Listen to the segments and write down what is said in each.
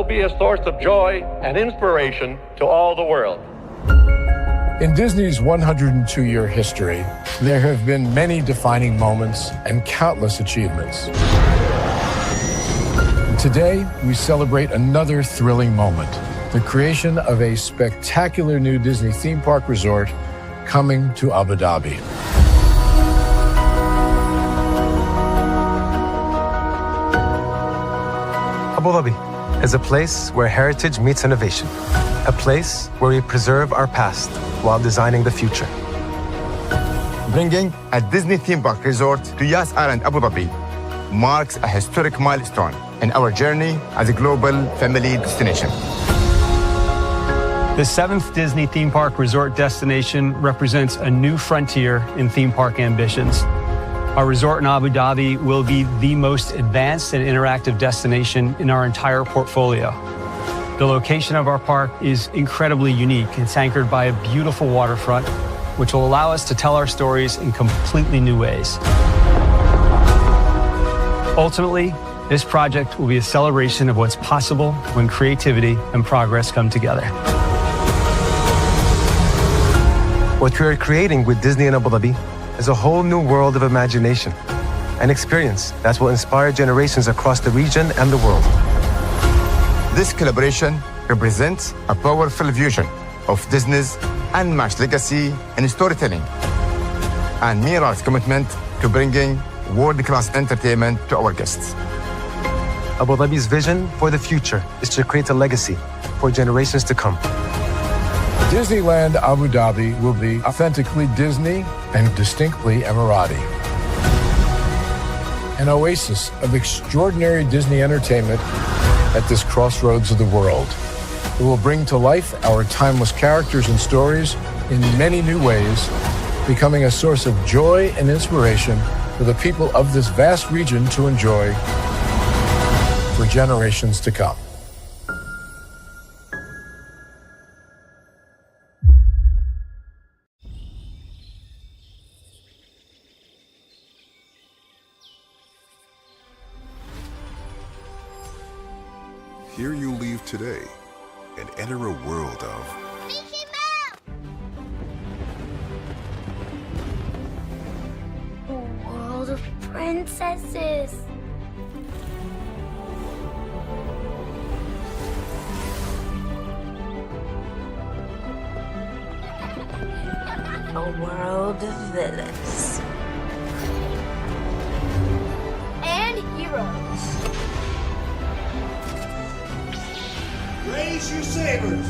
be a source of joy and inspiration to all the world. In Disney's 102-year history, there have been many defining moments and countless achievements. Today, we celebrate another thrilling moment, the creation of a spectacular new Disney theme park resort coming to Abu Dhabi. Abu Dhabi is a place where heritage meets innovation, a place where we preserve our past while designing the future. Bringing a Disney theme park resort to Yas Island, Abu Dhabi, marks a historic milestone in our journey as a global family destination. The 7th Disney theme park resort destination represents a new frontier in theme park ambitions. Our resort in Abu Dhabi will be the most advanced and interactive destination in our entire portfolio. The location of our park is incredibly unique. It's anchored by a beautiful waterfront, which will allow us to tell our stories in completely new ways. Ultimately, this project will be a celebration of what's possible when creativity and progress come together. What we are creating with Disney in Abu Dhabi is a whole new world of imagination, an experience that will inspire generations across the region and the world. This collaboration represents a powerful fusion of Disney's unmatched legacy in storytelling and Mira's commitment to bringing world-class entertainment to our guests. Abu Dhabi's vision for the future is to create a legacy for generations to come. Disneyland Abu Dhabi will be authentically Disney and distinctly Emirati. An oasis of extraordinary Disney entertainment at this crossroads of the world. It will bring to life our timeless characters and stories in many new ways, becoming a source of joy and inspiration for the people of this vast region to enjoy for generations to come. Here you leave today and enter a world of Mickey Mouse! A world of princesses. A world of villains. And heroes. Raise your sabers!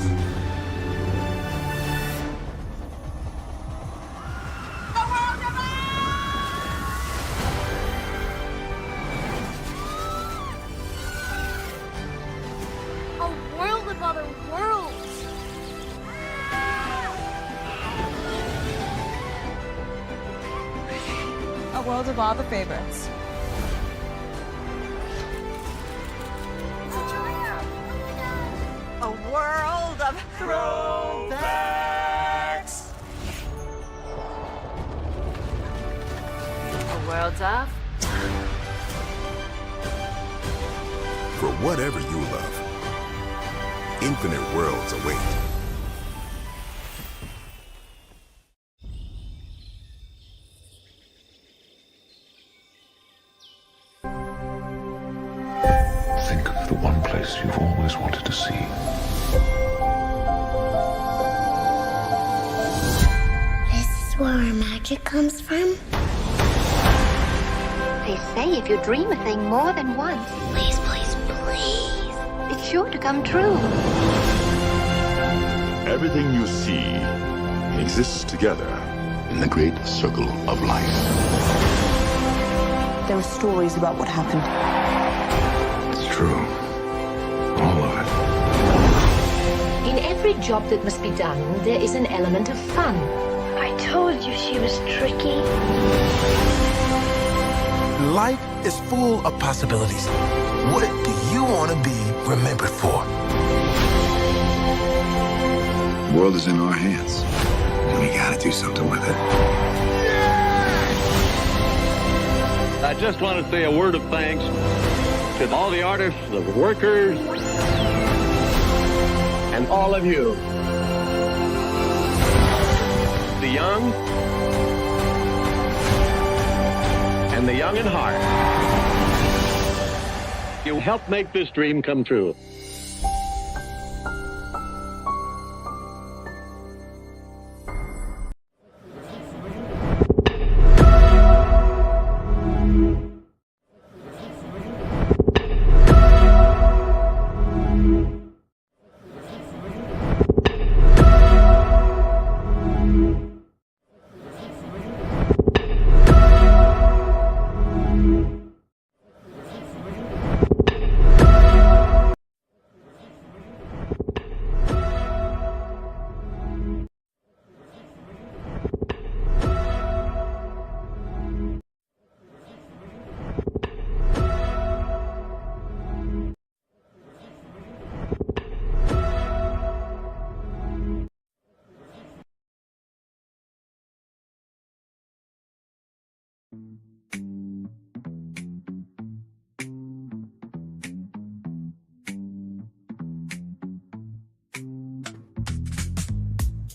A world of other worlds! A world of all the favorites. A world of throwbacks. A world of for whatever you love. Infinite worlds await. Think of the one place you've always wanted to see. This is where our magic comes from? They say if you dream a thing more than once, Please, please, please. it's sure to come true. Everything you see exists together in the great circle of life. There are stories about what happened. It's true. All of it. In every job that must be done, there is an element of fun. I told you she was tricky. Life is full of possibilities. What do you want to be remembered for? The world is in our hands, and we gotta do something with it. I just want to say a word of thanks to all the artists, the workers, all of you, the young and the young in heart. You help make this dream come true.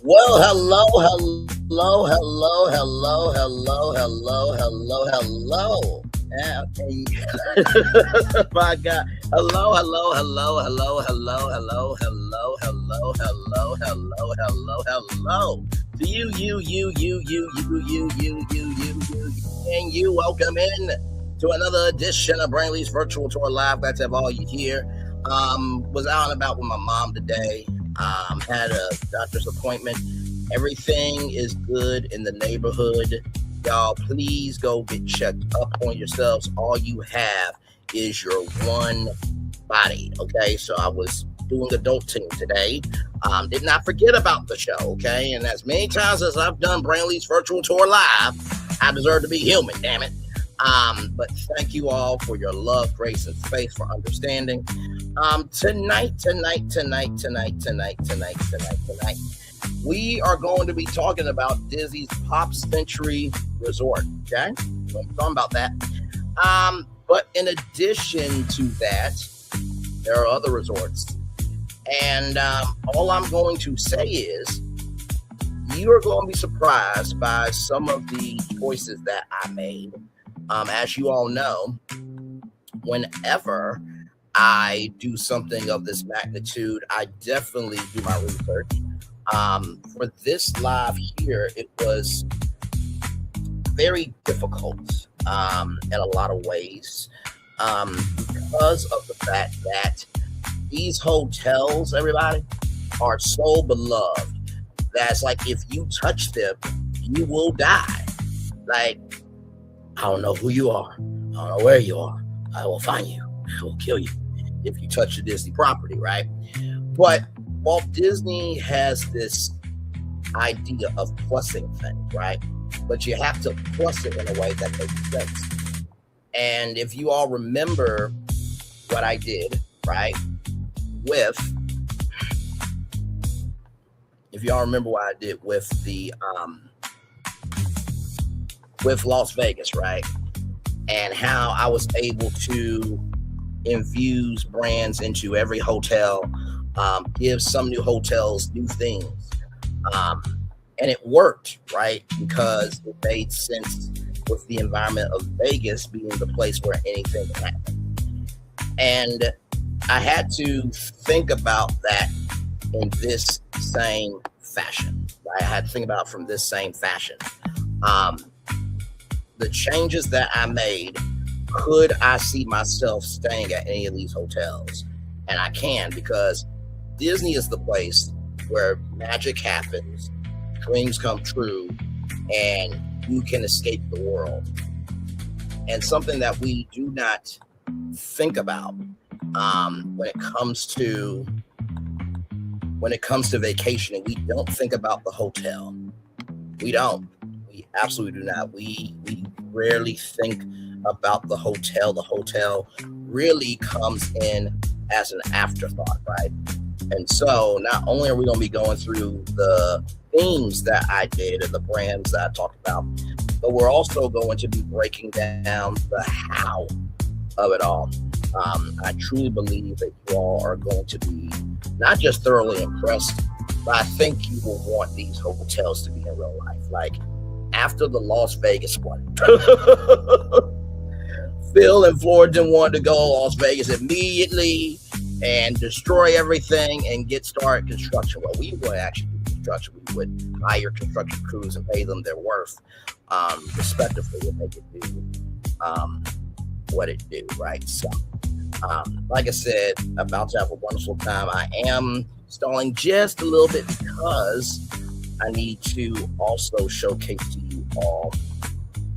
Well, hello. My God. Hello. To you, and you. Welcome in to another edition of Braylon's Virtual Tour Live. Glad to have all you here. Was out and about with my mom today. Had a doctor's appointment. Everything is good in the neighborhood. Y'all, please go get checked up on yourselves. All you have is your one body, okay? So I was doing adulting today. Did not forget about the show, okay? And as many times as I've done Braylon's Virtual Tour Live, I deserve to be human, damn it. But thank you all for your love, grace, and faith, for understanding. Tonight, we are going to be talking about Disney's Pop Century Resort, okay? We're talking about that. But in addition to that, there are other resorts. And all I'm going to say is, you are going to be surprised by some of the choices that I made. As you all know, whenever I do something of this magnitude, I definitely do my research. For this live here, it was very difficult in a lot of ways because of the fact that these hotels, everybody, are so beloved that's like, if you touch them, you will die. Like, I don't know who you are. I don't know where you are. I will find you. I will kill you if you touch the Disney property, right? But Walt Disney has this idea of plussing things, right? But you have to plus it in a way that makes sense. And if you all remember what I did, right, with the with Las Vegas, right? And how I was able to infuse brands into every hotel, give some new hotels new things. And it worked, right? Because it made sense with the environment of Vegas being the place where anything can happen. And I had to think about that in this same fashion, right? I had to think about it from this same fashion. The changes that I made, could I see myself staying at any of these hotels? And I can, because Disney is the place where magic happens, dreams come true, and you can escape the world. And something that we do not think about when it comes to vacationing, we don't think about the hotel. We don't. We absolutely do not. We rarely think about the hotel. The hotel really comes in as an afterthought, right? And so not only are we going to be going through the themes that I did and the brands that I talked about, but we're also going to be breaking down the how of it all. I truly believe that you all are going to be not just thoroughly impressed, but I think you will want these hotels to be in real life. Like after the Las Vegas one, Phil and Florentin wanted to go to Las Vegas immediately and destroy everything and get started construction. Well, we would actually do construction. We would hire construction crews and pay them their worth, respectively, and make it do what it do, right? So, like I said, about to have a wonderful time. I am stalling just a little bit because I need to also showcase to you all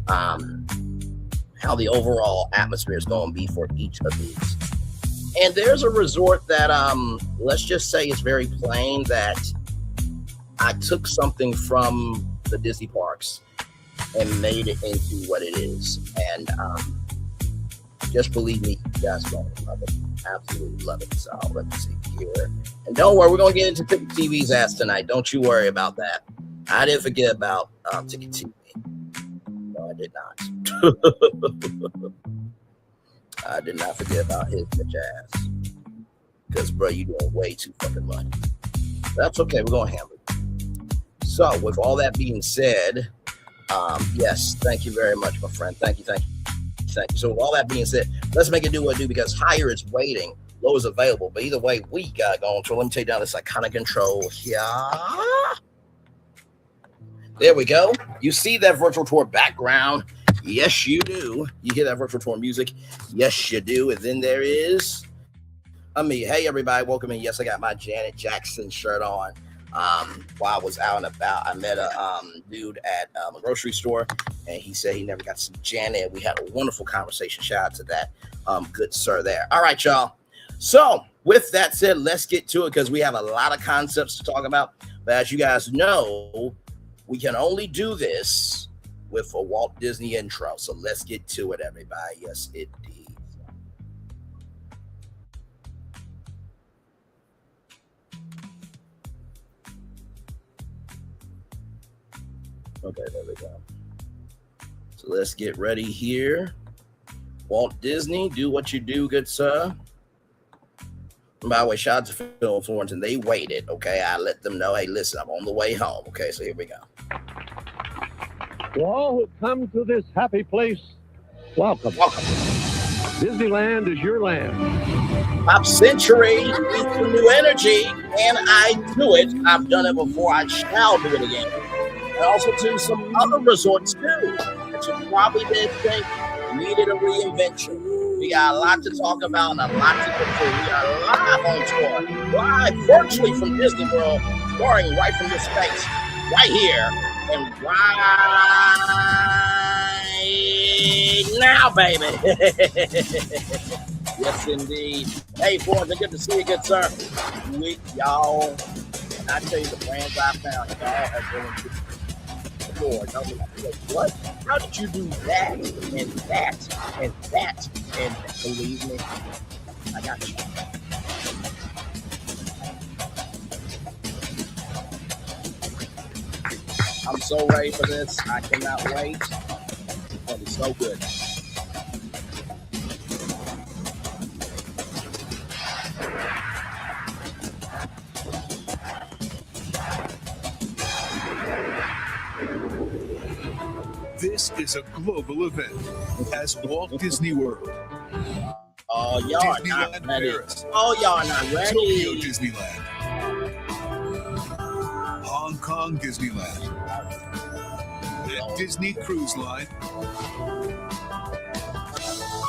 how the overall atmosphere is going to be for each of these. And there's a resort that, let's just say it's very plain that I took something from the Disney parks and made it into what it is. And just believe me, you guys are going to love it. Absolutely love it. So let me see here. And don't worry, we're going to get into Ticket TV's ass tonight. Don't you worry about that. I didn't forget about Ticket TV. No, I did not. I did not forget about his bitch ass. Because, bro, you doing way too fucking much. That's okay. We're going to handle it. So, with all that being said, yes, thank you very much, my friend. Thank you. So, with all that being said, let's make it do what it do because higher is waiting, low is available. But either way, we got to go on. So, let me take down this iconic control here. There we go. You see that virtual tour background? Yes, you do. You hear that virtual tour music? Yes, you do. And then there is me. Hey, everybody. Welcome in. Yes, I got my Janet Jackson shirt on. While I was out and about, I met a dude at a grocery store, and he said he never got to see Janet. We had a wonderful conversation. Shout out to that good sir there. All right, y'all. So with that said, let's get to it because we have a lot of concepts to talk about. But as you guys know, we can only do this with a Walt Disney intro. So let's get to it, everybody. Yes, indeed. Okay, there we go. So let's get ready here. Walt Disney, do what you do, good sir. And by the way, shout out to Phil and Florentin. They waited, okay? I let them know, hey, listen, I'm on the way home. Okay, so here we go. To all who come to this happy place, welcome. Disneyland is your land. Pop Century needs some new energy, and I do it. I've done it before. I shall do it again. And also to some other resorts, too, that you probably didn't think needed a reinvention. We got a lot to talk about and a lot to get through. We are live on tour, live virtually from Disney World, starring right from your space, right here, and right now, baby. Yes, indeed. Hey, boys, it's good to see you, good sir. Y'all, and I tell you the brands I found, y'all are going to Lord, I'll be like, what? How did you do that and that and that? And believe me, I got you. I'm so ready for this. I cannot wait. It's going to be so good. This is a global event as Walt Disney World. Oh, y'all are not ready. Oh, y'all are not ready. Tokyo Disneyland. Hong Kong Disneyland. The Disney Cruise Line.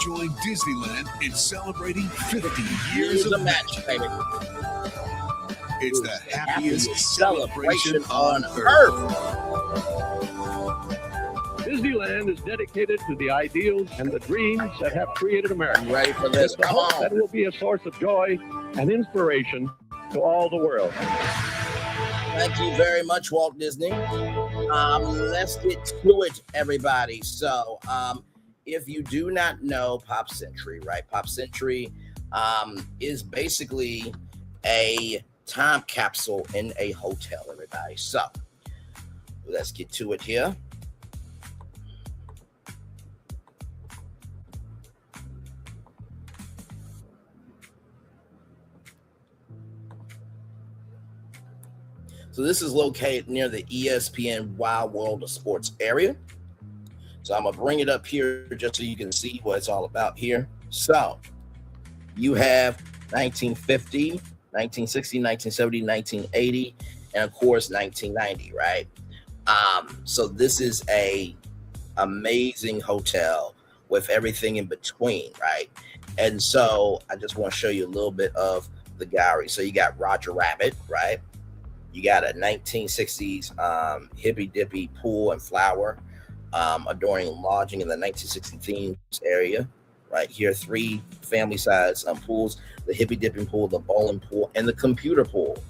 Join Disneyland in celebrating 50 years of match, baby. It's the happiest celebration on Earth. Disneyland is dedicated to the ideals and the dreams that have created America. I'm ready for this. Come on. That will be a source of joy and inspiration to all the world. Thank you very much, Walt Disney. Let's get to it, everybody. So, if you do not know Pop Century, right? Pop Century is basically a time capsule in a hotel, everybody. So, let's get to it here. So this is located near the ESPN Wild World of Sports area. So I'm going to bring it up here just so you can see what it's all about here. So you have 1950, 1960, 1970, 1980, and of course 1990, right? So this is a amazing hotel with everything in between, right? And so I just want to show you a little bit of the gallery. So you got Roger Rabbit, right? You got a 1960s hippy dippy pool and flower adorning lodging in the 1960 themes area. Right here, 3 family size pools: the hippy dipping pool, the bowling pool, and the computer pool.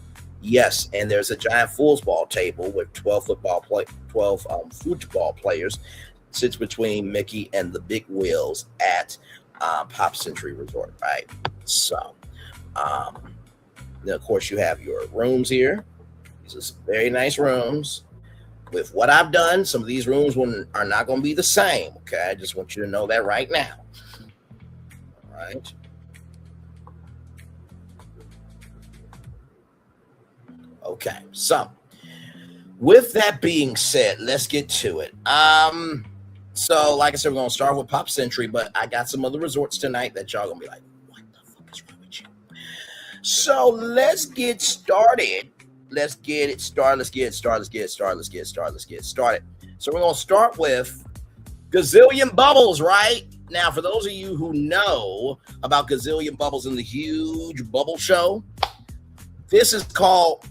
Yes, and there's a giant foosball table with 12 football players. Sits between Mickey and the big wheels at Pop Century Resort, right? So, then of course you have your rooms here. These are some very nice rooms. With what I've done, some of these rooms are not going to be the same. Okay, I just want you to know that right now. All right. Okay, so with that being said, let's get to it. So like I said, we're going to start with Pop Century, but I got some other resorts tonight that y'all going to be like, what the fuck is wrong with you? So let's get started. Let's get it started. So we're going to start with Gazillion Bubbles, right? Now, for those of you who know about Gazillion Bubbles and the huge bubble show, this is called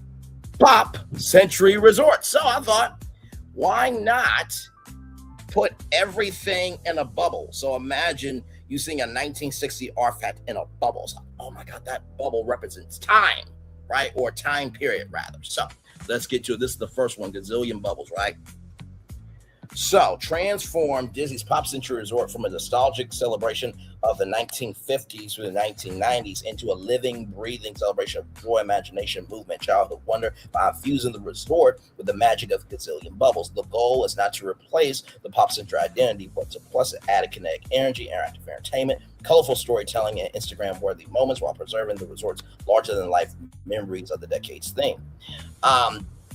Pop Century Resort. So I thought, why not put everything in a bubble? So imagine you seeing a 1960 artifact in a bubble. So, oh my God, that bubble represents time, right? Or time period, rather. So let's get to it. This is the first one, Gazillion Bubbles, right? So transform Disney's Pop Century Resort from a nostalgic celebration of the 1950s through the 1990s into a living, breathing celebration of joy, imagination, movement, childhood wonder by infusing the resort with the magic of Gazillion Bubbles. The goal is not to replace the Pop Century identity, but to plus added kinetic energy, interactive entertainment, colorful storytelling, and Instagram-worthy moments while preserving the resort's larger-than-life memories of the decade's theme.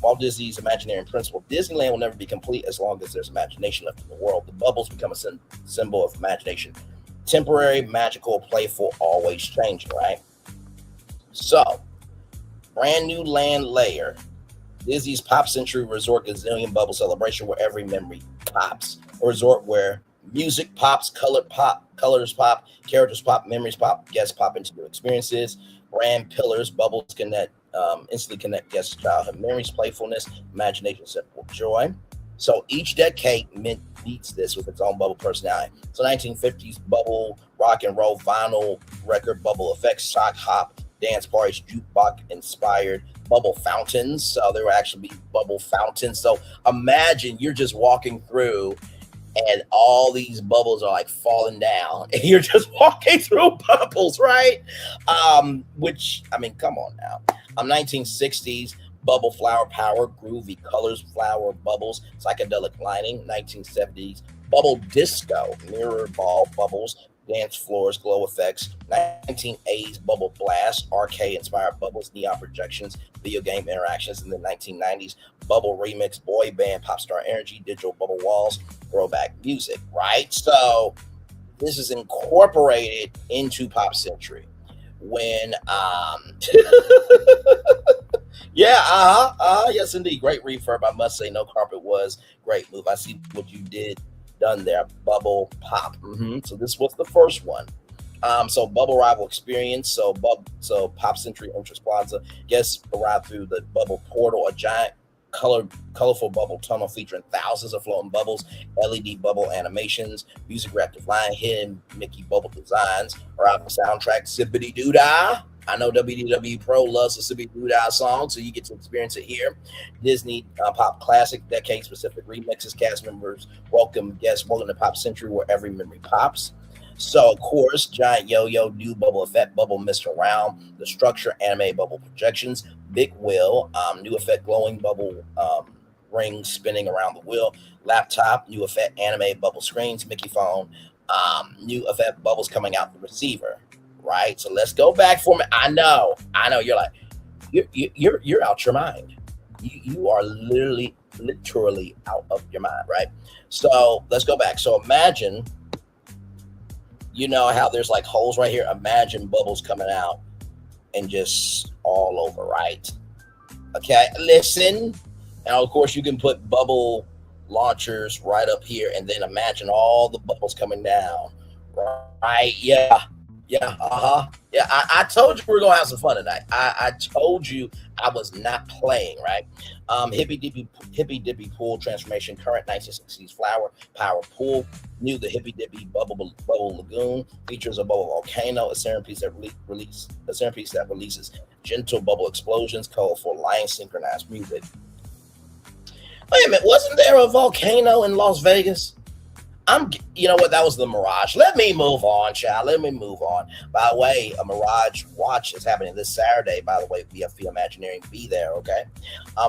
Walt Disney's Imagineering principle: Disneyland will never be complete as long as there's imagination left in the world. The bubbles become a symbol of imagination. Temporary, magical, playful, always changing, right? So, brand new land layer. Disney's Pop Century Resort Gazillion Bubble Celebration, where every memory pops. A resort where music pops, colors pop, characters pop, memories pop, guests pop into new experiences. Brand pillars, bubbles connect, instantly connect guests' childhood memories, playfulness, imagination, simple joy. So each decade meets this with its own bubble personality. So 1950s bubble, rock and roll, vinyl record, bubble effects, sock hop, dance parties, jukebox inspired, bubble fountains. So there will actually be bubble fountains. So imagine you're just walking through and all these bubbles are like falling down and you're just walking through bubbles, right? Which, I mean, come on now. 1960s bubble flower power, groovy colors, flower bubbles, psychedelic lining. 1970s bubble disco, mirror ball bubbles, dance floors, glow effects. 1980s bubble blast, arcade inspired bubbles, neon projections, video game interactions. In the 1990s bubble remix, boy band, pop star energy, digital bubble walls, throwback music, right? So this is incorporated into Pop Century. When yes indeed, great refurb, I must say. No Carpet was great move. I see what you done there. Bubble pop. So this was the first one. So bubble arrival experience. So Pop Century Entrance Plaza, guests arrive through the bubble portal, a giant colorful bubble tunnel featuring thousands of floating bubbles, LED bubble animations, music reactive line, hidden Mickey bubble designs, arrival soundtrack, Zippity Doo Dah. I know WDW Pro loves the Zippity Doo Dah song, so you get to experience it here. Disney Pop Classic, decade-specific remixes, cast members welcome guests, welcome to Pop Century, where every memory pops. So, of course, giant yo-yo, new bubble effect, bubble mist around, the structure, anime bubble projections, big wheel, new effect, glowing bubble rings spinning around the wheel, laptop, new effect, anime bubble screens, Mickey phone, new effect, bubbles coming out the receiver, right? So let's go back for me. I know, you're like, you're out your mind. You are literally out of your mind, right? So let's go back. So imagine, you know how there's like holes right here. Imagine bubbles coming out and just all over, right? Okay, listen. Now, of course, you can put bubble launchers right up here, and then imagine all the bubbles coming down, right? Yeah. Yeah, yeah. I told you we were gonna have some fun tonight. I told you I was not playing, right? Hippy Dippy Pool transformation, current 1960s flower power pool. New the Hippy Dippy Bubble Lagoon features a bubble volcano, a centerpiece that releases gentle bubble explosions, colorful line synchronized music. Wait a minute, wasn't there a volcano in Las Vegas? You know what? That was the Mirage. Let me move on, child. Let me move on. By the way, a Mirage Watch is happening this Saturday, by the way, via Imagineering. Be there, okay?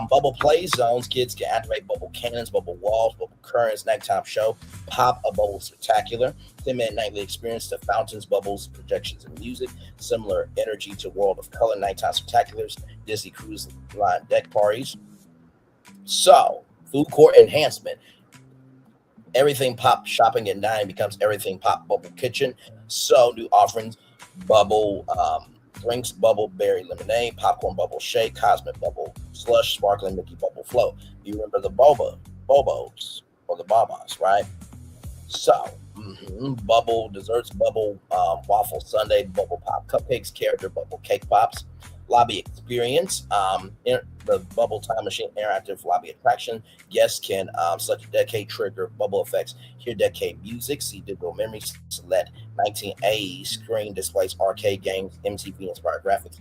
Bubble play zones. Kids can activate bubble cannons, bubble walls, bubble currents, nighttime show, pop a bubble spectacular, 10-minute nightly experience to fountains, bubbles, projections, and music. Similar energy to World of Color, nighttime spectaculars, Disney Cruise Line deck parties. So, food court enhancement. Everything Pop shopping and dining becomes Everything Pop Bubble Kitchen. So new offerings: bubble drinks, bubble berry lemonade, popcorn bubble shake, cosmic bubble slush, sparkling Mickey bubble flow. You remember the bobos or the babas, right? So bubble desserts, bubble waffle sundae, bubble pop cupcakes, character bubble cake pops. Lobby experience, the Bubble Time Machine interactive lobby attraction. Guests can such decade trigger bubble effects, hear decade music, see digital memories, select 1980s screen displays, arcade games, MTV inspired graphics,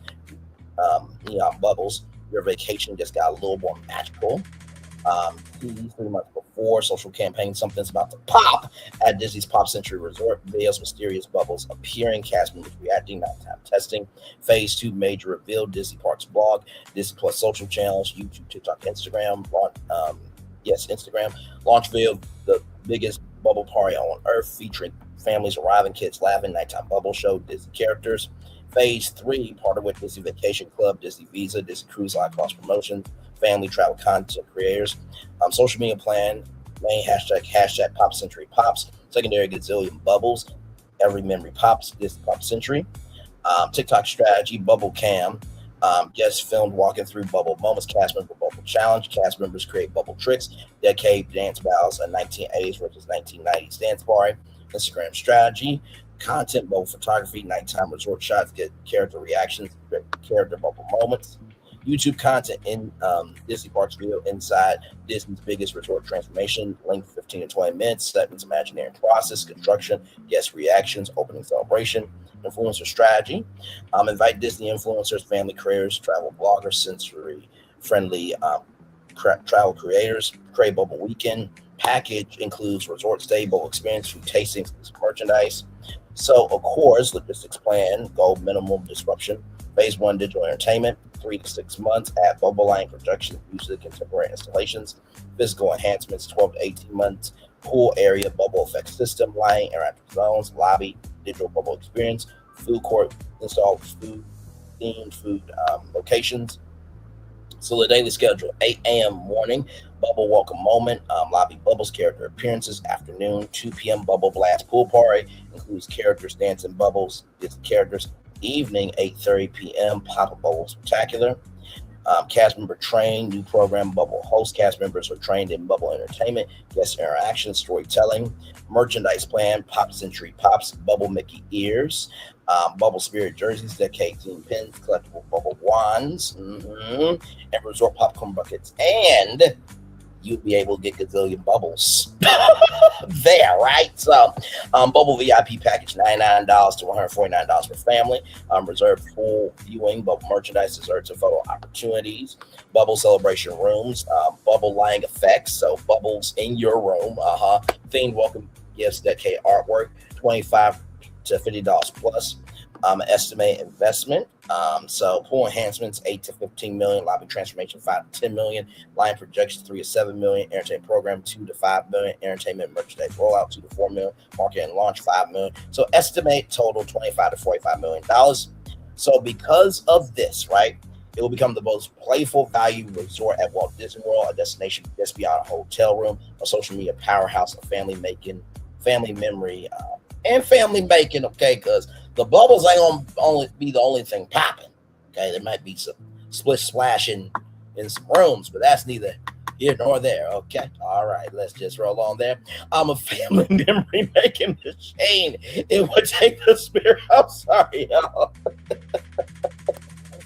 neon bubbles. Your vacation just got a little more magical. 3 months before, social campaign, something's about to pop at Disney's Pop Century Resort. Videos, mysterious bubbles appearing, cast members reacting, nighttime testing. Phase 2 major reveal, Disney Parks blog, Disney Plus social channels, YouTube, TikTok, Instagram. Instagram. Launch video, the biggest bubble party on Earth, featuring families arriving, kids laughing, nighttime bubble show, Disney characters. Phase 3, partnered with Disney Vacation Club, Disney Visa, Disney Cruise Line cross promotions, family travel content creators. Social media plan, main hashtag Pop Century Pops, secondary gazillion bubbles, every memory pops, Disney Pop Century. TikTok strategy, Bubble Cam, guests filmed walking through bubble moments, cast member bubble challenge, cast members create bubble tricks, decade dance battles, a 1980s versus 1990s dance party. Instagram strategy, content bubble photography, nighttime resort shots, get character reactions, character bubble moments. YouTube content in Disney Parks video inside Disney's biggest resort transformation, length 15 to 20 minutes, segments, Imagineering process, construction, guest reactions, opening celebration, influencer strategy. Invite Disney influencers, family creators, travel bloggers, sensory friendly travel creators, create bubble weekend. Package includes resort stay, bubble experience, food tastings, merchandise. So, of course, logistics plan, goal minimum disruption. Phase 1, digital entertainment, 3 to 6 months. Add bubble line production, music, contemporary installations. Physical enhancements, 12 to 18 months. Pool area, bubble effect system, line, interactive zones, lobby, digital bubble experience. Food court, install themed food locations. So the daily schedule, 8 a.m. morning, bubble welcome moment, lobby bubbles, character appearances, afternoon, 2 p.m. bubble blast pool party, includes characters dancing bubbles, it's characters, evening, 8:30 p.m., pop-up bubble spectacular. Cast member trained, new program, bubble host. Cast members are trained in bubble entertainment, guest interaction, storytelling, merchandise plan, Pop Century Pops, bubble Mickey ears, bubble spirit jerseys, decade theme pins, collectible bubble wands, and resort popcorn buckets. And you'll be able to get gazillion bubbles there, right? So, bubble VIP package, $99 to $149 for family. Reserved full viewing, bubble merchandise, desserts, and photo opportunities. Bubble celebration rooms, bubble lighting effects, so bubbles in your room. Themed welcome gifts, decade artwork, $25 to $50 plus. Estimate investment. So pool enhancements, 8 to 15 million. Lobby transformation, 5 to 10 million. Line projections, 3 to 7 million. Entertainment program, 2 to 5 million. Entertainment merchandise rollout, 2 to 4 million. Market and launch, 5 million. So estimate total $25 to $45 million. So because of this, right, It will become the most playful value resort at Walt Disney World, a destination just beyond a hotel room, a social media powerhouse, a family memory, and family making. Okay, because the bubbles ain't gonna only be the only thing popping. Okay, there might be some splish splashing in some rooms, but that's neither here nor there. Okay, all right, let's just roll on there. I'm a family memory making machine. It would take the spirit. I'm sorry, y'all.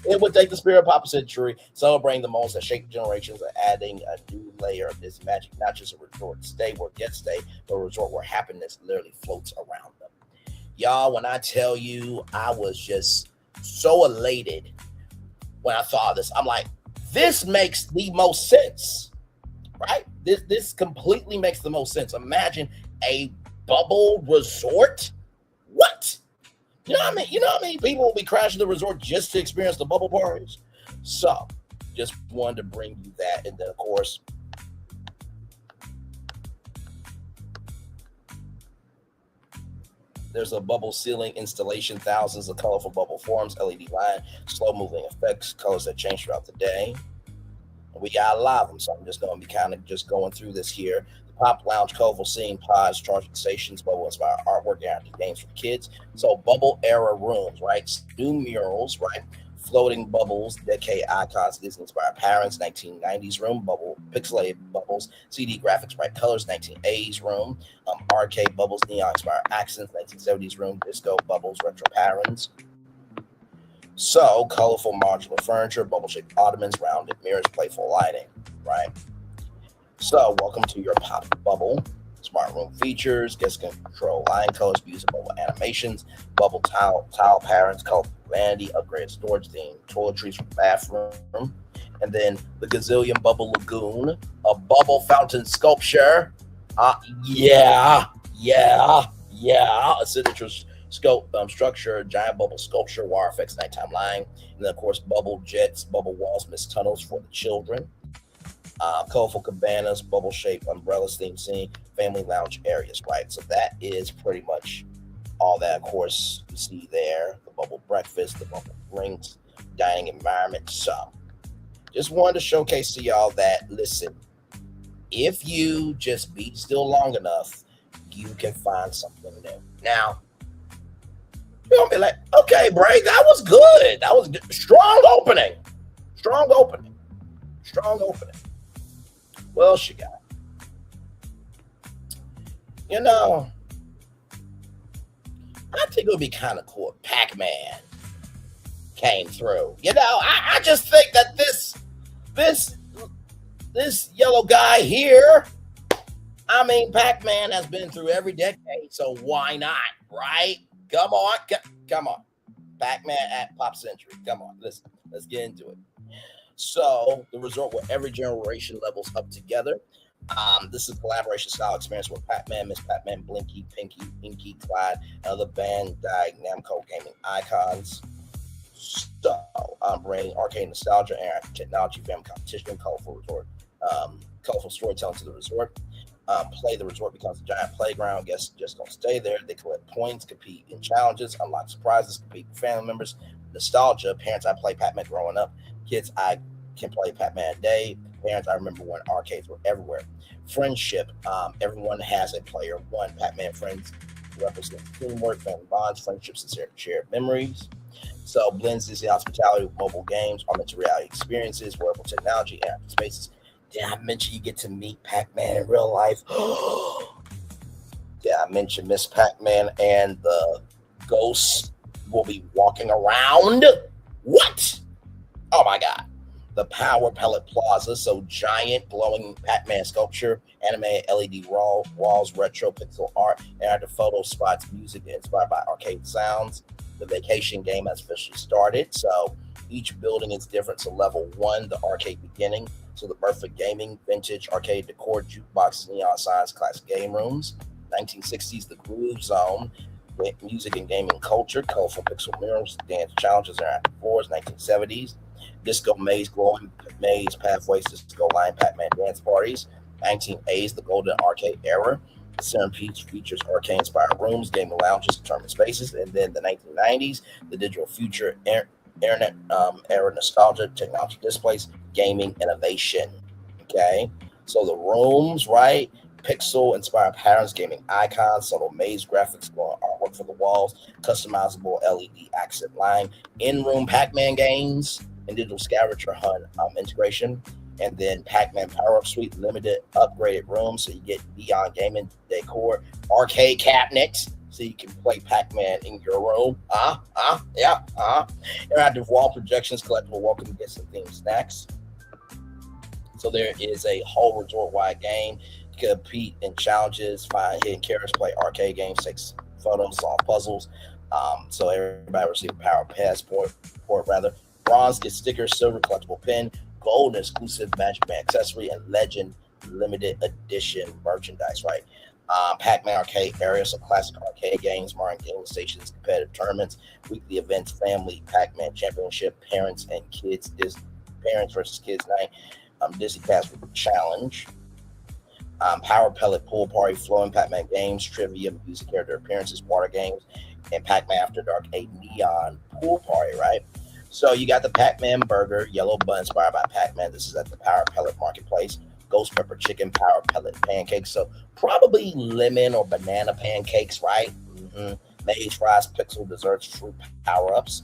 It would take the spirit of Pop Century, celebrating the moments that shape generations, and adding a new layer of this magic, not just a resort stay where guests stay, but a resort where happiness literally floats around them. Y'all, when I tell you, I was just so elated when I saw this. I'm like, this makes the most sense, right? This completely makes the most sense. Imagine a bubble resort. What? You know what I mean? You know how many people will be crashing the resort just to experience the bubble parties? So, just wanted to bring you that. And then, of course, there's a bubble ceiling installation, thousands of colorful bubble forms, LED line, slow-moving effects, colors that change throughout the day. And we got a lot of them, so I'm just going to be kind of just going through this here. Pop lounge, colorful scene, pods, charging stations, bubble-inspired artwork, interactive games for kids. So bubble-era rooms, right? New murals, right? Floating bubbles, decade icons, Disney-inspired parents, 1990s room, bubble, pixelated bubbles, CD graphics, bright colors, 1980s room, arcade bubbles, neon-inspired accents, 1970s room, disco bubbles, retro patterns. So colorful modular furniture, bubble-shaped ottomans, rounded mirrors, playful lighting, right? So, welcome to your pop bubble. Smart room features, guest can control line colors, music, bubble animations, bubble tile patterns, colorful vanity, upgraded storage theme, toiletries for bathroom, and then the gazillion bubble lagoon, a bubble fountain sculpture. Yeah. A signature scope structure, giant bubble sculpture, wire effects, nighttime lighting, and then of course bubble jets, bubble walls, mist tunnels for the children. Colorful cabanas, bubble-shaped umbrellas, theme scene, family lounge areas, right? So that is pretty much all that, of course, you see there. The bubble breakfast, the bubble drinks, dining environment. So just wanted to showcase to y'all that, listen, if you just be still long enough, you can find something new. Now, you're going to be like, okay, Bray, that was good. That was good. Strong opening. What else you got? You know, I think it would be kind of cool if Pac-Man came through. You know, I just think that this yellow guy here, I mean, Pac-Man has been through every decade, so why not, right? Come on. Pac-Man at Pop Century. Come on, listen, let's get into it. So the resort where every generation levels up together. This is a collaboration style experience with Pac-Man, Miss Pac-Man, Blinky, Pinky, Inky, Clyde, and other Bandai Namco gaming icons. So I'm bringing arcade nostalgia and technology, family competition, colorful resort, colorful storytelling to the resort. Play the resort becomes a giant playground. Guests just don't stay there. They collect points, compete in challenges, unlock surprises, compete with family members. Nostalgia. Parents, I played Pac-Man growing up. Kids, I can play Pac-Man today. Parents, I remember when arcades were everywhere. Friendship. Everyone has a player one. Pac-Man friends represent teamwork, family bonds, friendships, and shared memories. So blends Disney hospitality with mobile games, augmented reality experiences, wearable technology, interactive spaces. Did I mention you get to meet Pac-Man in real life? Did I mention Miss Pac-Man and the ghosts will be walking around? What? Oh my God. The Power Pellet Plaza, so giant glowing Pac-Man sculpture, animated LED walls, retro pixel art, interactive photo spots, music inspired by arcade sounds. The vacation game has officially started, so each building is different. So level 1, the arcade beginning, so the birth of gaming, vintage arcade decor, jukeboxes, neon signs, classic game rooms. 1960s, the Groove Zone, with music and gaming culture, colorful pixel murals, dance challenges, interactive floors. 1970s, disco maze, glowing maze, pathways, disco line, Pac-Man dance parties. 1980s, the golden arcade era. The centerpiece features arcade-inspired rooms, gaming lounges, tournament spaces. And then the 1990s, the digital future internet era nostalgia, technology displays, gaming innovation. Okay, so the rooms, right? Pixel inspired patterns, gaming icons, subtle maze graphics, glowing artwork for the walls, customizable LED accent line, in-room Pac-Man games, and digital scavenger hunt integration. And then Pac-Man Power-Up Suite, limited upgraded rooms, so you get beyond gaming decor, arcade cabinets, so you can play Pac-Man in your room. Interactive wall projections, collectible welcome gifts and themed snacks. So there is a whole resort-wide game. You compete in challenges, find hidden characters, play arcade games, take photos, solve puzzles. So everybody receive a Power Passport, bronze gets stickers, silver collectible pin, gold exclusive Magic Band accessory, and legend limited edition merchandise, right? Pac-Man arcade area, so classic arcade games, modern gaming stations, competitive tournaments, weekly events, family Pac-Man championship, parents and kids, parents versus kids night, Disney Passport challenge, Power Pellet pool party, flowing Pac-Man games, trivia, music character appearances, water games, and Pac-Man After Dark, a neon pool party, right? So you got the Pac-Man burger, yellow bun inspired by Pac-Man. This is at the Power Pellet Marketplace. Ghost pepper chicken, Power Pellet pancakes. So probably lemon or banana pancakes, right? Maize fries, pixel desserts, fruit power-ups,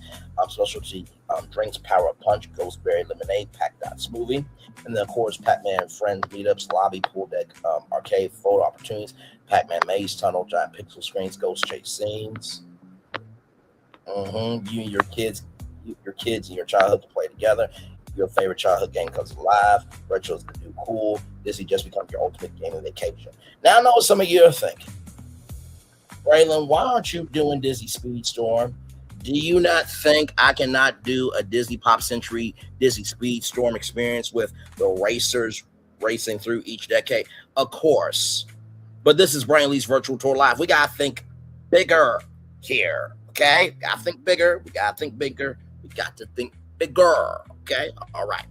specialty drinks, Power-Up Punch, Ghost Berry Lemonade, Pac-Dot Smoothie. And then, of course, Pac-Man Friends meetups, lobby, pool deck, arcade photo opportunities, Pac-Man Maze Tunnel, giant pixel screens, Ghost Chase scenes. You and your kids and your childhood to play together. Your favorite childhood game comes alive. Retro is the new cool. Disney just becomes your ultimate gaming vacation. Now, I know what some of you are thinking. Braylon, why aren't you doing Disney Speedstorm? Do you not think I cannot do a Disney Pop Century Disney Speedstorm experience with the racers racing through each decade? Of course. But this is Brain Lee's Virtual Tour Live. We got to think bigger here, okay? Got to think bigger. We got to think bigger. We got to think bigger, okay? All right.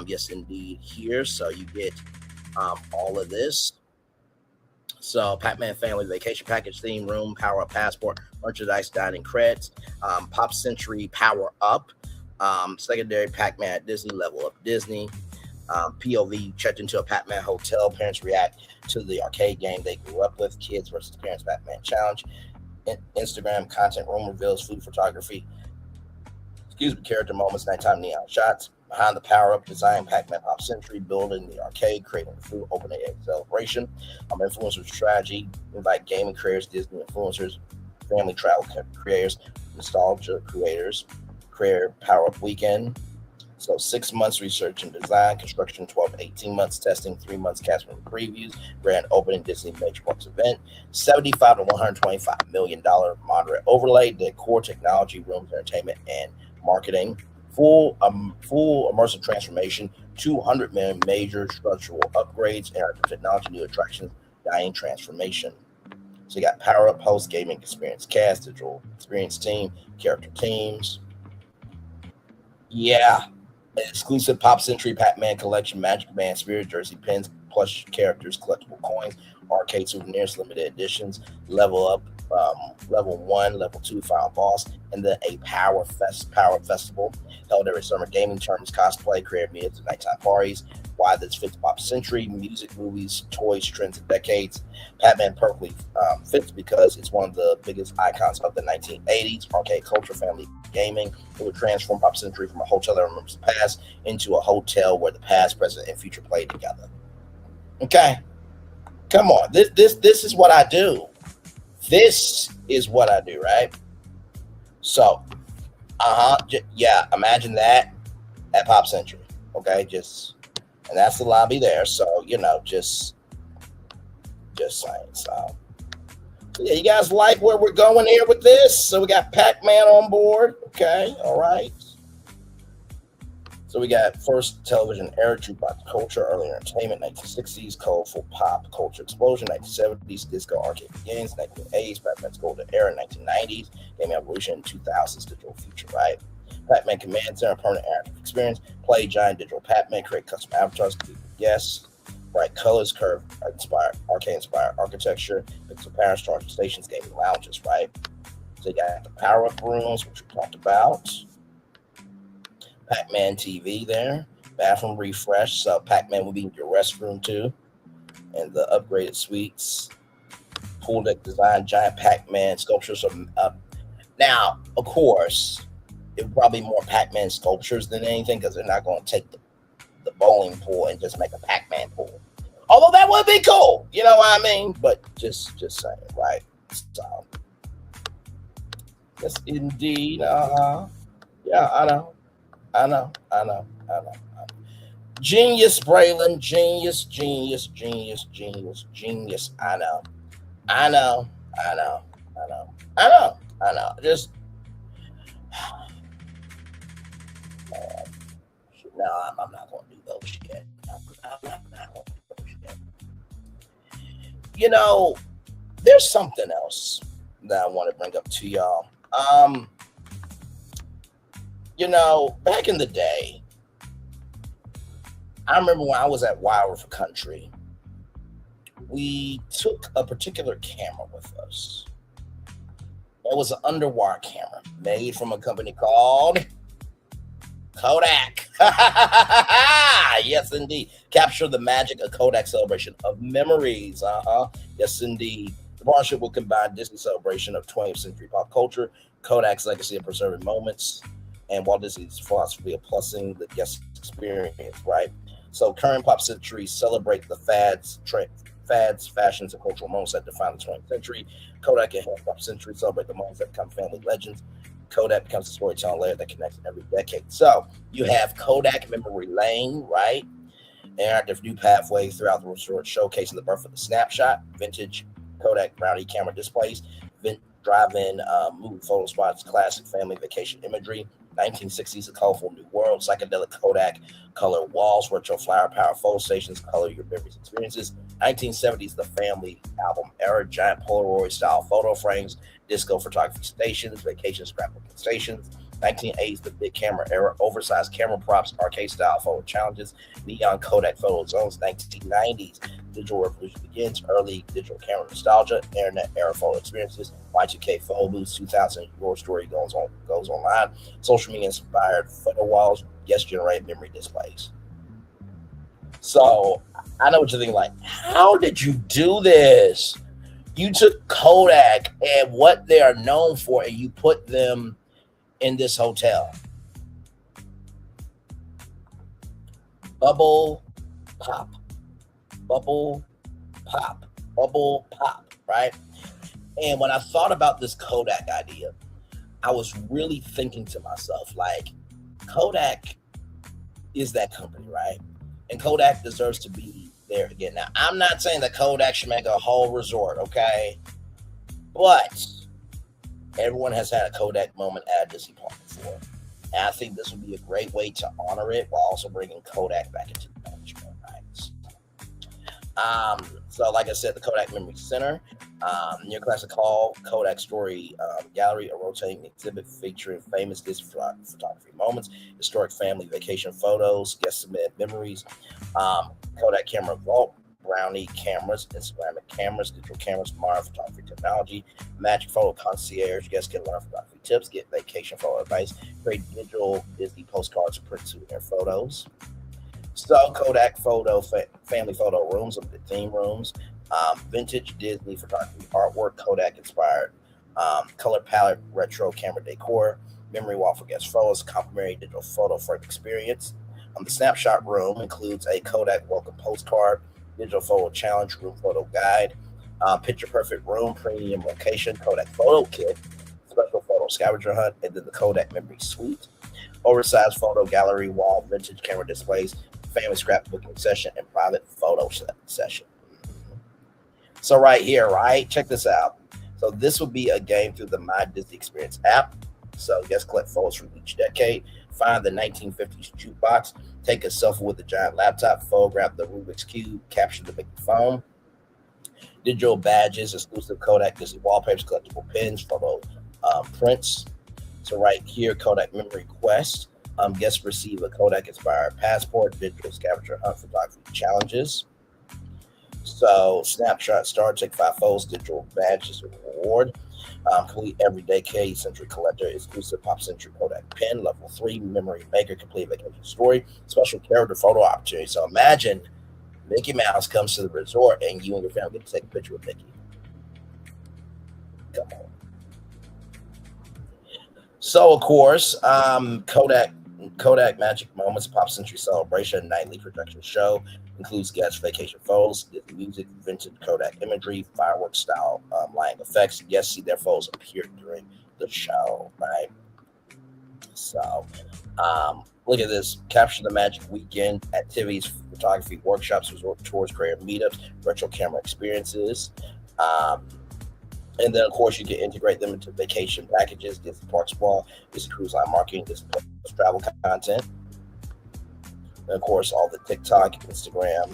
Yes, indeed, here. So you get all of this. So Pac-Man Family Vacation Package, theme room, Power-Up Passport, merchandise, dining credits, Pop Century Power-Up, secondary Pac-Man at Disney, Level Up Disney, POV, checked into a Pac-Man hotel, parents react to the arcade game they grew up with, kids versus parents Pac-Man challenge, Instagram content, room reveals, food photography, character moments, nighttime neon shots, behind the Power-Up design, Pac-Man Pop Century, building the arcade, creating the food, opening a celebration, influencer strategy, invite gaming creators, Disney influencers, family travel creators, nostalgia creators, creator Power-Up weekend. So 6 months research and design, construction 12 to 18 months, testing 3 months, cast member previews, grand opening Disney Major Parks event, $75 to $125 million moderate overlay, decor, technology, rooms, entertainment, and marketing. Full immersive transformation, 200 million major structural upgrades, interactive technology, new attractions, dining transformation. So you got Power-Up host, gaming experience cast, digital experience team, character teams. Yeah. Exclusive Pop Century Pac-Man collection, Magic Band, Spirit Jersey pins, plush characters, collectible coins, arcade souvenirs, limited editions, level up, level 1, level 2, final boss, and then a Power Festival held every summer, gaming tournaments, cosplay, creative meetups, nighttime parties. Why this fits Pop Century, music, movies, toys, trends, and decades. Pac-Man perfectly fits because it's one of the biggest icons of the 1980s, arcade culture, family gaming. It would transform Pop Century from a hotel that remembers the past into a hotel where the past, present, and future play together. Okay, come on. This is what I do. This is what I do, right? So, yeah, imagine that at Pop Century. Okay, and that's the lobby there. So, just saying. So, yeah, you guys like where we're going here with this? So we got Pac-Man on board. Okay, all right. So we got first television era, jukebox culture, early entertainment, 1960s, colorful pop culture explosion, 1970s, disco arcade begins, 1980s, Pac-Man's golden era, 1990s, gaming evolution, 2000s, digital future, right? Pac-Man Command Center, permanent interactive experience, play giant digital Pac-Man, create custom avatars, yes, bright colors, curve inspired, arcade inspired architecture, pixel patterns, charging stations, gaming lounges, right? So you got the Power-Up rooms, which we talked about. Pac-Man TV there. Bathroom refresh. So Pac-Man will be in your restroom too. And the upgraded suites. Pool deck design, giant Pac-Man sculptures. Now, of course, it would probably be more Pac-Man sculptures than anything because they're not going to take the bowling pool and just make a Pac-Man pool. Although that would be cool, you know what I mean? But just saying, right? So, yes, indeed. Yeah, I know. Genius, Braylon. Genius. I know. Just no, I'm not going to do those shit. I'm not going to do those shit. You know, there's something else that I want to bring up to y'all. You know, back in the day, I remember when I was at Wild for Country, we took a particular camera with us. It was an underwater camera made from a company called Kodak. Yes, indeed. Capture the magic of Kodak celebration of memories. Yes, indeed. The partnership will combine Disney's celebration of 20th century pop culture, Kodak's legacy of preserving moments, and Walt Disney's philosophy of plusing the guest experience, right? So current pop centuries celebrate the fads, fashions, and cultural moments that define the 20th century. Kodak and pop century celebrate the moments that become family legends. Kodak becomes a storytelling layer that connects every decade. So you have Kodak Memory Lane, right? Interactive new pathways throughout the resort showcasing the birth of the snapshot, vintage Kodak brownie camera displays, drive-in movie photo spots, classic family vacation imagery, 1960s, a colorful new world, psychedelic Kodak color walls, retro flower power photo stations, color your memories experiences, 1970s, the family album era, giant Polaroid style photo frames, disco photography stations, vacation scrapbooking stations, 1980s, the big camera era, oversized camera props, arcade style photo challenges, neon Kodak photo zones, 1990s, digital revolution begins, early digital camera nostalgia, internet era photo experiences, Y2K photo booths, 2000, your story goes online, social media inspired photo walls, guest generated memory displays. So I know what you're thinking, like, how did you do this? You took Kodak and what they are known for and you put them in this hotel. Bubble pop, right? And when I thought about this Kodak idea, I was really thinking to myself, like, Kodak is that company, right? And Kodak deserves to be there again. Now, I'm not saying that Kodak should make a whole resort, okay? But everyone has had a Kodak moment at Disney Park before. And I think this would be a great way to honor it while also bringing Kodak back into the management, right? So like I said, the Kodak Memory Center, near Classic Hall, Kodak Story Gallery, a rotating exhibit featuring famous Disney photography moments, historic family vacation photos, guest submitted memories, Kodak Camera Vault, brownie cameras, and ceramic cameras, digital cameras, modern photography technology, magic photo concierge, guests can learn photography tips, get vacation photo advice, create digital Disney postcards and print souvenir photos. So Kodak photo, family photo rooms, theme rooms, vintage Disney photography artwork, Kodak inspired color palette, retro camera decor, memory wall for guest photos, complimentary digital photo frame experience. The snapshot room includes a Kodak welcome postcard, digital photo challenge, room photo guide, picture perfect room, premium location, Kodak photo kit, special photo scavenger hunt, and then the Kodak memory suite, oversized photo gallery wall, vintage camera displays, family scrapbooking session, and private photo session. So right here, right, check this out. So this would be a game through the My Disney Experience app. So guests collect photos from each decade, find the 1950s jukebox, take a selfie with the giant laptop, photograph the Rubik's Cube, capture the big phone, digital badges, exclusive Kodak Disney wallpapers, collectible pins, photo prints. So right here, Kodak Memory Quest. Guests receive a Kodak-inspired passport, digital scavenger hunt photography challenges. So snapshot star, take 5 photos, digital badges reward. Complete every decade century collector, exclusive Pop Century Kodak pen, level 3 memory maker, complete vacation story, special character photo opportunity. So imagine Mickey Mouse comes to the resort and you and your family get to take a picture with Mickey. Come on. So of course, Kodak Magic Moments Pop Century Celebration nightly projection show includes guest vacation photos, Disney music, vintage Kodak imagery, fireworks style lighting effects. Guests see their photos appear during the show, right? So, look at this. Capture the Magic Weekend activities, photography workshops, resort tours, creative meetups, virtual camera experiences. And then, of course, you can integrate them into vacation packages, Disney Parks Spa, Disney Cruise Line marketing, Disney travel content. And, of course, all the TikTok, Instagram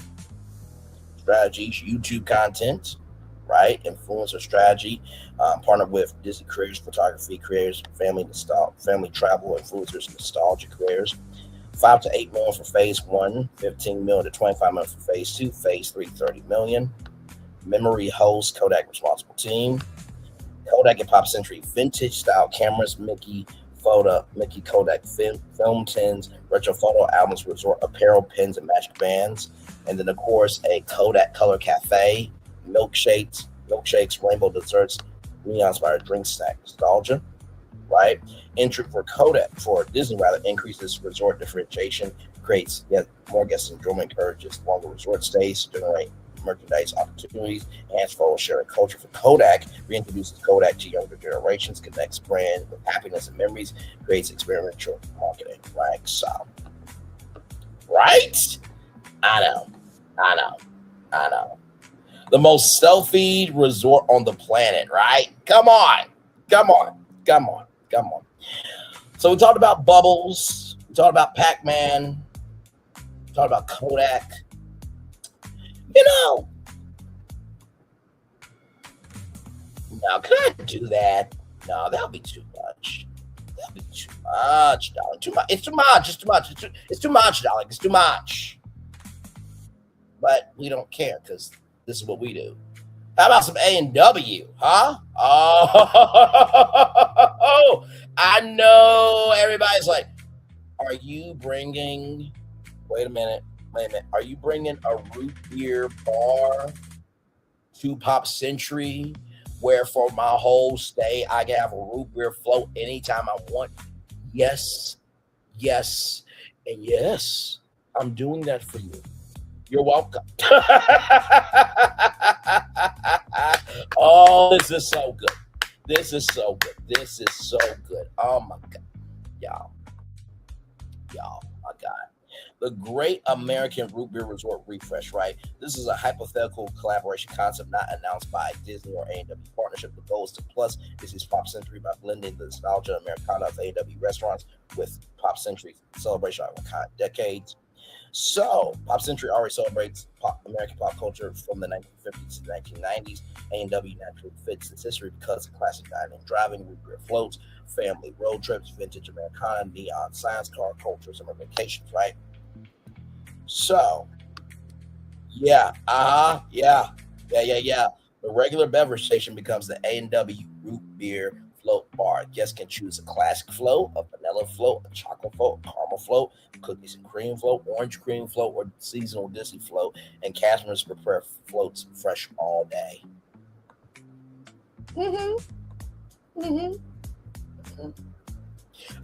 strategies, YouTube content, right? Influencer strategy. Partnered with Disney creators, photography creators, family travel influencers, nostalgia creators. 5 to 8 million for phase 1, 15 million to 25 million for phase 2, phase 3, 30 million. Memory host, Kodak responsible team. Kodak and Pop Century vintage style cameras, Mickey Kodak film tins, retro photo albums, resort apparel, pins, and magic bands. And then, of course, a Kodak Color Cafe, milkshakes, rainbow desserts, neon-inspired drink snack nostalgia, right? Entry for Disney increases resort differentiation, creates more guest enjoyment, encourages longer resort stays, generate merchandise opportunities, enhance photo sharing culture. For Kodak, reintroduces Kodak to younger generations, connects brand with happiness and memories, creates experiential marketing, right? So, right? I know. The most selfie resort on the planet, right? Come on. So we talked about Bubbles, we talked about Pac-Man, we talked about Kodak. Now, can I do that? No, that'll be too much. Darling. Too much. It's too much. It's too much, darling. It's too much. But we don't care because this is what we do. How about some A&W, huh? Oh, I know everybody's like, are you bringing, wait a minute. Are you bringing a root beer bar to Pop Century where for my whole stay, I can have a root beer float anytime I want? Yes, and yes, I'm doing that for you. You're welcome. Oh, this is so good. Oh my God. Y'all, my God. The Great American Root Beer Resort Refresh, right? This is a hypothetical collaboration concept not announced by Disney or A&W partnership. The goal is to plus Disney's Pop Century by blending the nostalgia Americana of A&W restaurants with Pop Century's celebration of decades. So, Pop Century already celebrates American pop culture from the 1950s to the 1990s. A&W naturally fits its history because of classic dining, driving, root beer floats, family road trips, vintage Americana, neon science, car culture, summer vacations, right? So, yeah. The regular beverage station becomes the A&W root beer float bar. Guests can choose a classic float, a vanilla float, a chocolate float, a caramel float, cookies and cream float, orange cream float, or seasonal Disney float. And customers prepare floats fresh all day.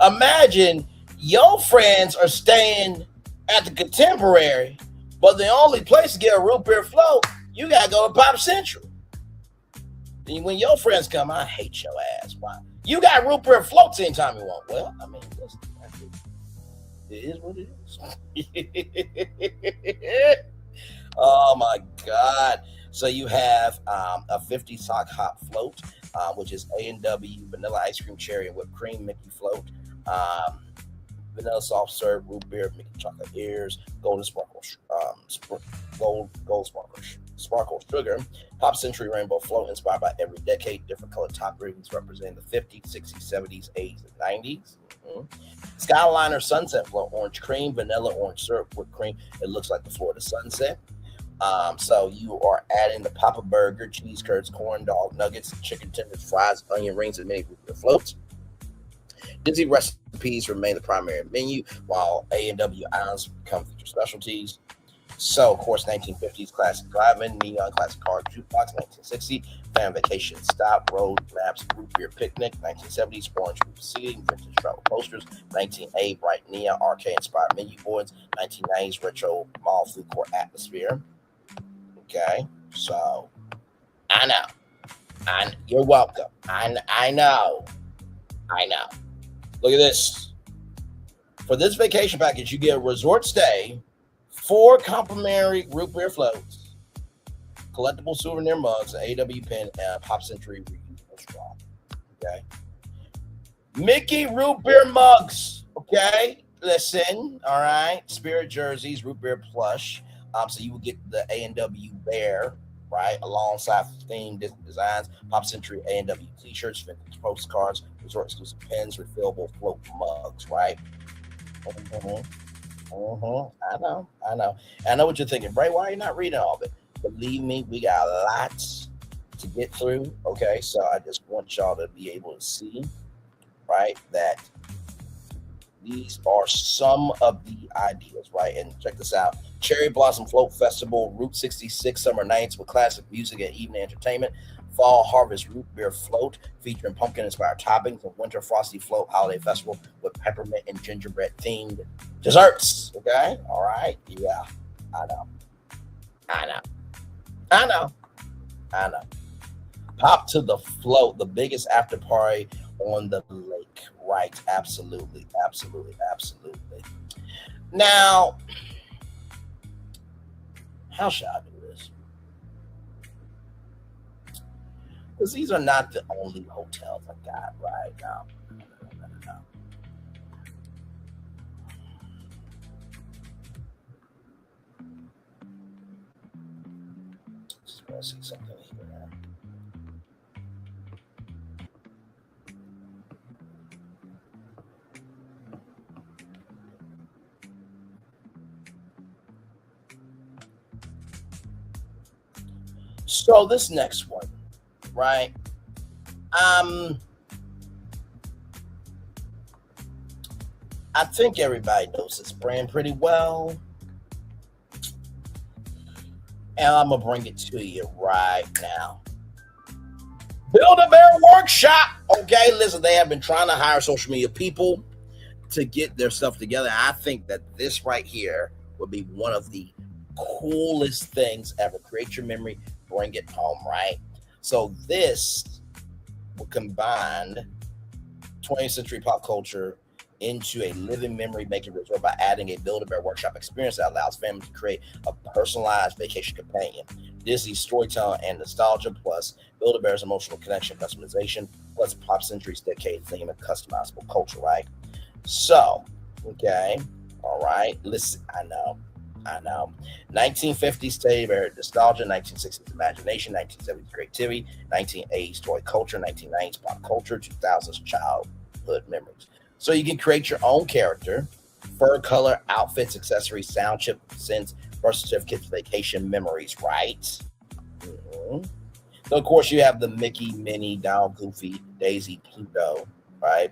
Imagine your friends are staying at the Contemporary, but the only place to get a root beer float, you gotta go to Pop Century. And when your friends come, I hate your ass. Why? You got root beer floats anytime you want. Well, I mean, listen, it is what it is. Oh my God. So you have a 50 sock hop float, which is A&W vanilla ice cream, cherry, and whipped cream Mickey float. Vanilla soft serve, root beer, Mickey chocolate ears, golden sparkle, sparkle sugar, Pop Century rainbow float inspired by every decade, different colored top ratings representing the 50s, 60s, 70s, 80s, and 90s. Skyliner sunset float, orange cream, vanilla orange syrup, whipped cream. It looks like the Florida sunset. So you are adding the Papa Burger, cheese curds, corn dog nuggets, chicken tenders, fries, onion rings, and many floats. Disney recipes remain the primary menu, while A&W items become feature specialties. So, of course, 1950s classic drive-in, neon classic car jukebox, 1960 fan vacation stop, road maps, root beer picnic, 1970s orange roof seating, vintage travel posters, 1980 bright neon arcade inspired menu boards, 1990s retro mall food court atmosphere. Okay, so I know, you're welcome. I know. Look at this. For this vacation package, you get a resort stay, 4 complimentary root beer floats, collectible souvenir mugs, an AW pen, and a Pop Century reusable straw. Okay. Mickey root beer mugs. Okay. Listen. All right. Spirit jerseys, root beer plush. So you will get the A&W bear, right, alongside themed designs, Pop Century A&W t-shirts, vintage postcards, resort exclusive pens, refillable float mugs, right? I know what you're thinking, Bray. Why are you not reading all of it? Believe me, we got lots to get through. Okay, so I just want y'all to be able to see, right, that these are some of the ideas, right? And check this out. Cherry Blossom Float Festival, Route 66 Summer Nights with classic music and evening entertainment. Fall Harvest Root Beer Float featuring pumpkin-inspired toppings. And Winter Frosty Float Holiday Festival with peppermint and gingerbread themed desserts. Okay? All right. Yeah. I know. Pop to the Float, the biggest after party on the lake. Right. Absolutely. Now, how should I do this? Because these are not the only hotels I got right now. No. Just want to see something here. So this next one, right? I think everybody knows this brand pretty well. And I'm going to bring it to you right now. Build-A-Bear Workshop. Okay, listen, they have been trying to hire social media people to get their stuff together. I think that this right here would be one of the coolest things ever. Create your memory, bring it home, right? So this will combine 20th century pop culture into a living memory making resort by adding a Build-A-Bear Workshop experience that allows families to create a personalized vacation companion. Disney storytelling and nostalgia, plus Build-A-Bear's emotional connection, customization, plus Pop Century's decade theme and customizable culture, right? So, okay, all right, listen, I know. 1950s teddy bear nostalgia, 1960s imagination, 1970s creativity, 1980s toy culture, 1990s pop culture, 2000s childhood memories. So you can create your own character, fur color, outfits, accessories, sound chip, scents, birth certificates, vacation memories, right? Mm-hmm. So of course you have the Mickey, Minnie, Donald, Goofy, Daisy, Pluto, right?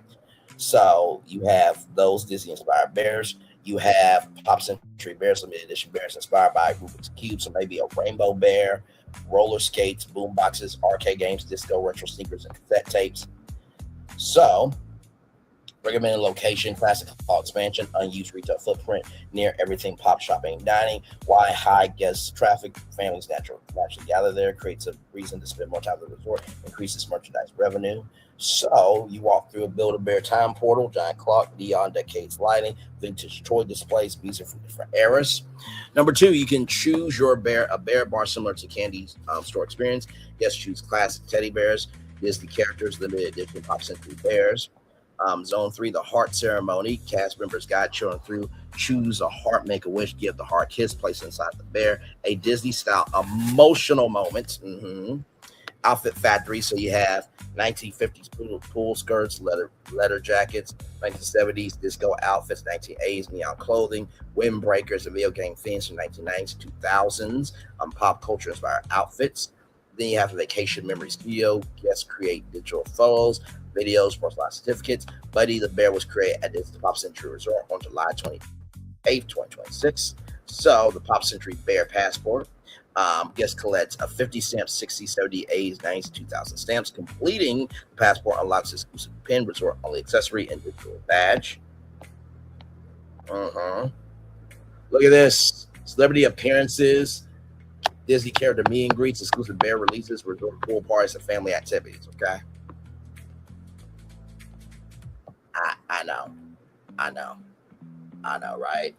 So you have those Disney-inspired bears. You have Pop Century Bears, limited edition bears inspired by Rubik's Cube. So maybe a rainbow bear, roller skates, boom boxes, arcade games, disco, retro sneakers, and cassette tapes. So, recommended location, classic hall expansion, unused retail footprint, near everything pop shopping and dining. Why high guest traffic? Families naturally gather there, creates a reason to spend more time at the resort, increases merchandise revenue. So you walk through a Build-A-Bear time portal, giant clock, neon decades lighting, vintage toy displays, music from different eras. Number 2, you can choose a bear bar similar to Candy's store experience. Yes, choose classic teddy bears, Disney characters, limited edition Pop Century bears. Zone 3, the heart ceremony. Cast members guide children through. Choose a heart, make a wish, give the heart kiss, place inside the bear. A Disney-style emotional moment. Mm-hmm. outfit factory. So you have 1950s pool skirts, leather jackets, 1970s disco outfits, 1980s neon clothing, windbreakers, and video game themes from 1990s, 2000s, pop culture inspired outfits. Then you have a vacation memory studio. Guests create digital photos, videos, personalized certificates. Buddy the Bear was created at this Pop Century Resort on July 28th, 2026. So the Pop Century Bear Passport. Guest collects a 50 stamps, 60, 70, 80s, 90s, 2000 stamps. Completing the passport unlocks exclusive pin, resort only accessory, and digital badge. Look at this. Celebrity appearances, Disney character meet and greets, exclusive bear releases, resort pool parties, and family activities. Okay. I know, right?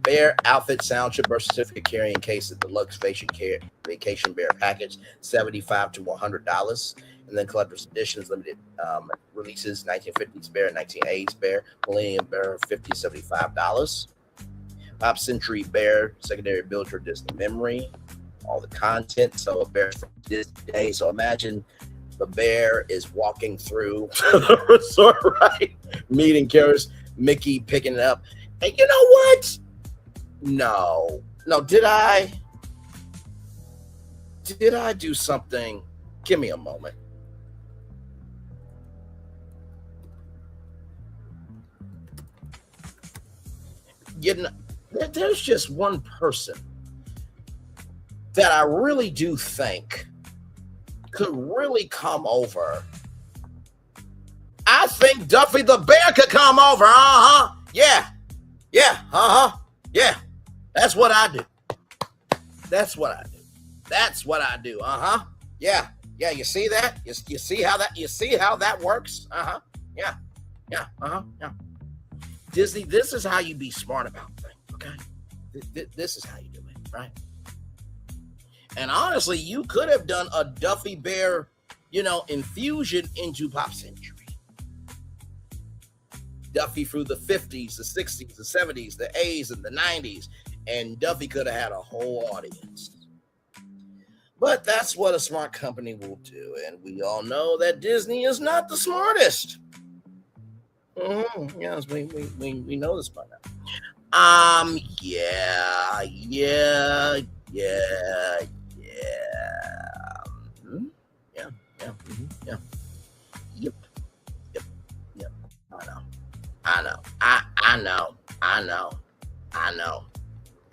Bear outfit, sound trip, birth certificate, carrying case of deluxe vacation bear package, $75 to $100. And then collector's editions, limited releases, 1950s bear, 1980s bear, Millennium Bear, $50 to $75. Pop Century Bear, secondary build your Disney memory, all the content. So a bear from this day. So imagine the bear is walking through the resort, right? Meeting characters, Mickey picking it up. And you know what? No, did I do something? Give me a moment. You know, there's just one person that I really do think could really come over. I think Duffy the Bear could come over. Yeah. That's what I do. Yeah. You see that? You see how that works? Yeah. Disney, this is how you be smart about things, okay? This is how you do it, right? And honestly, you could have done a Duffy Bear, infusion into Pop Century. Duffy through the 50s, the 60s, the 70s, the 80s, and the 90s. And Duffy could have had a whole audience. But that's what a smart company will do. And we all know that Disney is not the smartest. Yes, we know this by now. Yeah. Yep.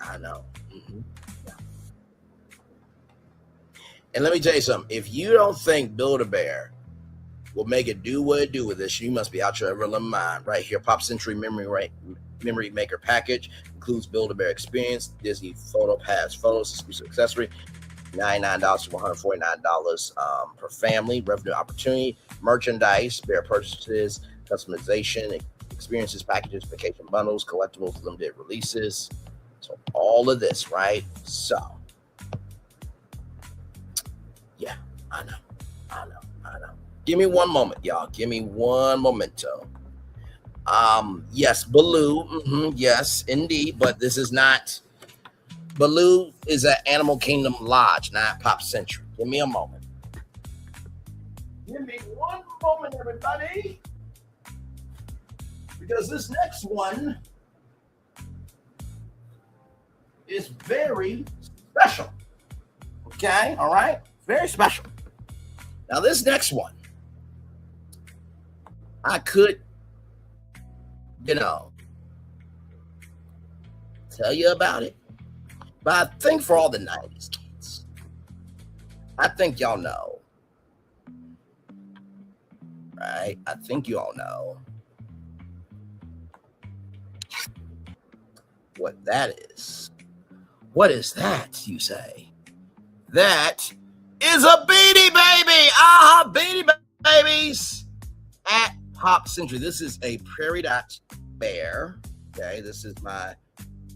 I know. Yeah. And let me tell you something. If you don't think Build-A-Bear will make it do what it do with this, you must be out your ever living mind. Right here, Pop Century Memory Maker Package includes Build-A-Bear Experience, Disney Photo Pass photos, exclusive accessory, $99 to $149 per family, revenue opportunity, merchandise, bear purchases, customization, experiences, packages, vacation bundles, collectibles, limited releases. So all of this, right? So, yeah, I know. Give me one moment, y'all. Give me one momento. Yes, Baloo. Yes, indeed. But this is not. Baloo is at Animal Kingdom Lodge, not Pop Century. Give me a moment. Give me one moment, everybody. Because this next one is very special. Okay? All right? Very special. Now, this next one, I could, tell you about it. But I think for all the 90s kids, I think y'all know. Right? I think you all know what that is. What is that, you say? That is a Beanie Baby. Beanie Babies at Pop Century. This is a Prairie Dot Bear. Okay, this is my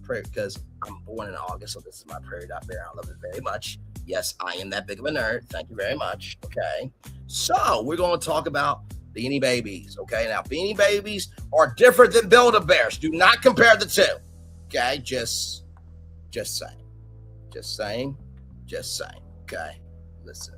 prairie, because I'm born in August, so this is my Prairie Dot Bear. I love it very much. Yes, I am that big of a nerd. Thank you very much. Okay, so we're going to talk about Beanie Babies. Okay, now Beanie Babies are different than Build-A-Bears. Do not compare the two. Okay, just saying. Okay, listen.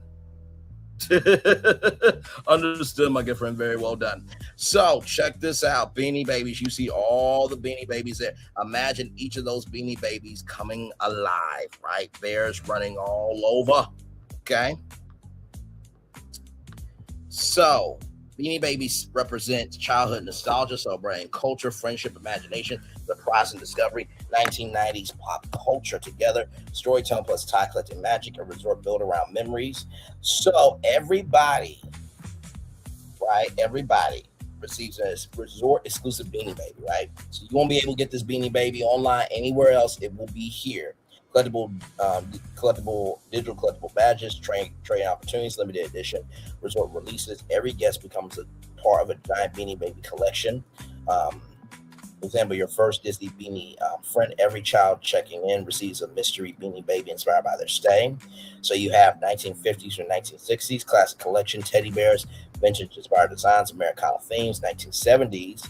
Understood, my good friend. Very well done. So check this out. Beanie Babies. You see all the Beanie Babies there. Imagine each of those Beanie Babies coming alive, right? Bears running all over. Okay. So Beanie Babies represents childhood nostalgia, celebrating culture, friendship, imagination, surprise, and discovery. 1990s pop culture together, storytelling plus tie collecting magic, a resort built around memories. So everybody, right? Everybody receives a resort exclusive Beanie Baby, right? So you won't be able to get this Beanie Baby online anywhere else. It will be here. Digital collectible badges, trade opportunities, limited edition resort releases. Every guest becomes a part of a giant Beanie Baby collection. For example, your first Disney Beanie friend, every child checking in receives a mystery Beanie Baby inspired by their stay. So you have 1950s or 1960s classic collection, teddy bears, vintage inspired designs, Americana themes, 1970s.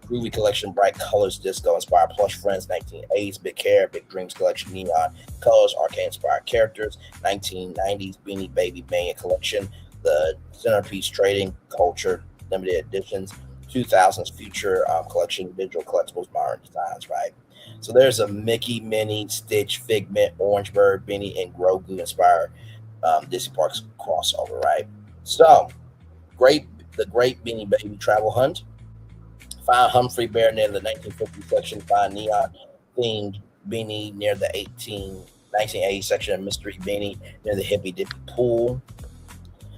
Groovy collection, bright colors, disco inspired plush friends, 1980s, big hair, big dreams collection, neon colors, arcade inspired characters, 1990s Beanie Baby Mania collection, the centerpiece trading culture, limited editions, 2000s future collection, digital collectibles, modern designs, right? So there's a Mickey, Minnie, Stitch, Figment, Orange Bird, Beanie, and Grogu inspired Disney Parks crossover, right? So the great Beanie Baby travel hunt. Find Humphrey Bear near the 1950 section. Find neon themed Beanie near the 1980 section of Mystery Beanie near the Hippie Dippy Pool.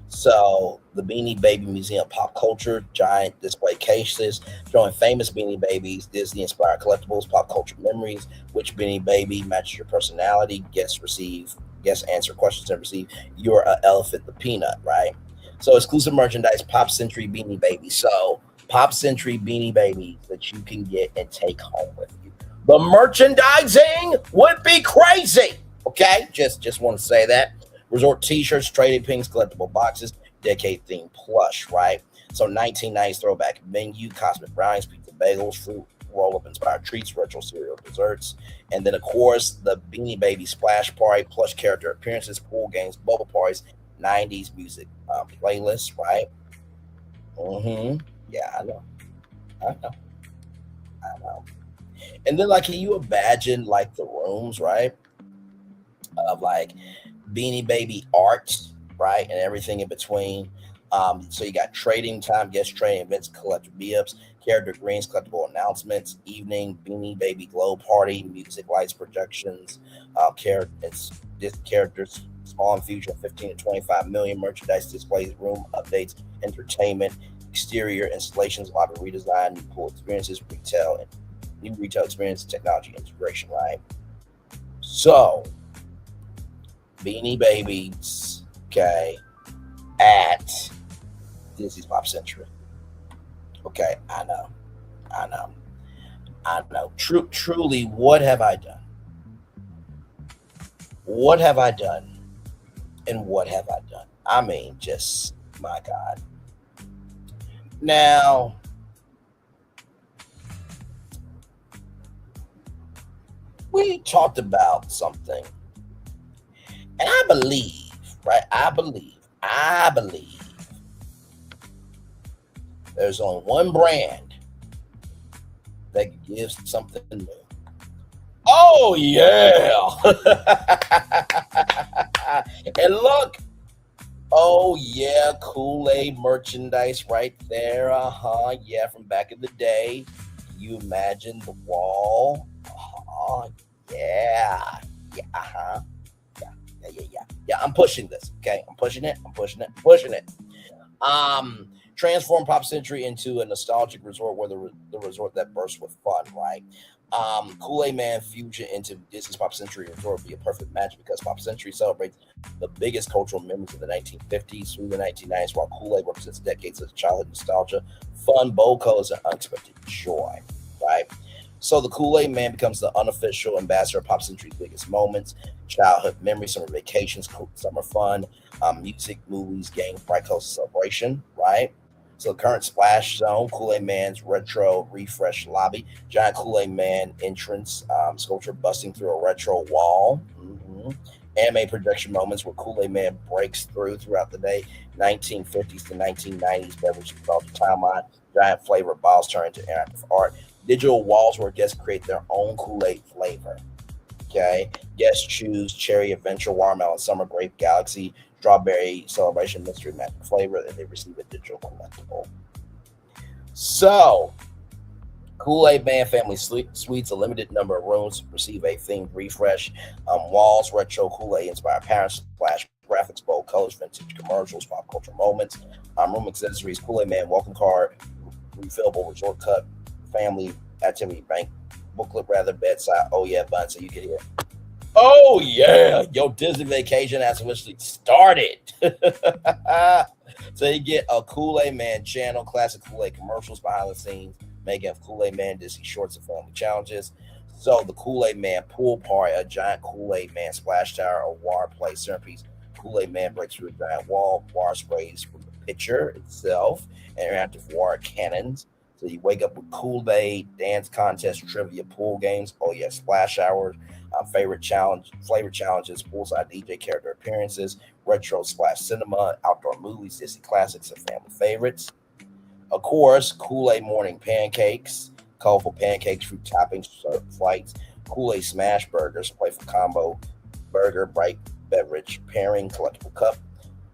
So the Beanie Baby Museum Pop Culture, giant display cases showing famous Beanie Babies, Disney inspired collectibles, pop culture memories. Which Beanie Baby matches your personality? Guests answer questions and receive You're an Elephant the Peanut, right? So exclusive merchandise, Pop Century Beanie Baby. So Pop Century Beanie Babies that you can get and take home with you. The merchandising would be crazy. Okay, just want to say that. Resort t-shirts, trading pins, collectible boxes, decade themed plush, right? So 1990s throwback menu, cosmic brownies, pizza bagels, fruit roll-up inspired treats, retro cereal desserts, and then of course the Beanie Baby splash party, plush character appearances, pool games, bubble parties, 90s music playlists, right? Yeah, I know. And then, like, can you imagine, like, the rooms, right, of, like, Beanie Baby art, right, and everything in between. So you got trading time, guest trading events, collector be-ups, character greens, collectible announcements, evening, Beanie Baby glow party, music, lights, projections, characters, small infusion, 15 to 25 million, merchandise displays, room updates, entertainment, exterior installations, lobby redesign, new pool experiences, new retail experience, technology integration, right? So, Beanie Babies, okay, at Disney's Pop Century. Okay, I know. Truly, what have I done? What have I done? And what have I done? I mean, just, my God. Now, we talked about something, and I believe, right? I believe there's only one brand that gives something new. Oh, yeah. And look, oh, yeah, Kool-Aid merchandise right there. Yeah, from back in the day. Can you imagine the wall? Yeah. Yeah, I'm pushing this, okay? I'm pushing it. Transform Pop Century into a nostalgic resort where the resort that bursts with fun, right? Kool-Aid Man fusion into Disney's Pop Century Resort would be a perfect match because Pop Century celebrates the biggest cultural memories of the 1950s through the 1990s, while Kool-Aid represents decades of childhood nostalgia, fun, bold colors, and unexpected joy, right? So the Kool-Aid Man becomes the unofficial ambassador of Pop Century's biggest moments, childhood memories, summer vacations, summer fun, music, movies, games, bright colors, celebration, right? So the current splash zone, Kool-Aid Man's retro refresh lobby, giant Kool-Aid Man entrance, sculpture busting through a retro wall. Anime projection moments where Kool-Aid Man breaks throughout the day. 1950s to 1990s beverage developed the timeline. Giant flavor bottles turn into interactive art. Digital walls where guests create their own Kool-Aid flavor. Okay. Guests choose cherry adventure, watermelon, summer grape, galaxy, strawberry celebration, mystery magic flavor, and they receive a digital collectible. So, Kool-Aid Man Family Suites, a limited number of rooms, receive a themed refresh. Walls, retro Kool-Aid inspired parents, splash graphics, bold colors, vintage commercials, pop culture moments. Room accessories, Kool-Aid Man welcome card, refillable resort cup, family activity bank, booklet rather, bedside. Oh yeah, bun. So you can hear. Oh yeah, your Disney vacation has officially started. So you get a Kool-Aid Man channel, classic Kool-Aid commercials, behind the scenes, making of Kool-Aid Man Disney shorts and family challenges. So the Kool-Aid Man pool party, a giant Kool-Aid Man splash tower, a water play centerpiece. Kool-Aid Man breaks through a giant wall, water sprays from the pitcher itself, and interactive water cannons. So you wake up with Kool-Aid, dance contest, trivia, pool games. Oh yeah, splash hours, flavor challenges, poolside DJ character appearances, retro splash cinema, outdoor movies, Disney classics, and family favorites. Of course, Kool-Aid morning pancakes, colorful pancakes, fruit toppings, surf flights, Kool-Aid smash burgers, playful combo, burger, bright beverage, pairing, collectible cup,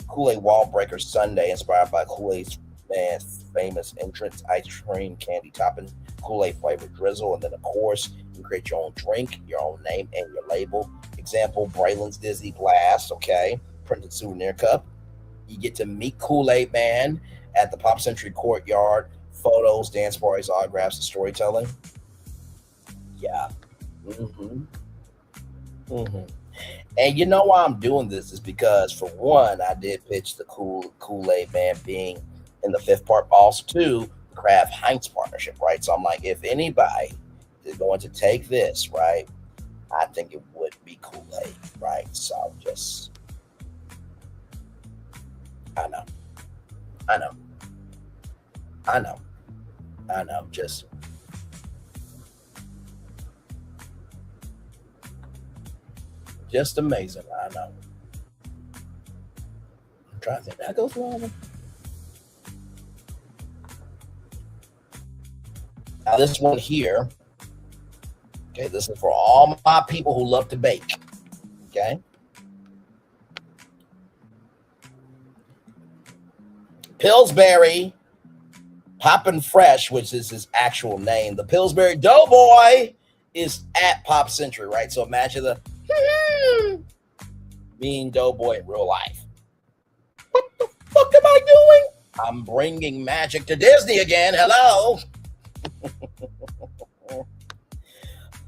Kool-Aid wall breaker sundae inspired by Kool-Aid's Man's famous entrance, ice cream, candy topping, Kool-Aid flavored drizzle, and then of course you create your own drink, your own name, and your label. Example: Braylon's Disney Blast. Okay, printed souvenir cup. You get to meet Kool-Aid Man at the Pop Century Courtyard. Photos, dance parties, autographs, and storytelling. Yeah. And you know why I'm doing this is because, for one, I did pitch the Kool-Aid Man being in the fifth part, but also two, the Kraft Heinz partnership, right? So I'm like, if anybody is going to take this, right, I think it would be Kool-Aid, right? So just, I know, just amazing. I know. I'm trying to think. That goes wrong. Now this one here, okay, this is for all my people who love to bake, okay? Pillsbury Poppin' Fresh, which is his actual name. The Pillsbury Doughboy is at Pop Century, right? So imagine the being Doughboy in real life. What the fuck am I doing? I'm bringing magic to Disney again. Hello.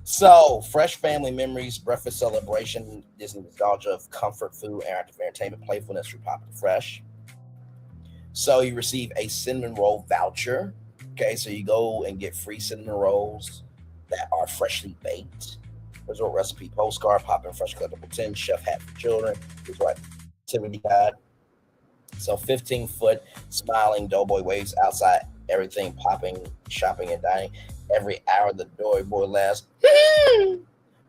So, fresh family memories, breakfast celebration, Disney nostalgia of comfort food, interactive entertainment, playfulness through Poppin' Fresh. So you receive a cinnamon roll voucher. Okay, so you go and get free cinnamon rolls that are freshly baked. Resort recipe postcard, Poppin' Fresh collectible tin, chef hat for children, resort activity guide. So 15-foot smiling Doughboy waves outside everything, popping, shopping, and dining. Every hour the Doughboy laughs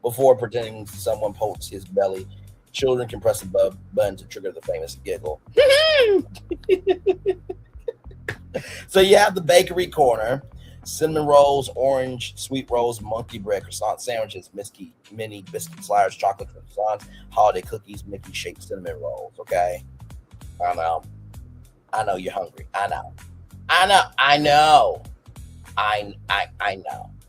before pretending someone pokes his belly. Children can press the button to trigger the famous giggle. So you have the bakery corner, cinnamon rolls, orange, sweet rolls, monkey bread, croissant sandwiches, mini biscuit sliders, chocolate croissants, holiday cookies, Mickey shaped cinnamon rolls. Okay, I know you're hungry. I know.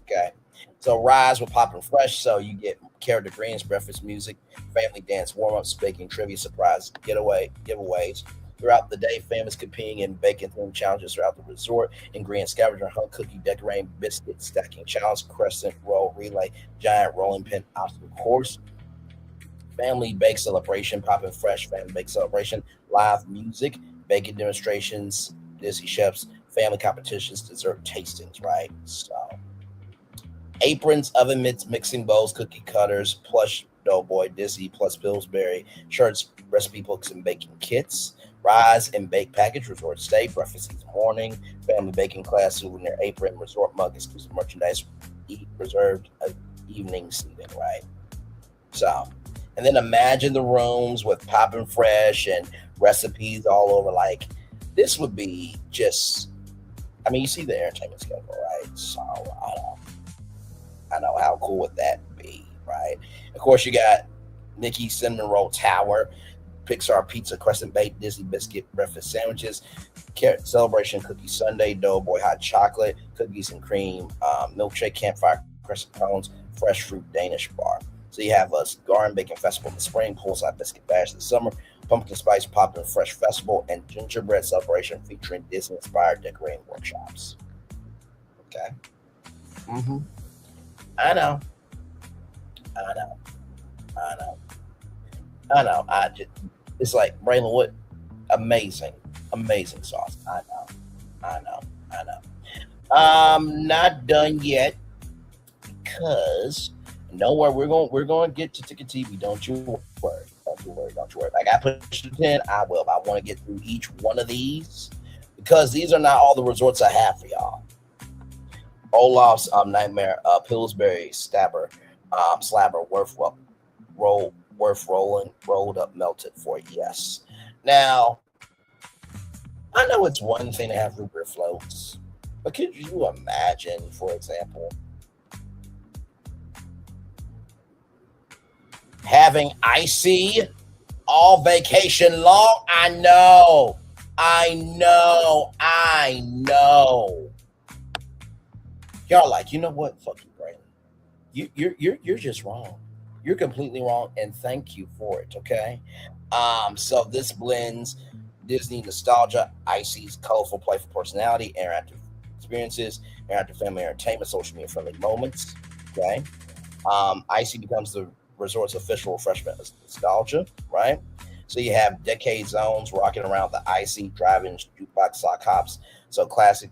Okay, so rise with Poppin' Fresh. So you get character greens, breakfast music, family dance warm-ups, baking trivia, surprise giveaways. Throughout the day, families competing in baking theme challenges throughout the resort. Ingredient scavenger hunt, cookie decorating, biscuit stacking challenge, crescent roll relay, giant rolling pin obstacle course. Family bake celebration, Poppin' Fresh family bake celebration, live music, baking demonstrations, Disney chefs, family competitions, dessert tastings, right? So aprons, oven mitts, mixing bowls, cookie cutters, plush Doughboy, Disney plus Pillsbury, shirts, recipe books, and baking kits. Rise and bake package, resort stay, breakfast in the morning, family baking class, souvenir apron, resort mug, exclusive merchandise, reserved evening seating, right? So And then imagine the rooms with popping fresh and recipes all over. Like, this would be just, I mean, you see the entertainment schedule, right? So I know how cool would that be, right? Of course, you got Mickey Cinnamon Roll Tower, Pixar Pizza, Crescent Baked, Disney Biscuit Breakfast Sandwiches, Carrot Celebration Cookie Sundae, Doughboy Hot Chocolate, Cookies and Cream, Milkshake Campfire, Crescent Cones, Fresh Fruit Danish Bar. So you have a Garden Baking Festival in the spring, Poolside Biscuit Bash in the summer, Pumpkin Spice Poppin' Fresh Festival, and Gingerbread Celebration featuring Disney-inspired decorating workshops. Okay. I know. It's like, Braylon, what? Amazing sauce. I know. Not done yet, because we're going to get to Ticket TV. Don't you worry. If I got pushed to 10, I will. But I want to get through each one of these, because these are not all the resorts I have for y'all. Olaf's Nightmare, Pillsbury Slabber, Worth rolled up, melted for yes. Now, I know it's one thing to have root beer floats, but could you imagine, for example, having icy all vacation long? I know. Y'all like, you know what? Fuck you, Braylon. You're just wrong. You're completely wrong, and thank you for it, okay? So this blends Disney nostalgia, Icy's colorful, playful personality, interactive experiences, interactive family entertainment, social media friendly moments, okay? Icy becomes the resort's official refreshment nostalgia, right? So you have decade zones rocking around the Icy, drive-in, jukebox, sock hops. So classic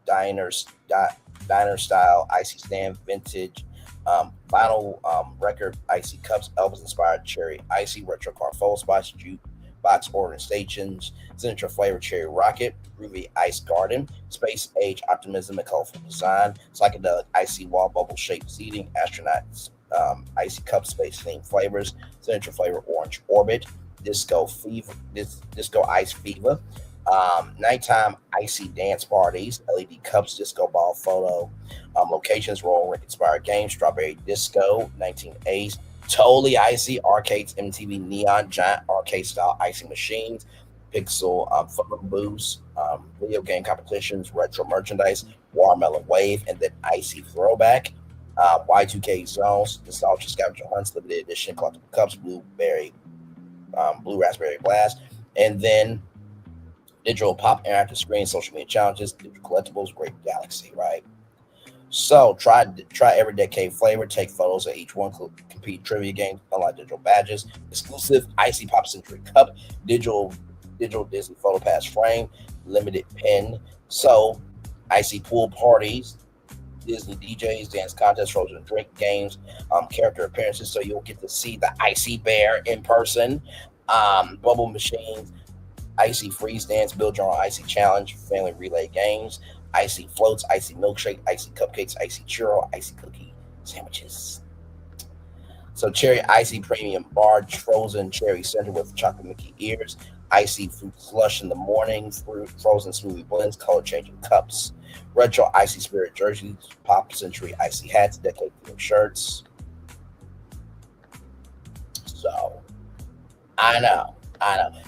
diner style, Icy stand, vintage, vinyl record, Icy cups, Elvis-inspired cherry, Icy retro car photo spots, jukebox ordering stations, signature flavor cherry rocket, groovy ice garden, space age optimism and colorful design, psychedelic Icy wall bubble shaped seating, astronauts, Icy cup space themed flavors, signature flavor orange orbit, disco ice fever, nighttime Icy dance parties, LED cups, disco ball photo, locations, Royal Rick inspired games, strawberry disco, 1980s, totally Icy arcades, MTV neon giant arcade style Icy machines, pixel photo booths, video game competitions, retro merchandise, watermelon wave, and then Icy throwback, Y2K zones, nostalgia scavenger hunts, limited edition collectible cups, blue raspberry blast, and then digital pop interactive screen, social media challenges, digital collectibles, Great Galaxy, right? So try every decade flavor, take photos of each one, compete trivia games, unlock digital badges, exclusive Icy Pop Century Cup, digital Disney Photo Pass frame, limited pin. So Icy pool parties, Disney DJs, dance contests, frozen drink games, character appearances. So you'll get to see the Icy Bear in person, bubble machines, Icy freeze dance, build your own Icy challenge, family relay games, Icy floats, Icy milkshake, Icy cupcakes, Icy churro, Icy cookie sandwiches. So cherry Icy premium bar, frozen cherry center with chocolate Mickey ears, Icy fruit slush in the morning, fruit frozen smoothie blends, color changing cups, retro Icy spirit jerseys, pop century Icy hats, decade themed shirts. So I know.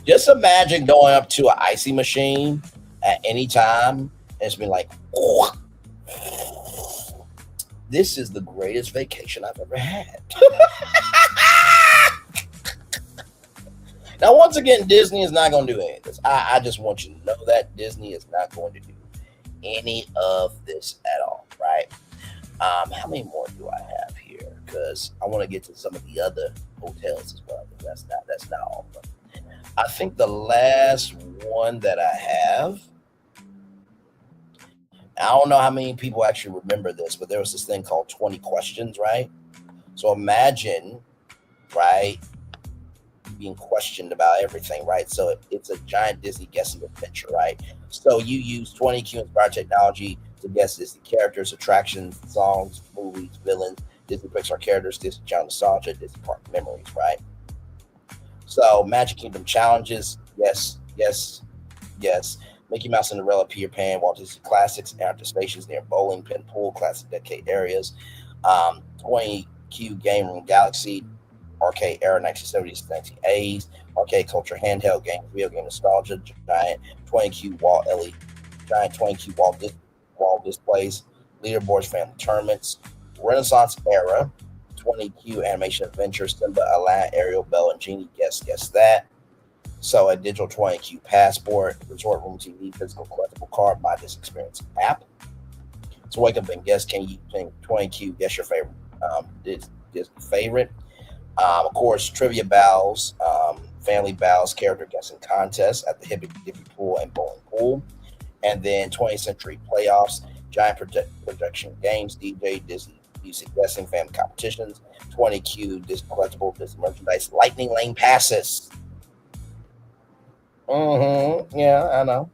Just imagine going up to an Icy machine at any time and it's been like, oh, this is the greatest vacation I've ever had. Now, once again, Disney is not going to do any of this. I just want you to know that Disney is not going to do any of this at all, right? How many more do I have here? Because I want to get to some of the other hotels as well. That's not all of them. I think the last one that I have, I don't know how many people actually remember this, but there was this thing called 20 questions, right? So imagine, right, being questioned about everything, right? So it's a giant Disney guessing adventure, right? So you use 20 Q-inspired technology to guess Disney characters, attractions, songs, movies, villains, Disney Pixar characters, Disney Channel nostalgia, Disney park memories, right? So Magic Kingdom challenges, yes. Mickey Mouse, Cinderella, Peter Pan, Walt Disney Classics, after stations near bowling, pin, pool, classic decade areas, 20Q Game Room Galaxy, arcade era 1970s, 1980s, arcade culture, handheld game, video game nostalgia, giant 20Q wall LED, giant 20Q wall displays, leaderboards, family tournaments, Renaissance era, 20Q animation adventure, Simba, Aladdin, Ariel, Belle, and Genie. Guess that. So a digital 20Q passport, resort room TV, physical collectible card, My Disney Experience app. So wake up and guess, can you think 20Q? Guess your favorite. Disney favorite. Of course, trivia battles, family battles, character guessing contest at the Hippie Pool and Bowling Pool. And then 20th Century Playoffs, giant projection games, DJ, Disney music guessing, family competitions, 20Q, Disney collectible, Disney merchandise, Lightning Lane passes. Yeah, I know.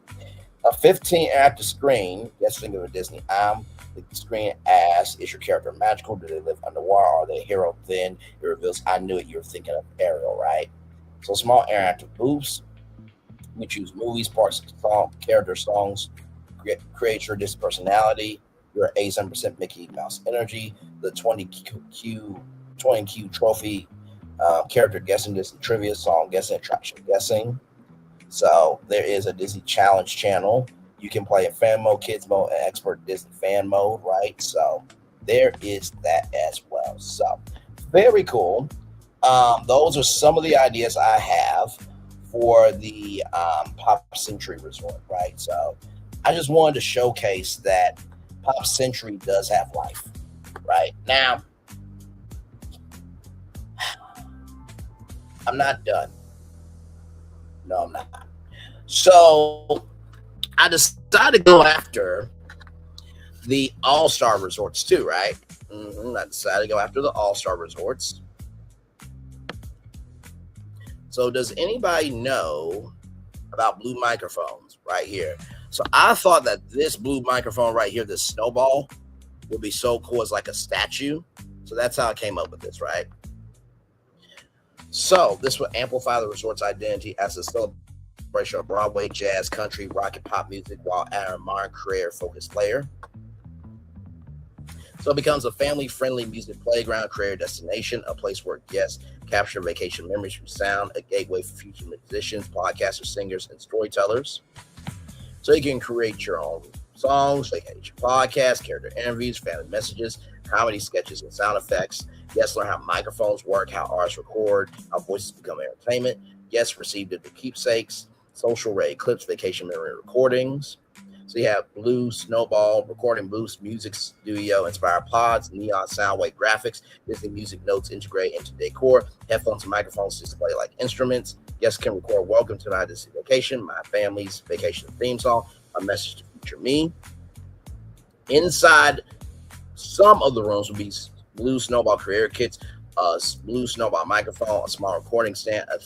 A 15 interactive screen. Yes, think of a Disney. The screen asks, is your character magical? Do they live underwater? Are they a hero? Then it reveals, I knew it. You were thinking of Ariel, right? So small interactive booths. You choose movies, parts, character songs, create your Disney personality, your 87% Mickey Mouse energy, the 20Q trophy, character guessing, Disney trivia, song guessing, attraction guessing. So there is a Disney Challenge channel. You can play in fan mode, kids mode, and expert Disney fan mode, right? So there is that as well. So very cool. Those are some of the ideas I have for the Pop Century Resort, right? So I just wanted to showcase that Pop Century does have life, right? Now, I'm not done. No, I'm not. So I decided to go after the All-Star Resorts too, right? I decided to go after the All-Star Resorts. So does anybody know about blue microphones right here? So I thought that this blue microphone right here, this snowball, would be so cool as like a statue. So that's how I came up with this, right? So this would amplify the resort's identity as a celebration of Broadway, jazz, country, rock, and pop music while adding a modern creator-focused layer. So it becomes a family-friendly music playground, creator destination, a place where guests capture vacation memories through sound, a gateway for future musicians, podcasters, singers, and storytellers. So you can create your own songs, vacation podcasts, character interviews, family messages, comedy sketches, and sound effects. Guests learn how microphones work, how artists record, how voices become entertainment. Guests receive digital keepsakes, social ready clips, vacation memory recordings. So you have Blue Snowball, recording booths, music studio, inspired pods, neon soundwave graphics, Disney music notes integrate into decor, headphones and microphones display like instruments. Guests can record Welcome to My Disney Vacation, My Family's Vacation theme song, a message to future me. Inside some of the rooms will be Blue Snowball creator kits, a Blue Snowball microphone, a small recording stand, a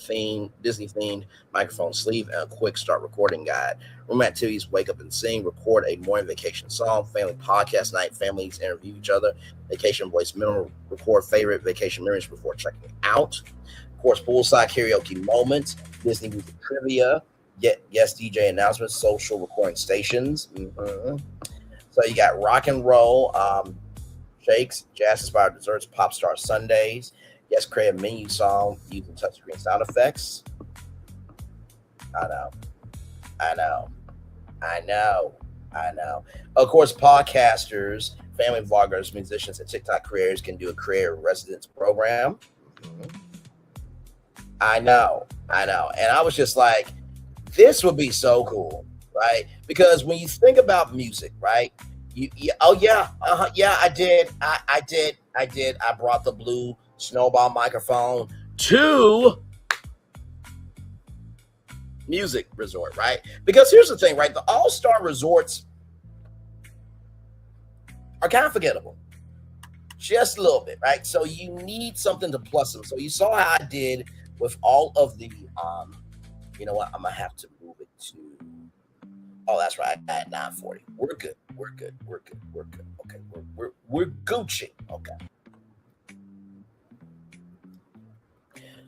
Disney themed microphone sleeve, and a quick start recording guide. Room activities: wake up and sing, record a morning vacation song, family podcast night, families interview each other, vacation voice memo, record favorite vacation memories before checking out. Of course, poolside karaoke moments, Disney music trivia, guest DJ announcements, social recording stations. So you got rock and roll, shakes, jazz-inspired desserts, pop star Sundays. Yes, create a menu song using touchscreen sound effects. I know. Of course, podcasters, family vloggers, musicians, and TikTok creators can do a creator residence program. I know. And I was just like, this would be so cool, right? Because when you think about music, right? I did. I brought the Blue Snowball microphone to music resort, right? Because here's the thing, right? The All-Star Resorts are kind of forgettable. Just a little bit, right? So you need something to plus them. So you saw how I did with all of the, you know what? I'm going to have to move it to, oh, that's right. I had 940. We're good. Okay. We're Gucci. Okay.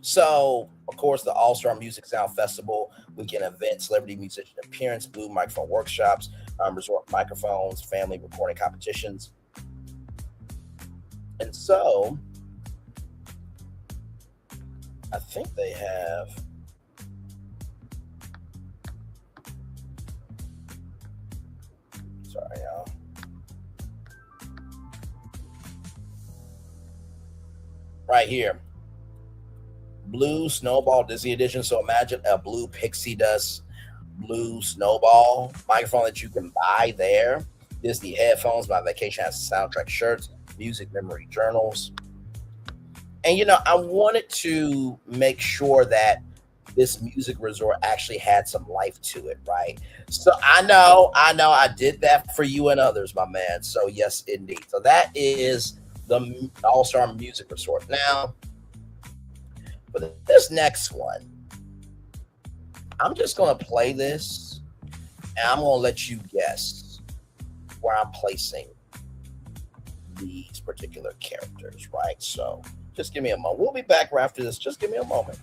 So Of course, the All-Star Music Sound Festival, weekend event, celebrity musician appearance, Blue microphone workshops, resort microphones, family recording competitions. And so, I think they have... Sorry, y'all. Right here. Blue Snowball Disney Edition. So imagine a blue pixie dust blue snowball microphone that you can buy there. Disney headphones, My Vacation Has soundtrack shirts, music memory journals. And, you know, I wanted to make sure that this music resort actually had some life to it, right? So I know I did that for you and others, my man. So yes, indeed. So that is the All-Star Music Resort. Now, for this next one, I'm just going to play this, and I'm going to let you guess where I'm placing these particular characters, right? So just give me a moment. We'll be back right after this. Just give me a moment.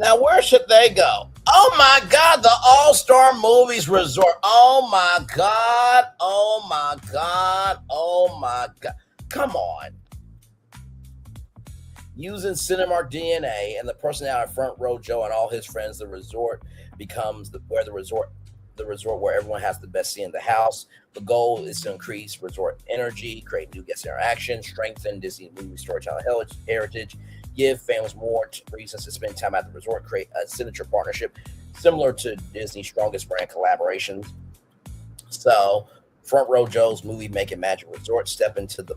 Now, where should they go? Oh my God, the All-Star Movies Resort. Oh my God. Oh my God. Oh my God. Come on. Using Cinemark DNA and the personality of Front Row Joe and all his friends, the resort becomes the resort where everyone has the best seat in the house. The goal is to increase resort energy, create new guest interaction, strengthen Disney movie storytelling heritage, give families more reasons to spend time at the resort, create a signature partnership similar to Disney's strongest brand collaborations. So, Front Row Joe's Movie Making Magic Resort, step into the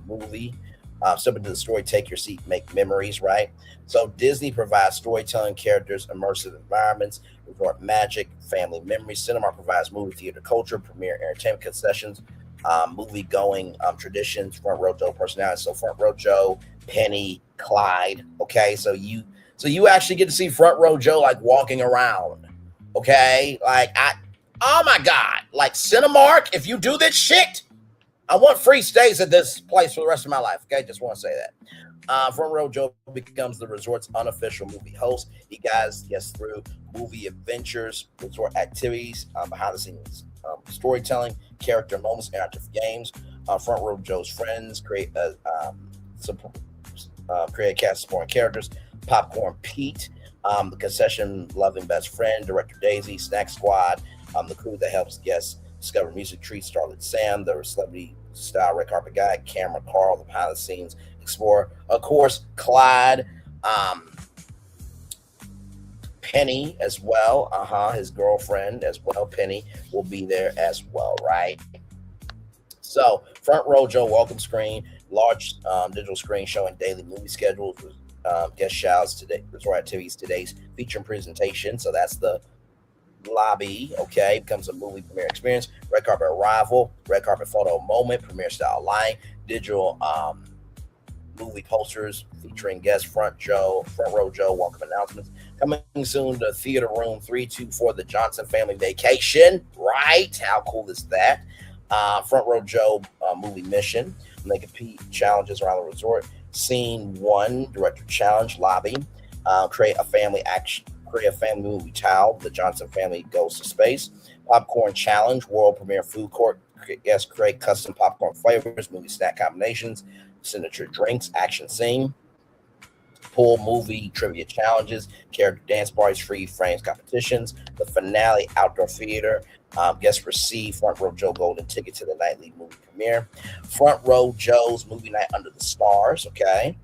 story, take your seat, make memories, right? So Disney provides storytelling, characters, immersive environments, resort magic, family memories. Cinemark provides movie theater culture, premier entertainment concessions, movie-going traditions, Front Row Joe personalities. So Front Row Joe, Penny, Clyde, okay? So you actually get to see Front Row Joe like walking around, okay? Oh my God, like Cinemark, if you do this shit, I want free stays at this place for the rest of my life. Okay, just want to say that. Front Row Joe becomes the resort's unofficial movie host. He guides guests through movie adventures, resort activities, behind the scenes storytelling, character moments, interactive games. Front Row Joe's friends create a cast of supporting characters. Popcorn Pete, the concession-loving best friend, Director Daisy, Snack Squad, the crew that helps guests discover music treats, Starlet Sam, the celebrity-style red carpet guy, Camera Carl, the behind-the-scenes explorer. Of course, Clyde, Penny as well. His girlfriend as well, Penny, will be there as well, right? So, Front Row Joe welcome screen, large digital screen showing daily movie schedules, guest shouts, today, resort activities, today's feature and presentation. So that's the lobby, okay, becomes a movie premiere experience. Red carpet arrival, red carpet photo moment, premiere style lighting, digital movie posters featuring guest Front Row Joe welcome announcements. Coming soon to Theater Room 324, the Johnson Family Vacation, right? How cool is that? Front Row Joe movie mission. They compete challenges around the resort. Scene 1, director challenge lobby. Create a family movie towel. The Johnson family goes to space. Popcorn challenge, world premiere food court. Guests create custom popcorn flavors, movie snack combinations, signature drinks, action scene. pool movie trivia challenges, character dance parties, free frames competitions, the finale outdoor theater. Guests receive Front Row Joe golden ticket to the nightly movie premiere. Front Row Joe's movie night under the stars. Okay.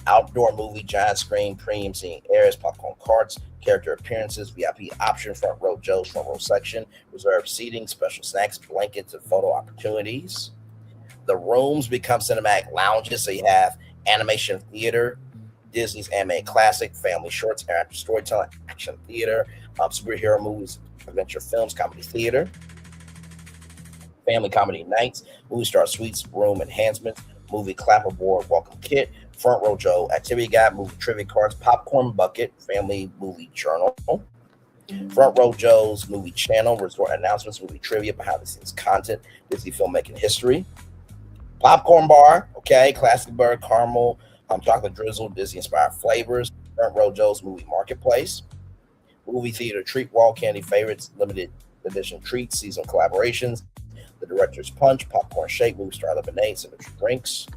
Outdoor movie, giant screen, premium seating areas, popcorn carts, character appearances, VIP option, Front Row Joe's front row section, reserved seating, special snacks, blankets, and photo opportunities. The rooms become cinematic lounges, so you have animation theater, Disney's animated classic, family shorts, interactive storytelling, action theater, superhero movies, adventure films, comedy theater, family comedy nights, movie star suites, room enhancements, movie clapperboard, welcome kit, Front Row Joe activity guide, movie trivia cards, popcorn bucket, family movie journal, Front Row Joe's movie channel, resort announcements, movie trivia, behind the scenes content, Disney filmmaking history, popcorn bar, okay, classic bird, caramel, chocolate drizzle, Disney inspired flavors, Front Row Joe's movie marketplace, movie theater treat wall, candy favorites, limited edition treats, seasonal collaborations, the director's punch, popcorn shake, movie star lemonade, signature drinks.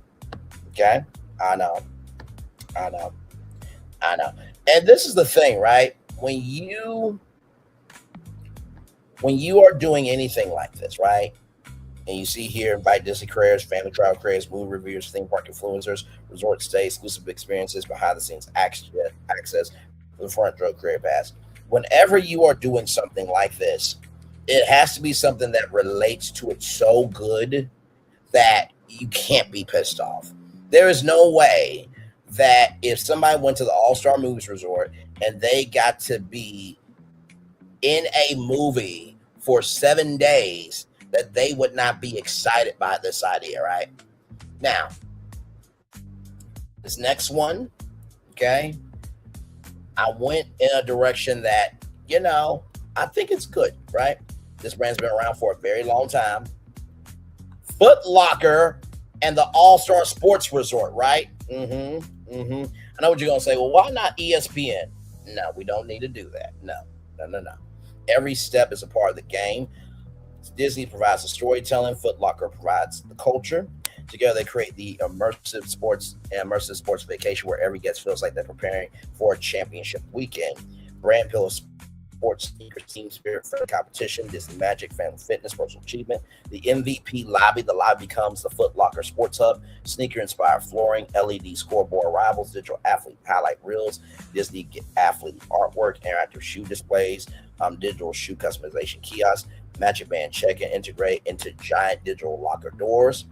Okay, I know. And this is the thing, right? When you are doing anything like this, right? And you see here, invite Disney creators, family travel creators, movie reviewers, theme park influencers, resort stay, exclusive experiences, behind the scenes access for the Front Row Creator Pass. Whenever you are doing something like this, it has to be something that relates to it so good that you can't be pissed off. There is no way that if somebody went to the All-Star Movies Resort and they got to be in a movie for 7 days, that they would not be excited by this idea, right? Now, this next one, okay, I went in a direction that, I think it's good, right? This brand's been around for a very long time. Foot Locker and the All-Star Sports Resort, right? I know what you're going to say. Well, why not ESPN? No, we don't need to do that. No. Every step is a part of the game. Disney provides the storytelling. Foot Locker provides the culture. Together, they create the immersive sports vacation where every guest feels like they're preparing for a championship weekend. Brand pillar sports, sneakers, team spirit, friendly competition, Disney Magic, family fitness, personal achievement. The MVP lobby. The lobby becomes the Foot Locker Sports Hub. Sneaker-inspired flooring, LED scoreboard arrivals, digital athlete highlight reels, Disney athlete artwork, interactive shoe displays, digital shoe customization kiosks, Magic Band check-in, integrate into giant digital locker doors.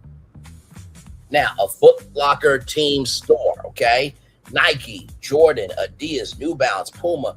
Now, a Foot Locker team store, okay? Nike, Jordan, Adidas, New Balance, Puma,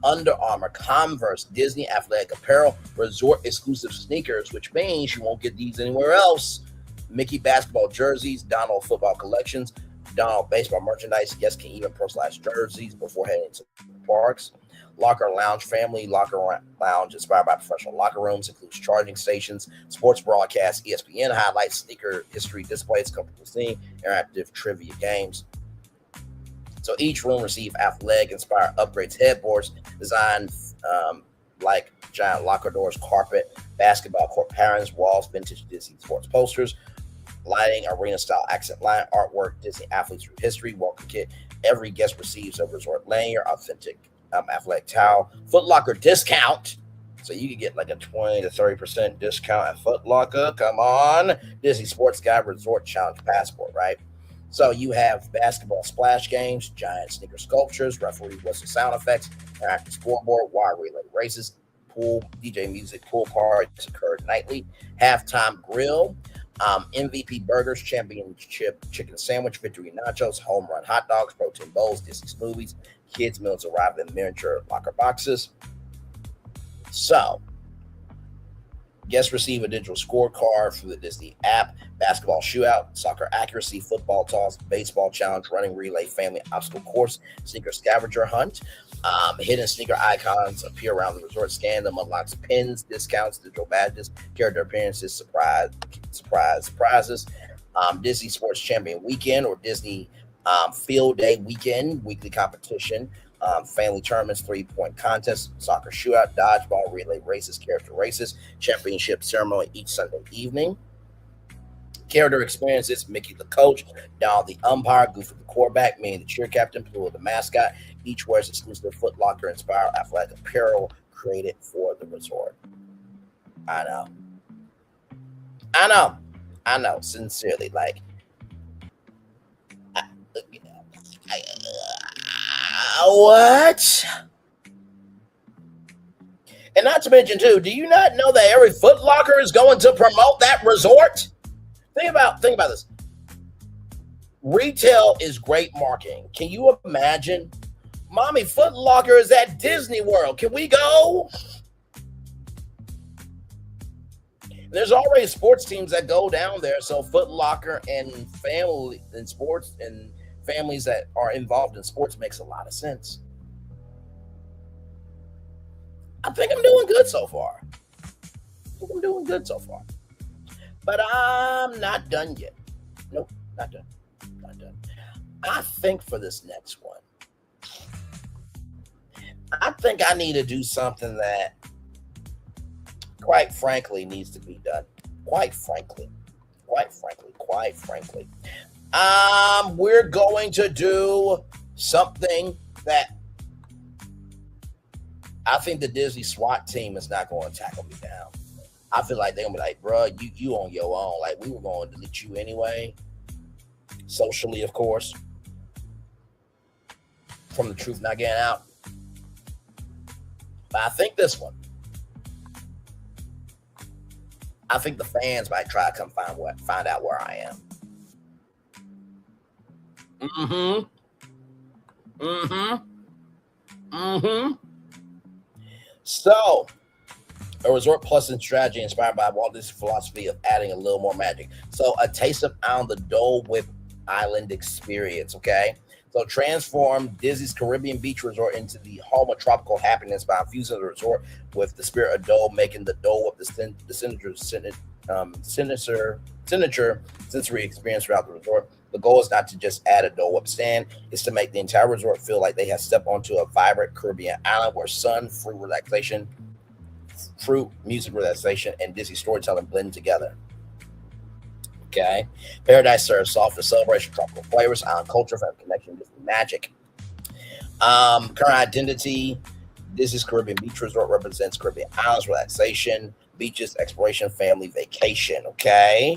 Under Armour, Converse, Disney athletic apparel, resort exclusive sneakers, which means you won't get these anywhere else. Mickey basketball jerseys, Donald football collections, Donald baseball merchandise. Guests can even personalize jerseys before heading to the parks. Locker Lounge family, Locker Lounge inspired by professional locker rooms, includes charging stations, sports broadcasts, ESPN highlights, sneaker history displays, comfortable seating, interactive trivia games. So each room receive athletic inspired upgrades, headboards designed like giant locker doors, carpet, basketball court patterns, walls, vintage Disney sports posters, lighting, arena style accent line, artwork, Disney athletes through history, welcome kit. Every guest receives a resort lanyard, authentic athletic towel, Foot Locker discount. So you can get like a 20 to 30% discount at Foot Locker. Come on. Disney Sports Guide Resort Challenge Passport, right? So you have basketball splash games, giant sneaker sculptures, referee whistle sound effects, interactive scoreboard, wire relay races, pool, DJ music, pool parties occur nightly, halftime grill, MVP burgers, championship chicken sandwich, victory nachos, home run hot dogs, protein bowls, Disney smoothies, kids meals arrive in miniature locker boxes. So guests receive a digital scorecard through the Disney app, basketball shootout, soccer accuracy, football toss, baseball challenge, running relay, family obstacle course, sneaker scavenger hunt. Hidden sneaker icons appear around the resort. Scan them, unlocks pins, discounts, digital badges, character appearances, surprises. Disney Sports Champion Weekend or Disney Field Day Weekend, weekly competition, family tournaments, 3-point contests, soccer shootout, dodgeball, relay races, character races, championship ceremony each Sunday evening. Character experiences: Mickey the coach, Donald the umpire, Goofy the quarterback, Minnie the cheer captain, Pluto the mascot. Each wears exclusive Foot Locker inspired athletic apparel created for the resort. I know. Sincerely, like, what? And not to mention, too, do you not know that every Foot Locker is going to promote that resort? Think about this. Retail is great marketing. Can you imagine? Mommy, Foot Locker is at Disney World. Can we go? There's already sports teams that go down there, so Foot Locker and family and sports and families that are involved in sports makes a lot of sense. I think I'm doing good so far. But I'm not done yet. Nope, not done. I think for this next one, I think I need to do something that, quite frankly, needs to be done. Quite frankly. We're going to do something that I think the Disney SWAT team is not going to tackle me down. I feel like they're going to be like, bro, you on your own. Like, we were going to delete you anyway. Socially, of course. From the truth not getting out. But I think this one. I think the fans might try to come find out where I am. So, a resort plus and strategy inspired by Walt Disney's philosophy of adding a little more magic. So, a taste of on the Dole Whip Island experience, okay? So, transform Disney's Caribbean beach resort into the home of tropical happiness by infusing the resort with the spirit of Dole, making the Dole Whip the signature sensory experience throughout the resort. The goal is not to just add a Dole Whip stand, it's to make the entire resort feel like they have stepped onto a vibrant Caribbean island where sun, fruit, music relaxation, and Disney storytelling blend together. Okay. Paradise serves soft for celebration, tropical flavors, island culture, family connection, Disney magic. Current identity: Disney's Caribbean Beach Resort represents Caribbean islands, relaxation, beaches, exploration, family vacation. Okay.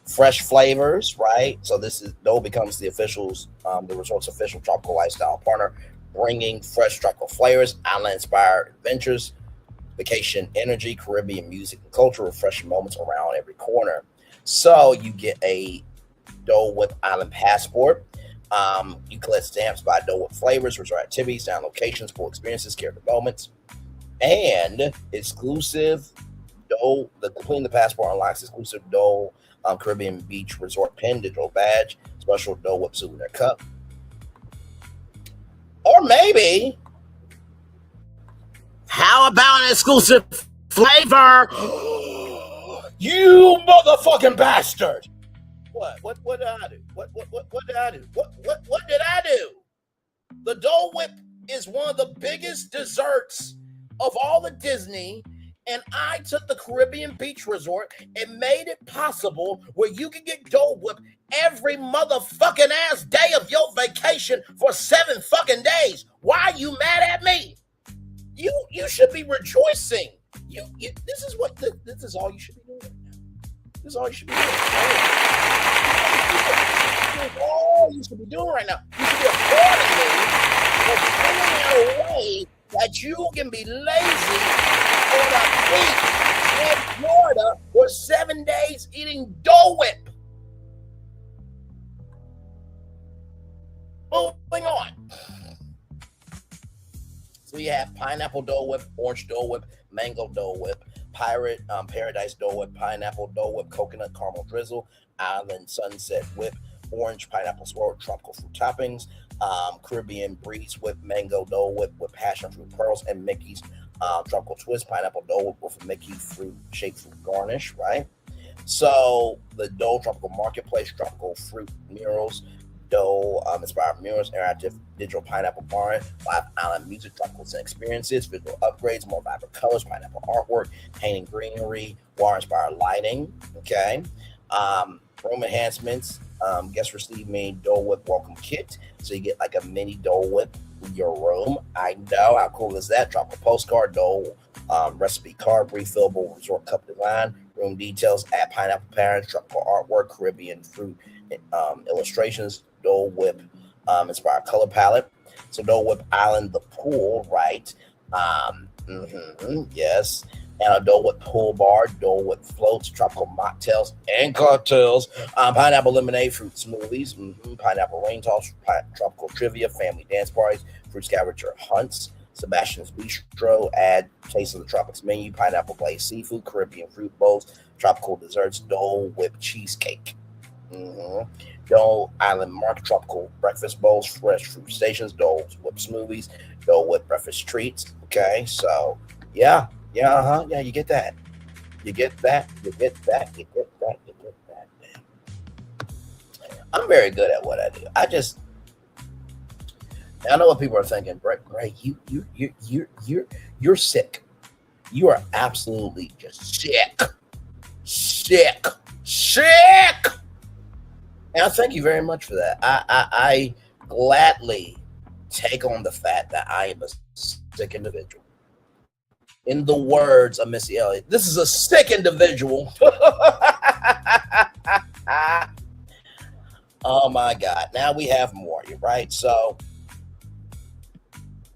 Fresh flavors, right? So Dole becomes the resort's official tropical lifestyle partner, bringing fresh tropical flavors, island-inspired adventures, vacation energy, Caribbean music and culture, refreshing moments around every corner. So you get a Dole Whip Island passport. You collect stamps by Dole Whip flavors, resort activities, down locations, cool experiences, character moments, and exclusive Dole. Completing the passport unlocks exclusive Dole Caribbean Beach Resort pin, digital badge, special Dole Whip souvenir cup, or maybe, how about an exclusive flavor? You motherfucking bastard! What did I do? What did I do? What did I do? The Dole Whip is one of the biggest desserts of all of Disney, and I took the Caribbean Beach Resort and made it possible where you can get Dole Whip every motherfucking ass day of your vacation for 7 fucking days. Why are you mad at me? You should be rejoicing. This is all you should be doing right now. This is all you should be doing. This is all you should be doing right now. You should be applauding me for figuring out a way that you can be lazy on a beach in Florida for 7 days eating Dole Whip. Moving on. So you have pineapple Dole Whip, orange Dole Whip, mango Dole Whip, paradise Dole Whip, pineapple Dole Whip, coconut caramel drizzle, island sunset whip, orange pineapple swirl, tropical fruit toppings, Caribbean breeze whip, mango Dole Whip with passion fruit pearls, and Mickey's tropical twist, pineapple Dole Whip with a Mickey shaped fruit garnish, right? So the Dole Tropical Marketplace, tropical fruit murals, Dole inspired murals, interactive digital pineapple barn, live island music, tropical scent experiences, visual upgrades, more vibrant colors, pineapple artwork, painting greenery, water inspired lighting. Okay. Room enhancements. Guests receive mini Dole Whip welcome kit. So you get like a mini Dole Whip in your room. I know, how cool is that? Drop a postcard, Dole recipe card, refillable resort cup design, room details, add pineapple patterns, tropical artwork, Caribbean fruit illustrations, Dole Whip inspired color palette. So Dole Whip Island, the pool, right? Yes. And a Dole Whip pool bar, Dole Whip floats, tropical mocktails and cocktails, pineapple lemonade, fruit smoothies, pineapple rain toss, tropical trivia, family dance parties, fruit scavenger hunts, Sebastian's Bistro, add taste of the tropics menu, pineapple glazed seafood, Caribbean fruit bowls, tropical desserts, Dole Whip cheesecake. Dole Island Market, tropical breakfast bowls, fresh fruit stations, Dole Whip smoothies, Dole Whip breakfast treats. Okay, so yeah, you get that. You get that. I'm very good at what I do. I know what people are thinking. Bray, you're sick. You are absolutely just sick. And I thank you very much for that. I gladly take on the fact that I am a sick individual. In the words of Missy Elliott, this is a sick individual. Oh my God. Now we have more, right? So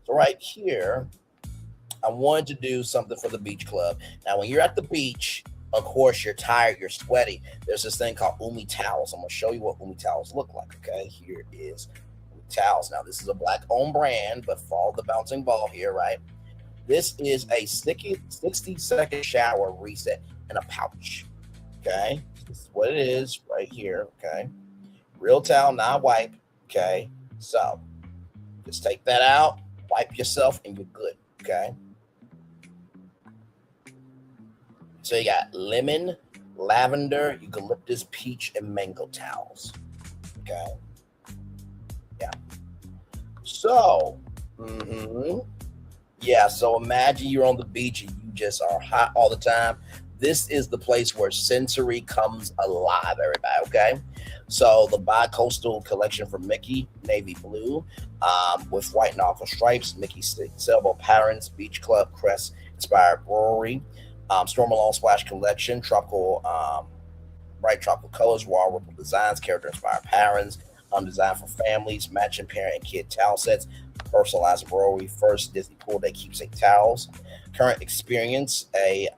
right here, I wanted to do something for the beach club. Now, when you're at the beach, of course, you're tired, you're sweaty. There's this thing called Umi towels. I'm going to show you what Umi towels look like, okay? Here is Umi towels. Now, this is a black-owned brand, but follow the bouncing ball here, right? This is a 60-second shower reset in a pouch, okay? This is what it is right here, okay? Real towel, not wipe, okay? So, just take that out, wipe yourself, and you're good, okay? So you got lemon, lavender, eucalyptus, peach, and mango towels. Okay. Yeah. So, yeah, so imagine you're on the beach and you just are hot all the time. This is the place where sensory comes alive, everybody, okay? So the bi-coastal collection from Mickey, navy blue, with white and aqua stripes, Mickey sailboat patterns, beach club crest inspired brewery, Storm Alone Splash collection, tropical, bright tropical colors, wall ripple designs, character inspired patterns, designed for families, matching parent and kid towel sets, personalized brewery, first Disney Pool Day keepsake towels. Current experience, a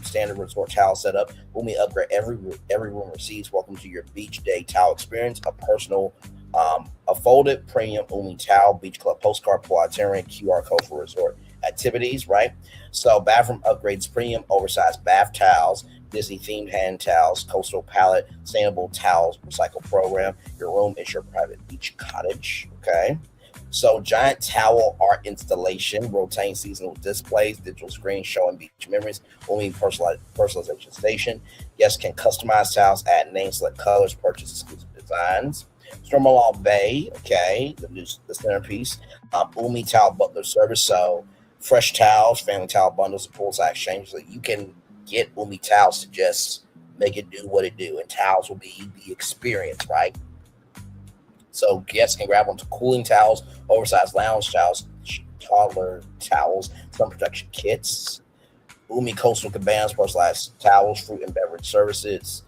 standard resort towel setup. When we upgrade, every room receives welcome to your beach day towel experience, a personal, a folded premium Umi towel, beach club postcard, pool itinerary, QR code for resort activities, right? So bathroom upgrades, premium oversized bath towels, Disney themed hand towels, coastal palette, sustainable towels recycle program. Your room is your private beach cottage, okay? So giant towel art installation, rotating seasonal displays, digital screens showing beach memories, only personalization station. Guests can customize towels, add names, select colors, purchase exclusive designs. Stormalong Bay, okay, the centerpiece. Umi Towel Butler Service, so fresh towels, family towel bundles, poolside exchange. So you can get Umi towels to just make it do what it do, and towels will be the experience, right? So guests can grab onto cooling towels, oversized lounge towels, toddler towels, sun protection kits, Umi coastal cabanas, personalized towels, fruit and beverage service,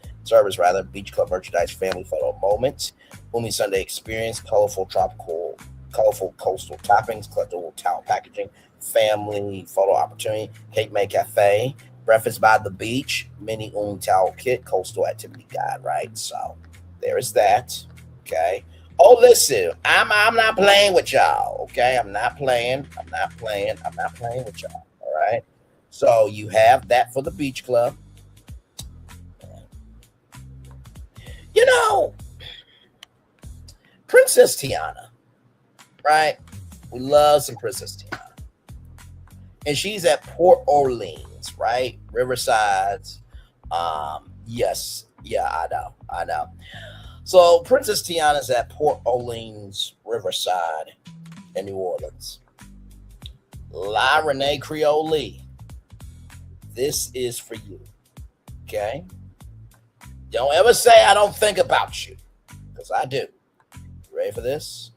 beach club merchandise, family photo moments, Umi Sunday experience, colorful coastal toppings, collectible towel packaging, family photo opportunity, Cape May Cafe, breakfast by the beach, mini Umi towel kit, coastal activity guide, right? So there is that, okay? Oh, listen, I'm not playing with y'all, okay? I'm not playing with y'all, all right? So you have that for the beach club. You know, Princess Tiana, right? We love some Princess Tiana. And she's at Port Orleans, right? Riverside. Yes. Yeah, I know. So Princess Tiana's at Port Orleans, Riverside, in New Orleans. La Renee Creole, this is for you, okay? Don't ever say I don't think about you, because I do. You ready for this?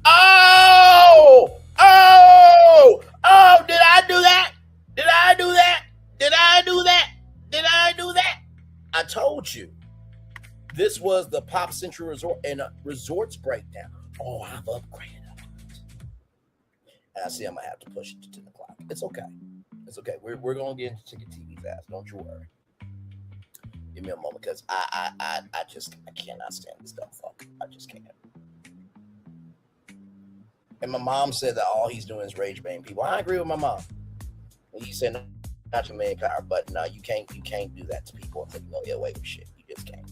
Oh! Did I do that? I told you. This was the Pop Century Resort and Resorts breakdown. Oh, I've upgraded a lot. And I see I'm going to have to push it to 10 o'clock. It's okay. We're going to get into Ticket TV fast. Don't you worry. Give me a moment, because I cannot stand this dumb fuck. I just can't. And my mom said that all he's doing is rage baiting people. I agree with my mom. And he said not to make power, but no, you can't do that to people and think you're gonna get away with shit. You just can't.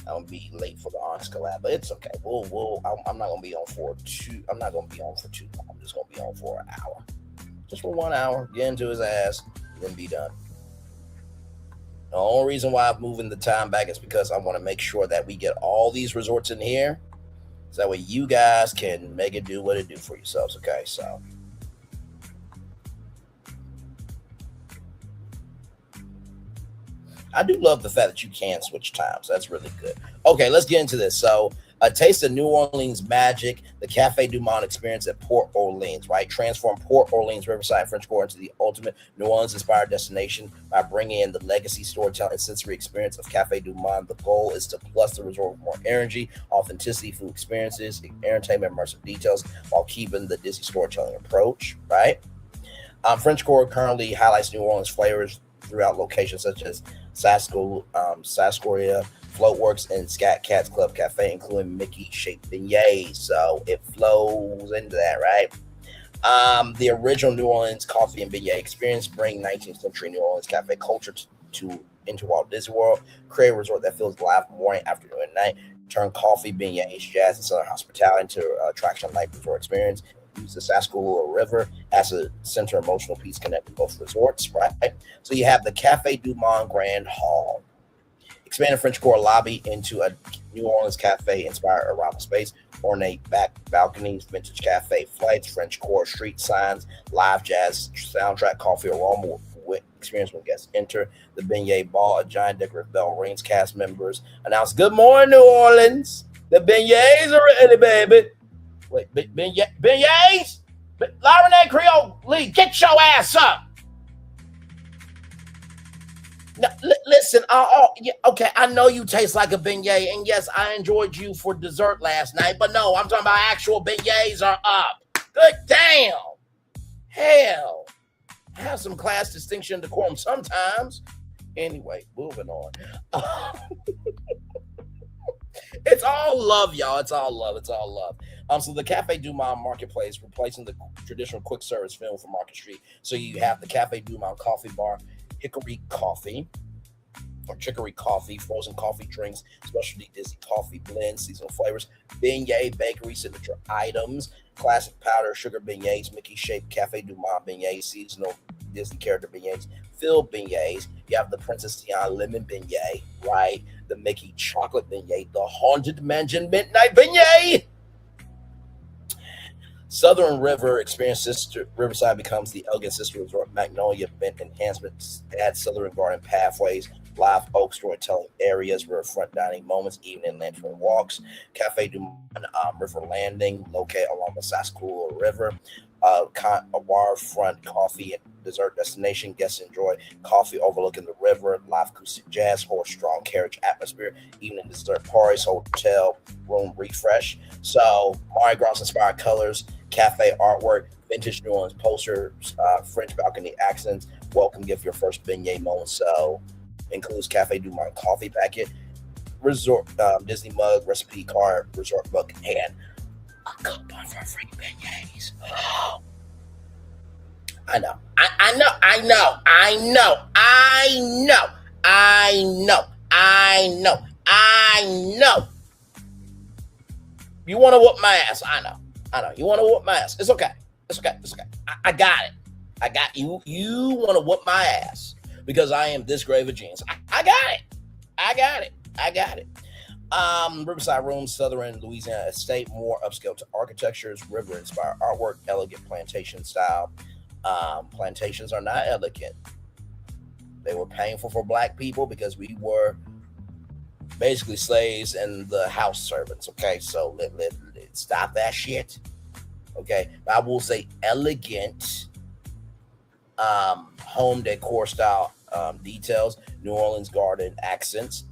I'm gonna be late for the Honest collab, but it's okay. I'm not gonna be on for too long. I'm just gonna be on for an hour. Just for 1 hour, get into his ass, then be done. The only reason why I'm moving the time back is because I want to make sure that we get all these resorts in here, so that way you guys can make it do what it do for yourselves. Okay, so I do love the fact that you can switch times. That's really good. Okay, let's get into this. So, a taste of New Orleans magic, the Café Du Monde experience at Port Orleans, right? Transform Port Orleans Riverside French Quarter into the ultimate New Orleans-inspired destination by bringing in the legacy storytelling and sensory experience of Café Du Monde. The goal is to plus the resort with more energy, authenticity, food experiences, entertainment, immersive details, while keeping the Disney storytelling approach, right? French Quarter currently highlights New Orleans flavors throughout locations such as Sarsaparilla, Floatworks, and Scat Cats Club Cafe, including Mickey-shaped beignets. So it flows into that, right? The original New Orleans coffee and beignet experience bring 19th century New Orleans cafe culture into Walt Disney World. Create a resort that feels alive morning, afternoon, and night. Turn coffee, beignets, jazz, and southern hospitality into attraction like resort experience. Use the Sarsaparilla River as a center emotional piece connecting both resorts, right? So you have the Café Du Monde Grand Hall. Expanded French Quarter lobby into a New Orleans cafe inspired around the space. Ornate back balconies, vintage cafe flights, French Quarter street signs, live jazz soundtrack, coffee aroma experience when guests enter. The beignet ball, a giant decorative bell rings. Cast members announce, "Good morning, New Orleans. The beignets are ready, baby." Wait, beignets? Lauren Creole Lee, get your ass up. No, listen, okay, I know you taste like a beignet, and yes, I enjoyed you for dessert last night, but no, I'm talking about actual beignets are up. Good damn. Hell. Have some class, distinction, decorum sometimes. Anyway, moving on. It's all love, y'all. It's all love. So the Café Du Monde Marketplace, replacing the traditional quick service film for Market Street. So you have the Café Du Monde Coffee Bar, Hickory Coffee, or Chicory Coffee, frozen coffee drinks, specialty Disney coffee blends, seasonal flavors, beignet, bakery, signature items, classic powder, sugar beignets, Mickey-shaped Café Du Monde beignets, seasonal Disney character beignets, filled beignets. You have the Princess Tiana lemon beignet, right? The Mickey chocolate beignet, the Haunted Mansion midnight beignet. Southern River Experience Sister Riverside becomes the elegant sister resort. Magnolia Bent enhancements add Southern Garden pathways, live oak storytelling areas, riverfront dining moments, evening lantern walks. Café Du Monde River Landing, located along the Sarsaparilla River. Waterfront coffee and dessert destination. Guests enjoy coffee overlooking the river, live acoustic jazz, or strong carriage atmosphere. Evening dessert parties, hotel room refresh. So Mardi Gras inspired colors, cafe artwork, vintage New Orleans posters, French balcony accents. Welcome gift your first beignet moment. So includes Café Du Monde coffee packet, resort Disney mug, recipe card, resort book, and a coupon for free beignets. I know. You want to whoop my ass? I know. You want to whoop my ass? It's okay. I got it. I got you. You want to whoop my ass because I am this grave of genius. I got it. Riverside Rooms, Southern Louisiana Estate, more upscale to architectures, river-inspired artwork, elegant plantation style Plantations are not elegant. They were painful for black people because we were basically slaves and the house servants. Okay, so let stop that shit. Okay, I will say elegant home decor style details, New Orleans garden accents,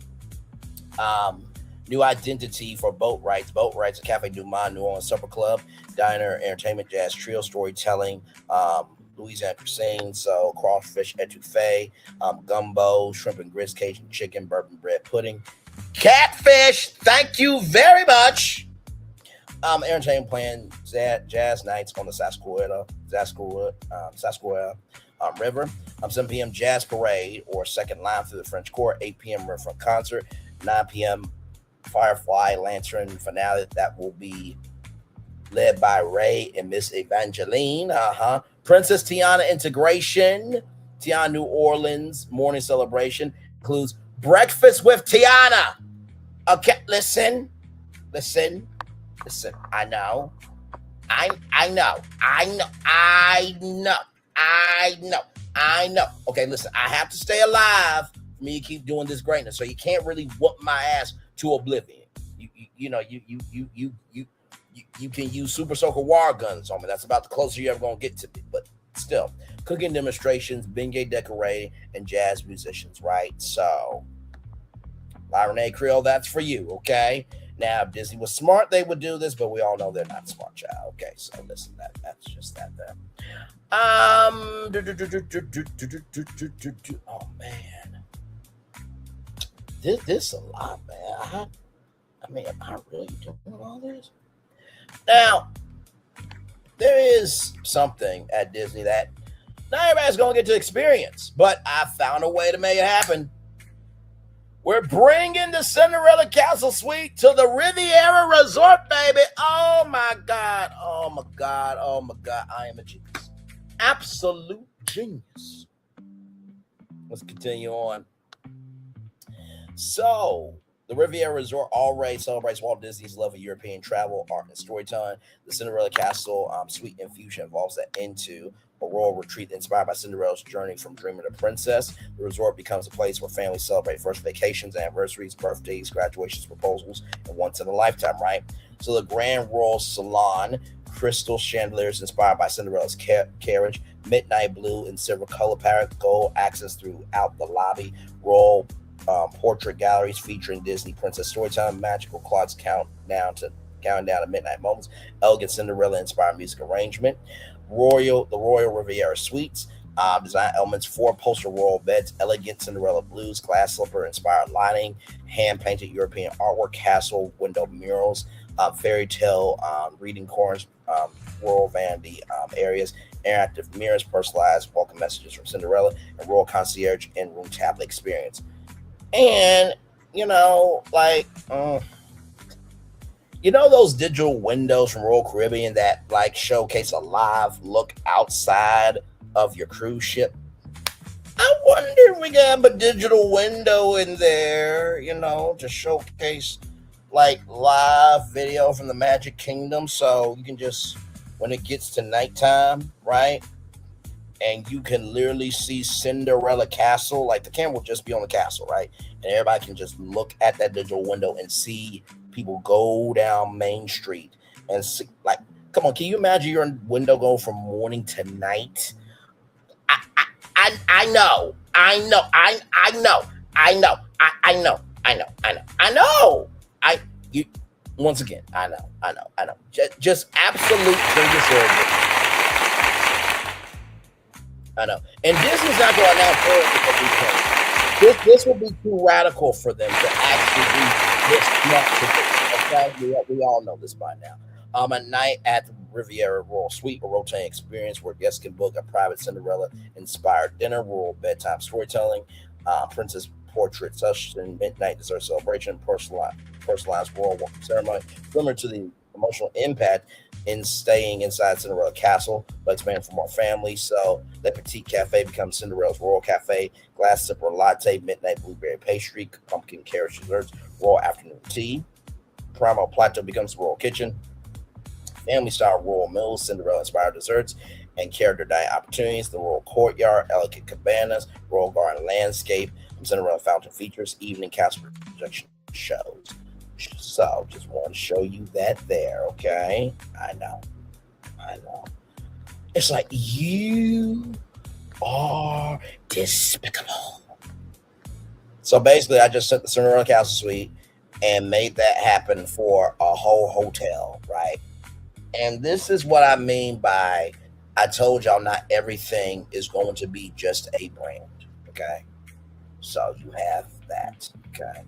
new identity for boat rights, a Cafe Du Monde, New Orleans Supper Club, diner, entertainment, jazz trio, storytelling, Louisiana cuisine, so crawfish etouffee, gumbo, shrimp and grits, Cajun chicken, bourbon bread pudding, catfish. Thank you very much. Entertainment plan, jazz nights on the Sarsaparilla River. 7 p.m. jazz parade or second line through the French Court. 8 p.m. riverfront concert. 9 p.m. Firefly Lantern finale that will be led by Ray and Miss Evangeline. Princess Tiana integration. Tiana New Orleans morning celebration includes breakfast with Tiana. Okay, listen. I know. Okay, listen. I have to stay alive for me to keep doing this greatness. So you can't really whoop my ass to oblivion. You can use Super Soaker war guns on me. That's about the closer you're ever gonna get to me. But still, cooking demonstrations, beignet decorating, and jazz musicians. Right. So, La Renee Creole, that's for you. Okay. Now, if Disney was smart, they would do this, but we all know they're not smart, child. Okay, so listen, that's just that there. Oh man, this a lot, man. I mean, am I really doing all this? Now, there is something at Disney that not everybody's gonna get to experience, but I found a way to make it happen. We're bringing the Cinderella Castle Suite to the Riviera Resort, baby. Oh, my God. I am a genius. Absolute genius. Let's continue on. So, the Riviera Resort already celebrates Walt Disney's love of European travel, art, and storytelling. The Cinderella Castle Suite Infusion involves that into a royal retreat inspired by Cinderella's journey from dreamer to princess. The resort becomes a place where families celebrate first vacations, anniversaries, birthdays, graduations, proposals, and once in a lifetime, right? So the Grand Royal Salon, crystal chandeliers inspired by Cinderella's carriage, midnight blue and silver color palette, gold accents throughout the lobby, royal portrait galleries featuring Disney princess storytelling, magical clocks counting down to midnight moments, elegant Cinderella-inspired music arrangement, the Royal Riviera Suites, design elements, 4 upholstered royal beds, elegant Cinderella blues, glass slipper-inspired lighting, hand-painted European artwork, castle window murals, fairy tale reading corners, royal vanity areas, interactive mirrors, personalized welcome messages from Cinderella, and royal concierge in-room tablet experience. And, those digital windows from Royal Caribbean that showcase a live look outside of your cruise ship? I wonder if we can have a digital window in there, to showcase live video from the Magic Kingdom. So you can just, when it gets to nighttime, right? And you can literally see Cinderella Castle. The camera will just be on the castle, right? And everybody can just look at that digital window and see people go down Main Street and see, come on, can you imagine your window going from morning to night? I know. Once again, I know. Just absolute genius. I know. And Disney's not going to announce it because we can't. This will be too radical for them to actually be this smart to do. Okay? We all know this by now. A night at the Riviera Royal Suite, a rotating experience where guests can book a private Cinderella-inspired dinner, royal bedtime storytelling, princess portrait session, midnight dessert celebration, personalized royal welcome ceremony, similar to the emotional impact in staying inside Cinderella Castle, but expanding for more families. So Le Petit Cafe becomes Cinderella's Royal Cafe, glass sipper latte, midnight blueberry pastry, pumpkin carriage desserts, royal afternoon tea. Primo Plateau becomes Royal Kitchen, family style royal meals, Cinderella inspired desserts, and character dining opportunities, the Royal Courtyard, elegant cabanas, Royal Garden landscape, Cinderella fountain features, evening castle projection shows. So just want to show you that there, okay? I know. It's like, you are despicable. So basically, I just took the Cinderella Castle Suite and made that happen for a whole hotel, right? And this is what I mean by, I told y'all not everything is going to be just a brand, okay? So you have that, okay?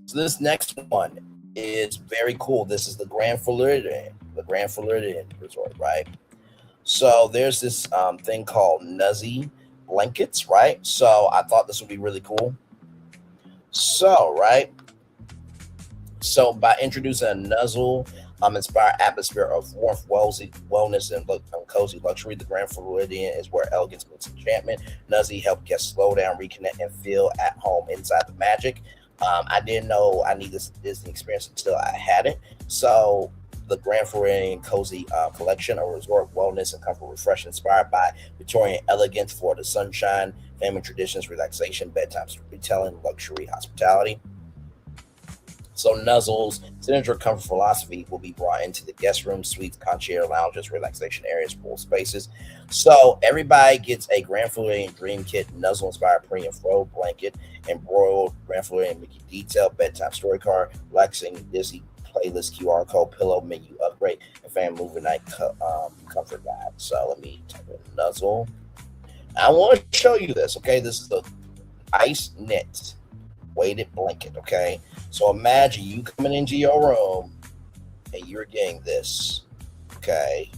So this next one is very cool. This is the Grand Floridian Resort, right? So there's this thing called Nuzzy blankets, right? So I thought this would be really cool. So, right? So by introducing a nuzzle inspired atmosphere of warmth, wellness, and cozy luxury, the Grand Floridian is where elegance meets enchantment. Nuzzy help guests slow down, reconnect, and feel at home inside the magic. I didn't know I need this Disney experience until I had it. So the Grand Floridian Cozy Collection, a resort wellness and comfort refresh inspired by Victorian elegance, Florida sunshine, family traditions, relaxation, bedtime storytelling, luxury, hospitality. So Nuzzle's signature comfort philosophy will be brought into the guest room, suites, concierge lounges, relaxation areas, pool spaces. So everybody gets a Grand Floridian Dream Kit, Nuzzle-inspired premium throw blanket, embroidered Grand Floridian Mickey detail, bedtime story card, relaxing Disney playlist, QR code, pillow, menu upgrade, and family movie night comfort guide. So let me type in Nuzzle. I want to show you this, okay? This is the ice knit weighted blanket, okay? So imagine you coming into your room and you're getting this, okay?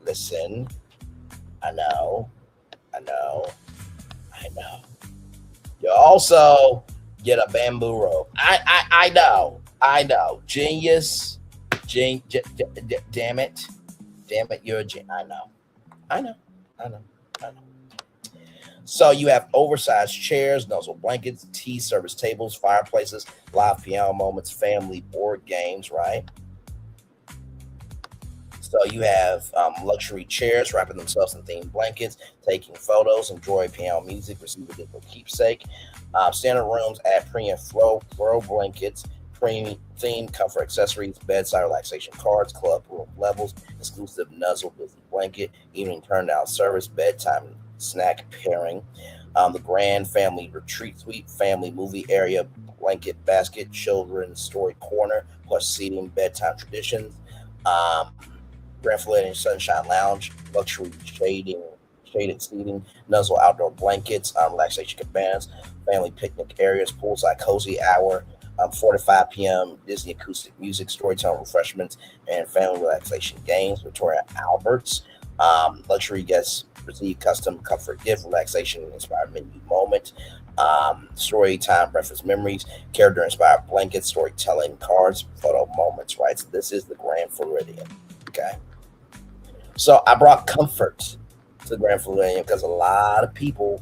Listen, I know. You also get a bamboo rope. I know. Genius. Damn it, you're a genius. I know. So you have oversized chairs, nuzzle blankets, tea service tables, fireplaces, live piano moments, family board games, right? So you have luxury chairs wrapping themselves in themed blankets, taking photos, enjoy piano music, receive a digital keepsake. Standard rooms add premium throw blankets, premium themed comfort accessories, bedside relaxation cards, club room levels, exclusive nuzzle Disney blanket, evening turn down service, bedtime snack pairing, the Grand Family Retreat Suite, family movie area, blanket basket, children's story corner, plus seating, bedtime traditions, Grand Floridian Sunshine Lounge, luxury shaded seating, nuzzle outdoor blankets, relaxation cabanas, family picnic areas, poolside cozy hour, 4 to 5 p.m. Disney acoustic music, storytelling refreshments, and family relaxation games. Victoria Albert's luxury guests receive custom comfort gift, relaxation inspired menu moment, story time breakfast memories, character inspired blankets, storytelling cards, photo moments, right? So this is the Grand Floridian, okay? So I brought comfort to the Grand Floridian because a lot of people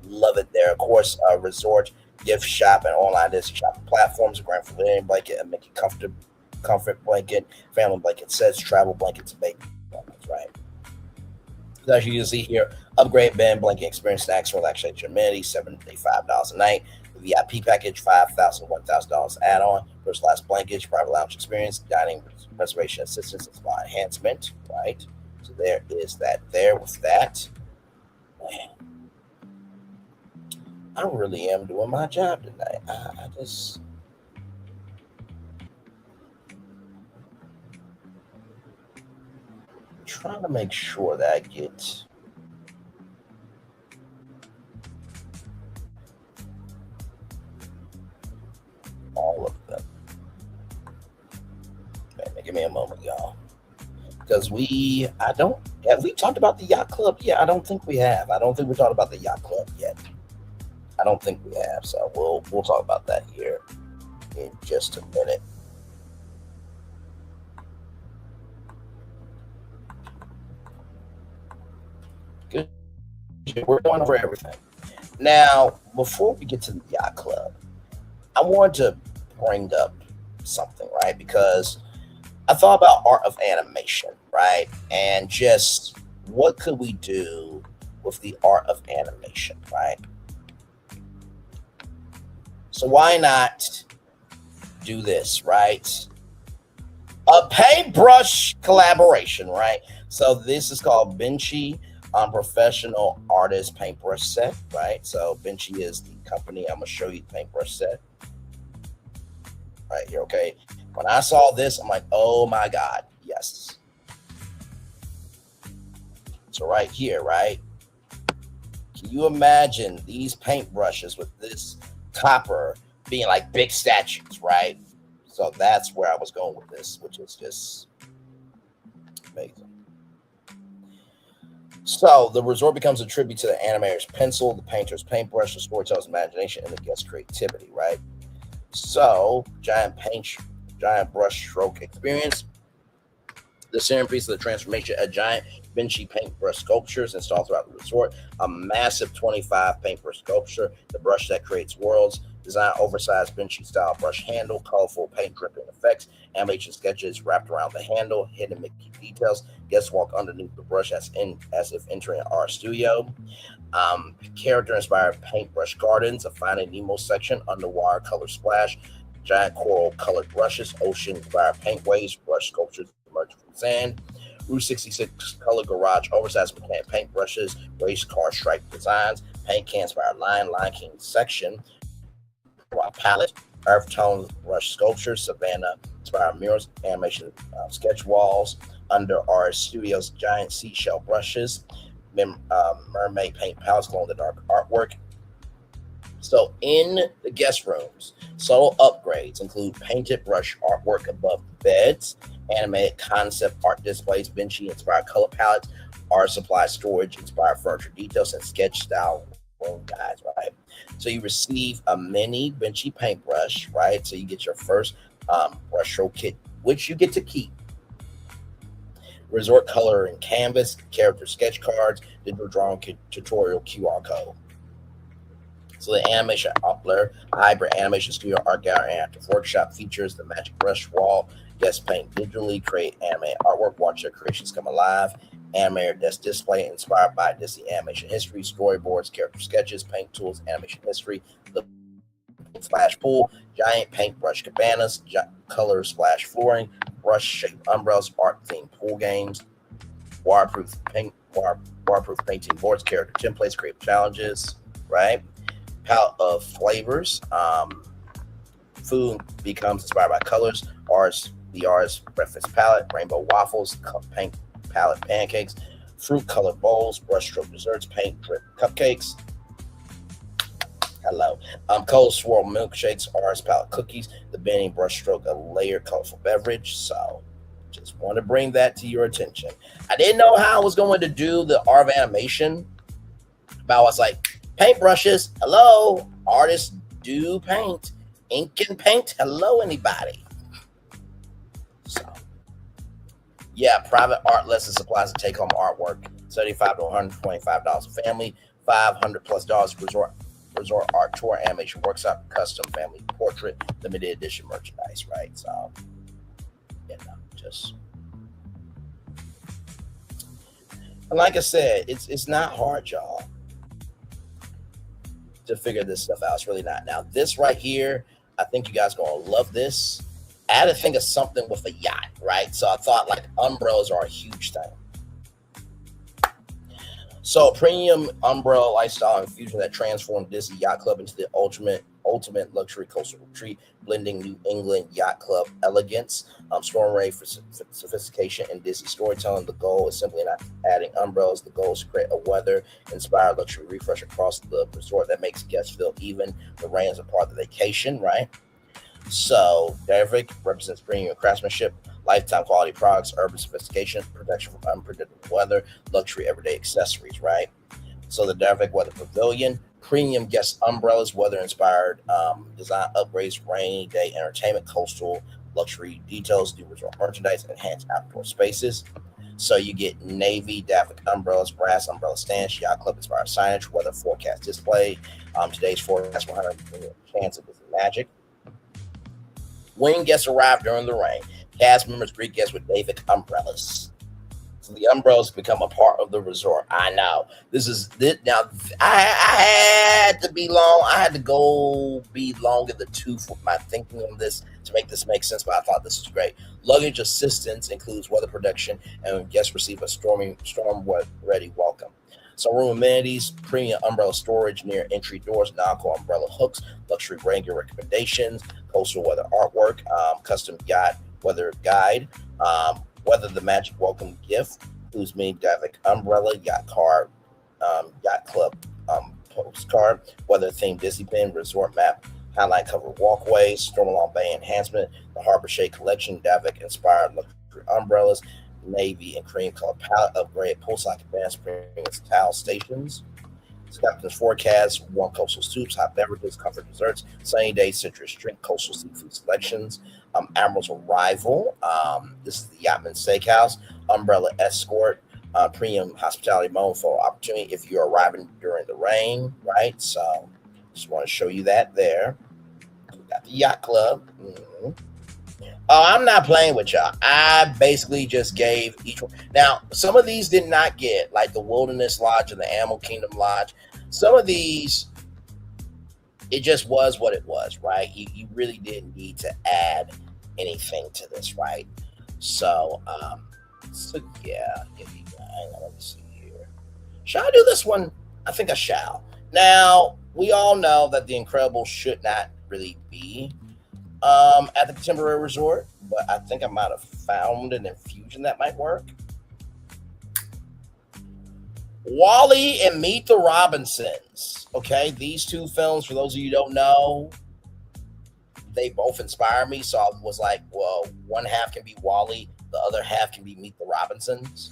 love it there. Of course, resort, gift shop, and online Disney shopping platforms, Grand Floridian blanket, a Mickey comfort blanket, family blanket sets, travel blankets, and baby blankets, right? As you can see here, upgrade bed, blanket experience, snacks, relaxation amenities, $75 a night. The VIP package, $5,000, $1,000 add-on. First class blankets, private lounge experience, dining, reservation assistance, and spa enhancement, right? So there is that there with that. Man, I really am doing my job tonight. I just... trying to make sure that I get all of them. Man, give me a moment, y'all. Because have we talked about the yacht club? Yeah, I don't think we have. I don't think we talked about the yacht club yet. I don't think we have. So we'll talk about that here in just a minute. Good. We're going over everything. Now, before we get to the yacht club, I want to bring up something, right? Because I thought about art of animation, right? And just what could we do with the art of animation, right? So why not do this, right? A paintbrush collaboration, right? So this is called Benchy Professional Artist Paintbrush Set, right? So Benchy is the company. I'm gonna show you the paintbrush set right here, okay? When I saw this, I'm like, oh my God, yes. So right here, right? Can you imagine these paintbrushes with this copper being like big statues, right? So that's where I was going with this, which is just amazing. So the resort becomes a tribute to the animator's pencil, the painter's paintbrush, the storyteller's imagination, and the guest's creativity, right? So giant brush stroke experience. The centerpiece of the transformation, a giant Benchy paintbrush sculptures installed throughout the resort, a massive 25 paintbrush sculpture, the brush that creates worlds, design oversized Benchy style brush handle, colorful paint dripping effects, animation sketches wrapped around the handle, hidden Mickey details. Guests walk underneath the brush as if entering an art studio. Character-inspired paintbrush gardens, a Finding Nemo section, underwater color splash, giant coral colored brushes, ocean-inspired paint waves, brush sculptures emerging from sand. Route 66 color garage, oversized mechanic paint brushes, race car stripe designs, paint can inspired Lion King section, palette, earth tone brush sculptures, Savannah inspired murals, animation sketch walls, under art studios, giant seashell brushes, mermaid paint palettes, glow in the dark artwork. So in the guest rooms, subtle upgrades include painted brush artwork above beds, animated concept art displays, Benchy inspired color palettes, art supply storage, inspired furniture details, and sketch style room guides, right? So you receive a mini Benchy paintbrush, right? So you get your first brush stroke kit, which you get to keep. Resort color and canvas, character sketch cards, digital drawing tutorial QR code. So the animation upler, hybrid animation studio art gallery and active workshop features the magic brush wall. Guests paint digitally, create animated artwork, watch their creations come alive. Animator desk display inspired by Disney animation history, storyboards, character sketches, paint tools, animation history. The splash pool, giant paintbrush cabanas, color splash flooring, brush shaped umbrellas, art themed pool games, waterproof painting boards, character templates, creative challenges, right? Palette of flavors. Food becomes inspired by colors. The artist's breakfast palette, rainbow waffles, paint palette pancakes, fruit colored bowls, brushstroke desserts, paint drip cupcakes. Hello. Color swirl milkshakes, artist palette cookies, the bending brushstroke, a layered colorful beverage. So just want to bring that to your attention. I didn't know how I was going to do the art of animation, but I was like, paintbrushes, hello. Artists do paint. Ink and paint, hello, anybody. So, yeah, private art lesson supplies and take-home artwork, $75 to $125 a family, $500+ resort art tour, animation workshop, custom family portrait, limited edition merchandise, right? So, just. And like I said, it's not hard, y'all, to figure this stuff out. It's really not. Now, this right here, I think you guys are going to love this. I had to think of something with a yacht, right? So I thought like umbrellas are a huge thing. So premium umbrella lifestyle infusion that transformed Disney Yacht Club into the ultimate luxury coastal retreat, blending New England Yacht Club elegance, storm ready for sophistication and Disney storytelling. The goal is simply not adding umbrellas. The goal is to create a weather-inspired luxury refresh across the resort that makes guests feel even. The rain is a part of the vacation, right? So Dervick represents premium craftsmanship, lifetime quality products, urban sophistication, protection from unpredictable weather, luxury everyday accessories, right? So the Dervick Weather Pavilion, premium guest umbrellas, weather-inspired design upgrades, rainy day entertainment, coastal luxury details, new resort merchandise, enhanced outdoor spaces. So you get navy Dervick umbrellas, brass umbrella stands, Yacht Club inspired signage, weather forecast display. Today's forecast 100% chance of Disney magic. When guests arrive during the rain, cast members greet guests with David umbrellas. So the umbrellas become a part of the resort. I know this is this now. I had to be long. I had to go be long in the tooth with my thinking on this to make this make sense. But I thought this was great. Luggage assistance includes weather protection, and guests receive a storm-ready welcome. Some room amenities: premium umbrella storage near entry doors, non-core umbrella hooks, luxury rain gear recommendations, coastal weather artwork, custom yacht weather guide. Weather the Magic Welcome Gift, whose mini graphic umbrella, yacht card, yacht club postcard, weather themed Disney pin, resort map, highlight covered walkways, Stormalong Bay enhancement, the Harbor Shade collection, Davik inspired luxury umbrellas, navy and cream color palette, upgrade poolside advanced premium towel stations. Captain's forecast, warm coastal soups, hot beverages, comfort desserts, sunny day citrus drink, coastal seafood selections, Admiral's Arrival. This is the Yachtman Steakhouse, umbrella escort, premium hospitality mode for opportunity if you're arriving during the rain, right? So just want to show you that there. We got the Yacht Club. Mm-hmm. Oh, I'm not playing with y'all. I basically just gave each one. Now, some of these did not get, like the Wilderness Lodge and the Animal Kingdom Lodge. Some of these, it just was what it was, right? You really didn't need to add anything to this, right? So yeah. Hang on, let me see here. Shall I do this one? I think I shall. Now, we all know that the Incredibles should not really be at the Contemporary Resort, but I think I might have found an infusion that might work. WALL-E and Meet the Robinsons. Okay, these two films, for those of you who don't know, they both inspire me. So I was like, well, one half can be WALL-E, the other half can be Meet the Robinsons.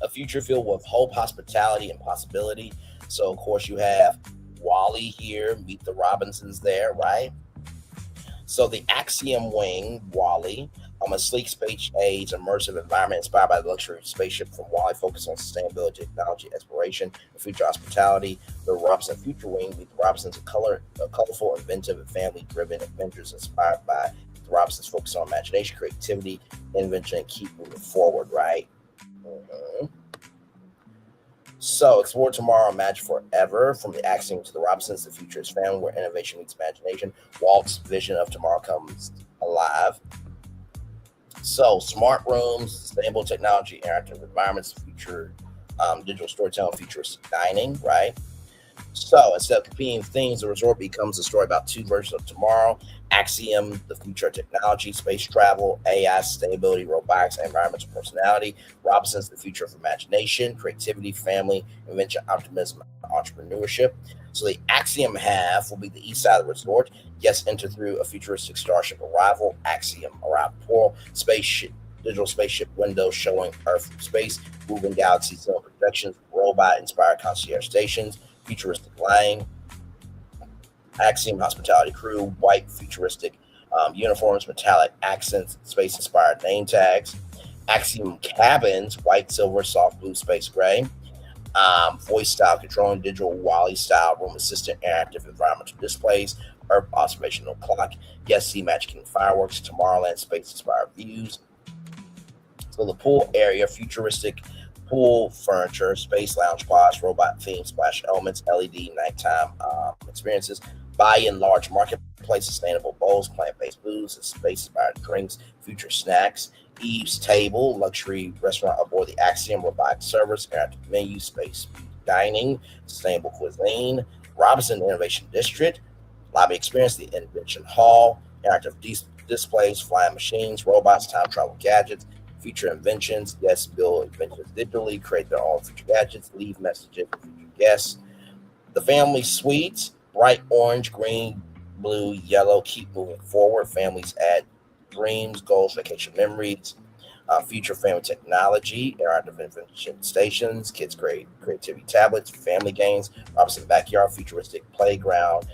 A future filled with hope, hospitality, and possibility. So, of course, you have WALL-E here, Meet the Robinsons there, right? So the Axiom Wing, WALL-E, a sleek space age immersive environment inspired by the luxury spaceship from WALL-E, focused on sustainability, technology, exploration, and future hospitality. The Robinson Future Wing, Meet the Robinsons, colorful, inventive, and family-driven adventures inspired by the Robinsons, focused on imagination, creativity, invention, and keep moving forward, right? Mm-hmm. So, explore tomorrow, imagine forever. From the Axiom to the Robinsons, the future is found where innovation meets imagination. Walt's vision of tomorrow comes alive. So, smart rooms, sustainable technology, interactive environments, future digital storytelling, futuristic dining, right? So, instead of competing themes, the resort becomes a story about two versions of tomorrow. Axiom, the future of technology, space travel, AI, sustainability, robotics, environmental personality. Robinsons, the future of imagination, creativity, family, invention, optimism, and entrepreneurship. So the Axiom half will be the east side of the resort. Guests enter through a futuristic starship arrival, Axiom arrival portal, spaceship, digital spaceship window showing Earth from space, moving galaxies, zone projections, robot-inspired concierge stations, futuristic line, Axiom hospitality crew, white futuristic uniforms, metallic accents, space-inspired name tags. Axiom cabins, white, silver, soft blue, space gray. Voice style controlling, digital WALL-E style room assistant, interactive environmental displays, Earth observational clock, guest see magic and fireworks, Tomorrowland space-inspired views. So the pool area, futuristic pool furniture, space lounge pods, robot themed splash elements, LED nighttime experiences, buy-in large marketplace, sustainable bowls, plant-based foods, and space-inspired drinks, future snacks, Eve's Table, luxury restaurant aboard the Axiom, robotic servers, interactive menu, space dining, sustainable cuisine, Robinson Innovation District, lobby experience, the Invention Hall, interactive displays, flying machines, robots, time travel gadgets, future inventions. Guests build inventions digitally, create their own future gadgets, leave messages for future guests. The family suites, bright orange, green, blue, yellow, keep moving forward. Families add dreams, goals, vacation memories. Future family technology, interactive invention stations, kids create creativity tablets, family games, Robinson backyard, futuristic playground,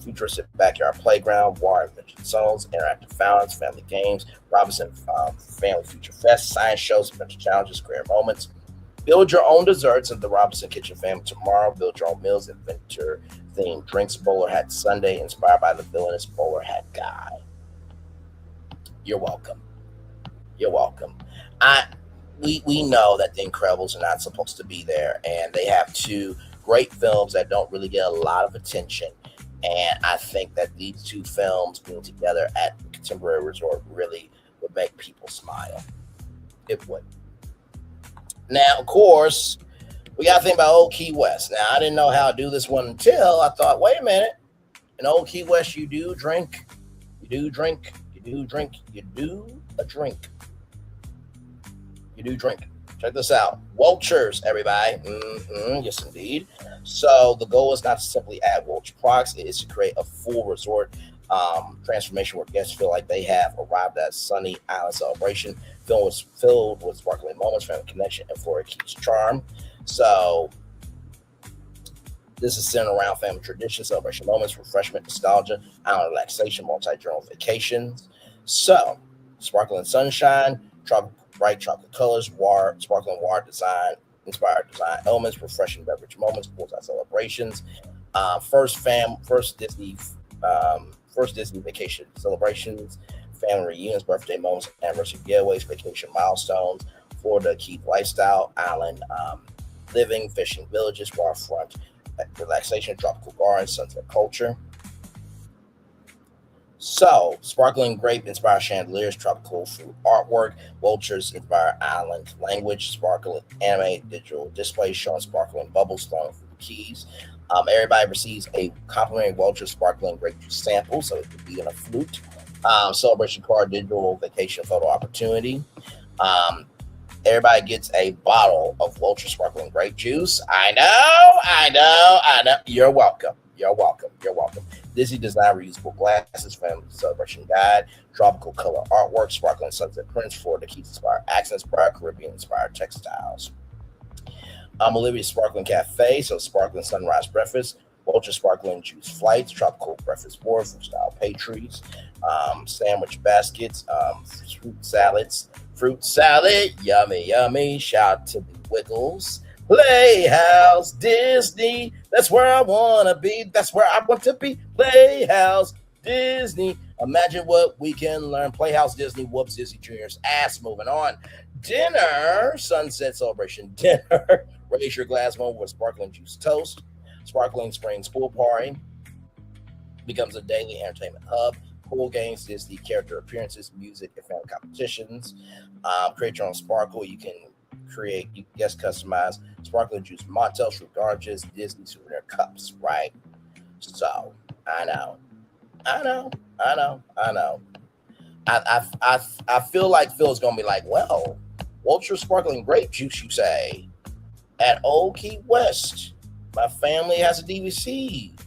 futuristic backyard playground, war invention zones, interactive fountains, family games, Robinson Family Future Fest, science shows, adventure challenges, career moments. Build your own desserts at the Robinson Kitchen Family tomorrow. Build your own meals, adventure themed drinks bowler hat Sunday inspired by the villainous bowler hat guy. You're welcome. You're welcome. We know that The Incredibles are not supposed to be there, and they have two great films that don't really get a lot of attention. And I think that these two films being together at the Contemporary Resort really would make people smile. It would. Now, of course, we got to think about Old Key West. Now, I didn't know how to do this one until I thought, wait a minute. In Old Key West, you do drink. You do drink. You do drink. You do a drink. You do drink. Check this out. Welchers, everybody. Yes, indeed. So the goal is not to simply add Welch products. It is to create a full resort transformation where guests feel like they have arrived at a sunny island celebration filled with sparkling moments, family connection, and Florida Keys charm. So this is centered around family tradition, celebration moments, refreshment, nostalgia, island relaxation, multi-journal vacations. So sparkling sunshine, bright chocolate colors, sparkling water design, inspired design elements, refreshing beverage moments, poolside celebrations, first Disney vacation celebrations, family reunions, birthday moments, anniversary getaways, vacation milestones, Florida Keys lifestyle, island living, fishing villages, waterfront relaxation, tropical gardens, sunset culture. So, sparkling grape inspired chandeliers, tropical fruit artwork, Welchers inspired island language, sparkling anime digital displays showing sparkling bubbles flowing through the keys. Everybody receives a complimentary Welchers sparkling grape juice sample, so it could be in a flute. Celebration card, digital vacation photo opportunity. Everybody gets a bottle of Welchers sparkling grape juice. I know. You're welcome. You're welcome. Disney design reusable glasses, family celebration guide, tropical color artwork, sparkling sunset prints, Florida Keys inspired accents, bright Caribbean inspired textiles. Olivia Sparkling Cafe, so sparkling sunrise breakfast, Welchers sparkling juice flights, tropical breakfast board, fruit style pastries, sandwich baskets, fruit salad, yummy. Shout to the Wiggles. Playhouse Disney, that's where I want to be. Playhouse Disney. Imagine what we can learn. Playhouse Disney whoops Disney Jr.'s ass. Moving on. Dinner, sunset celebration dinner. Raise your glass moment with sparkling juice toast. Sparkling Springs pool party becomes a daily entertainment hub. Pool games, Disney character appearances, music, and family competitions. Create your own sparkle. You can guest customize sparkling juice mocktails, fruit oranges, Disney souvenir cups, right? So I know. I feel like Phil's gonna be like, well, Welchers sparkling grape juice, you say, at Old Key West. My family has a DVC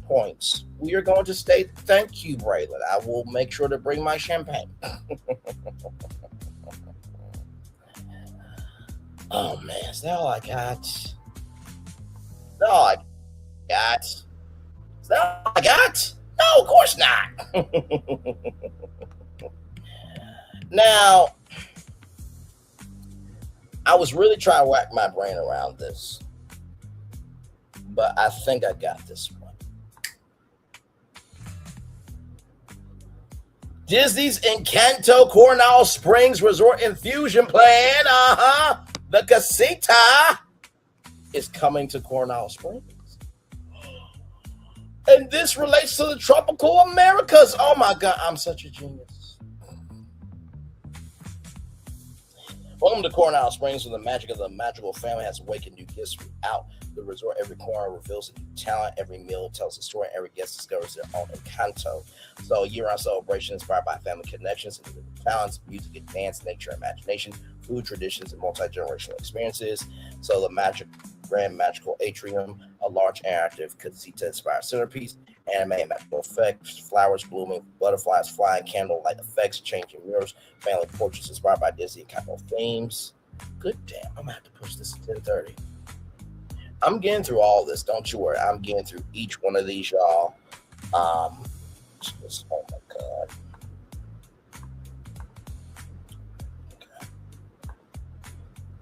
points. We are going to stay. Thank you, Braylon. I will make sure to bring my champagne. Oh man, is that all I got? Is that all I got? No, of course not. Now, I was really trying to rack my brain around this, but I think I got this one. Disney's Encanto Coronado Springs Resort Infusion Plan, the casita, is coming to Coronado Springs. And this relates to the tropical Americas. Oh my God, I'm such a genius. Welcome to Coronado Springs, where the magic of the magical family has awakened new gifts throughout the resort. Every corner reveals a new talent. Every meal tells a story. Every guest discovers their own Encanto. So a year-round celebration inspired by family connections, individual talents, music and dance, nature, imagination, food traditions, and multi-generational experiences. So the grand magical atrium, a large interactive casita-inspired centerpiece, anime and magical effects, flowers blooming, butterflies flying, candlelight effects, changing mirrors, family portraits inspired by Disney and Encanto themes. Good damn, I'm gonna have to push this to 10:30. I'm getting through all this, don't you worry. I'm getting through each one of these, y'all. Oh my God. Okay.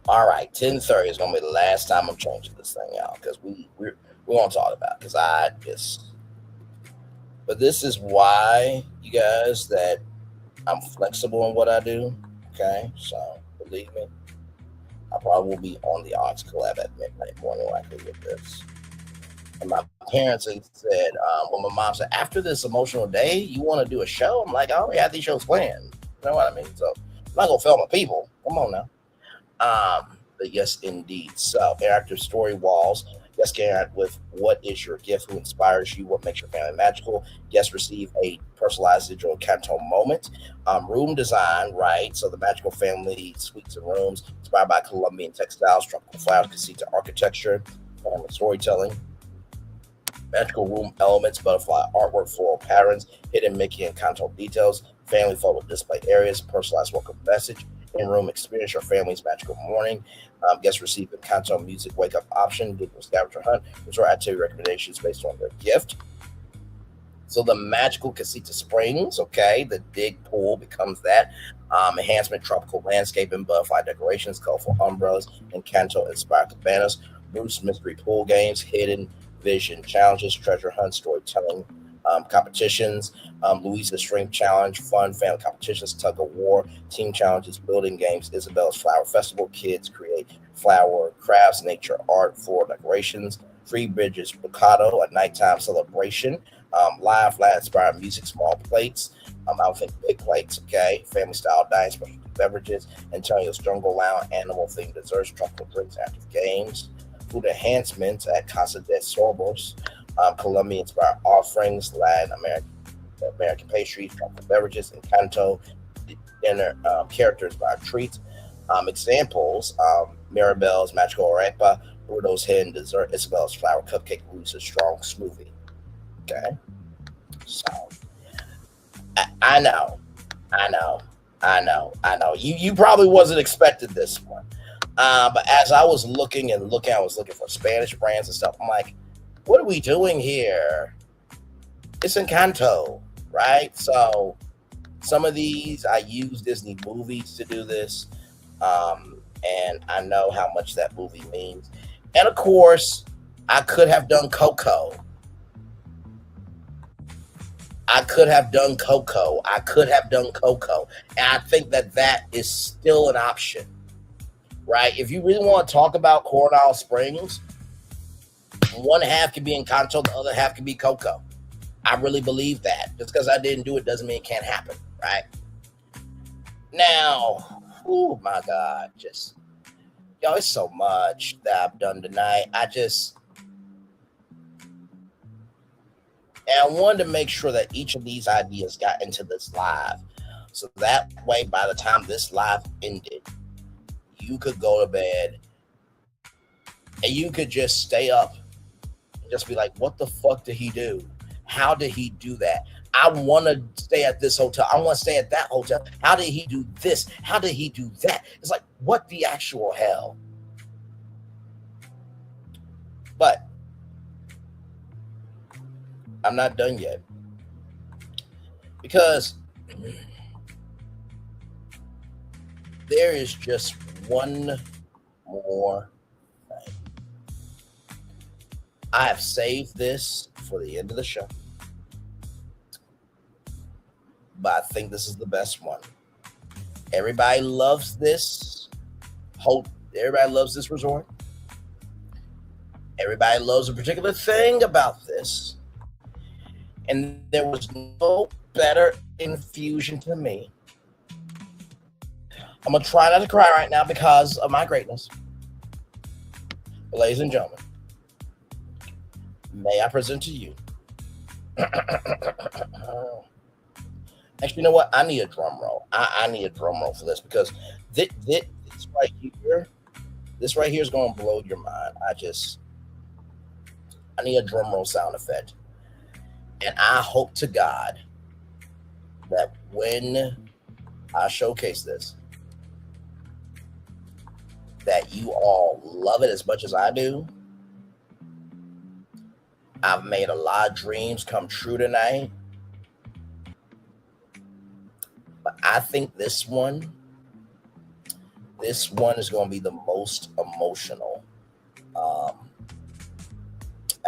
All right, 10:30 is gonna be the last time I'm changing this thing out, because we're we won't talk about because but this is why, you guys, that I'm flexible in what I do. Okay, so believe me, I probably will be on the Ox collab at midnight more than likely with this. And my parents had said, well, my mom said, after this emotional day, you want to do a show? I'm like, I already have these shows planned. You know what I mean? So I'm not gonna fail my people. Come on now. But yes, indeed. So interactive story walls. Yes, interact with what is your gift, who inspires you, what makes your family magical. Yes, receive a personalized digital Kanto moment. Room design, right? So the magical family suites and rooms inspired by Colombian textiles, tropical flowers, casita architecture, family storytelling. Magical room elements, butterfly artwork, floral patterns, hidden Mickey and Kanto details, family photo display areas, personalized welcome message, in-room experience your family's magical morning. Guests receive a Kanto music wake-up option, digital scavenger hunt, resort activity recommendations based on their gift. So the magical Casita Springs, okay, the dig pool becomes that. Enhancement, tropical landscaping, butterfly decorations, colorful umbrellas, and Kanto-inspired cabanas. Bruce mystery pool games, hidden vision challenges, treasure hunt, storytelling competitions, Louisa's String Challenge, fun family competitions, tug of war, team challenges, building games, Isabella's Flower Festival, kids create flower crafts, nature art, floral decorations, Free Bridges Bocado, a nighttime celebration, live, inspired music, small plates, I don't think big plates, okay, family style dining, special beverages, Antonio's Jungle Lounge, animal themed desserts, tropical drinks, active games, food enhancements at Casa de Sorbos, Colombian inspired offerings, Latin American pastries, tropical beverages, and Kanto dinner characters by treats. Examples: Mirabelle's magical arepa, Bruno's hidden dessert, Isabella's flower cupcake, Luisa's strong smoothie. Okay, so I know. You probably wasn't expecting this one. But as I was looking, I was looking for Spanish brands and stuff. I'm like, what are we doing here? It's in Kanto, right? So some of these, I use Disney movies to do this. And I know how much that movie means. And of course, I could have done Coco. And I think that is still an option. Right? If you really want to talk about Coronado Springs, one half can be in Kanto, the other half can be Coco. I really believe that. Just because I didn't do it doesn't mean it can't happen, right? Now, oh my God, it's so much that I've done tonight. And I wanted to make sure that each of these ideas got into this live. So that way, by the time this live ended, you could go to bed and you could just stay up and just be like, what the fuck did he do? How did he do that? I want to stay at this hotel. I want to stay at that hotel. How did he do this? How did he do that? It's like, what the actual hell? But I'm not done yet. Because there is just one more thing. I have saved this for the end of the show, but I think this is the best one. Everybody loves this. Everybody loves this resort. Everybody loves a particular thing about this. And there was no better infusion to me. I'm going to try not to cry right now because of my greatness. Ladies and gentlemen, may I present to you. Actually, you know what? I need a drum roll. I need a drum roll for this because this right here is going to blow your mind. I need a drum roll sound effect. And I hope to God that when I showcase this, that you all love it as much as I do. I've made a lot of dreams come true tonight. But I think this one is going to be the most emotional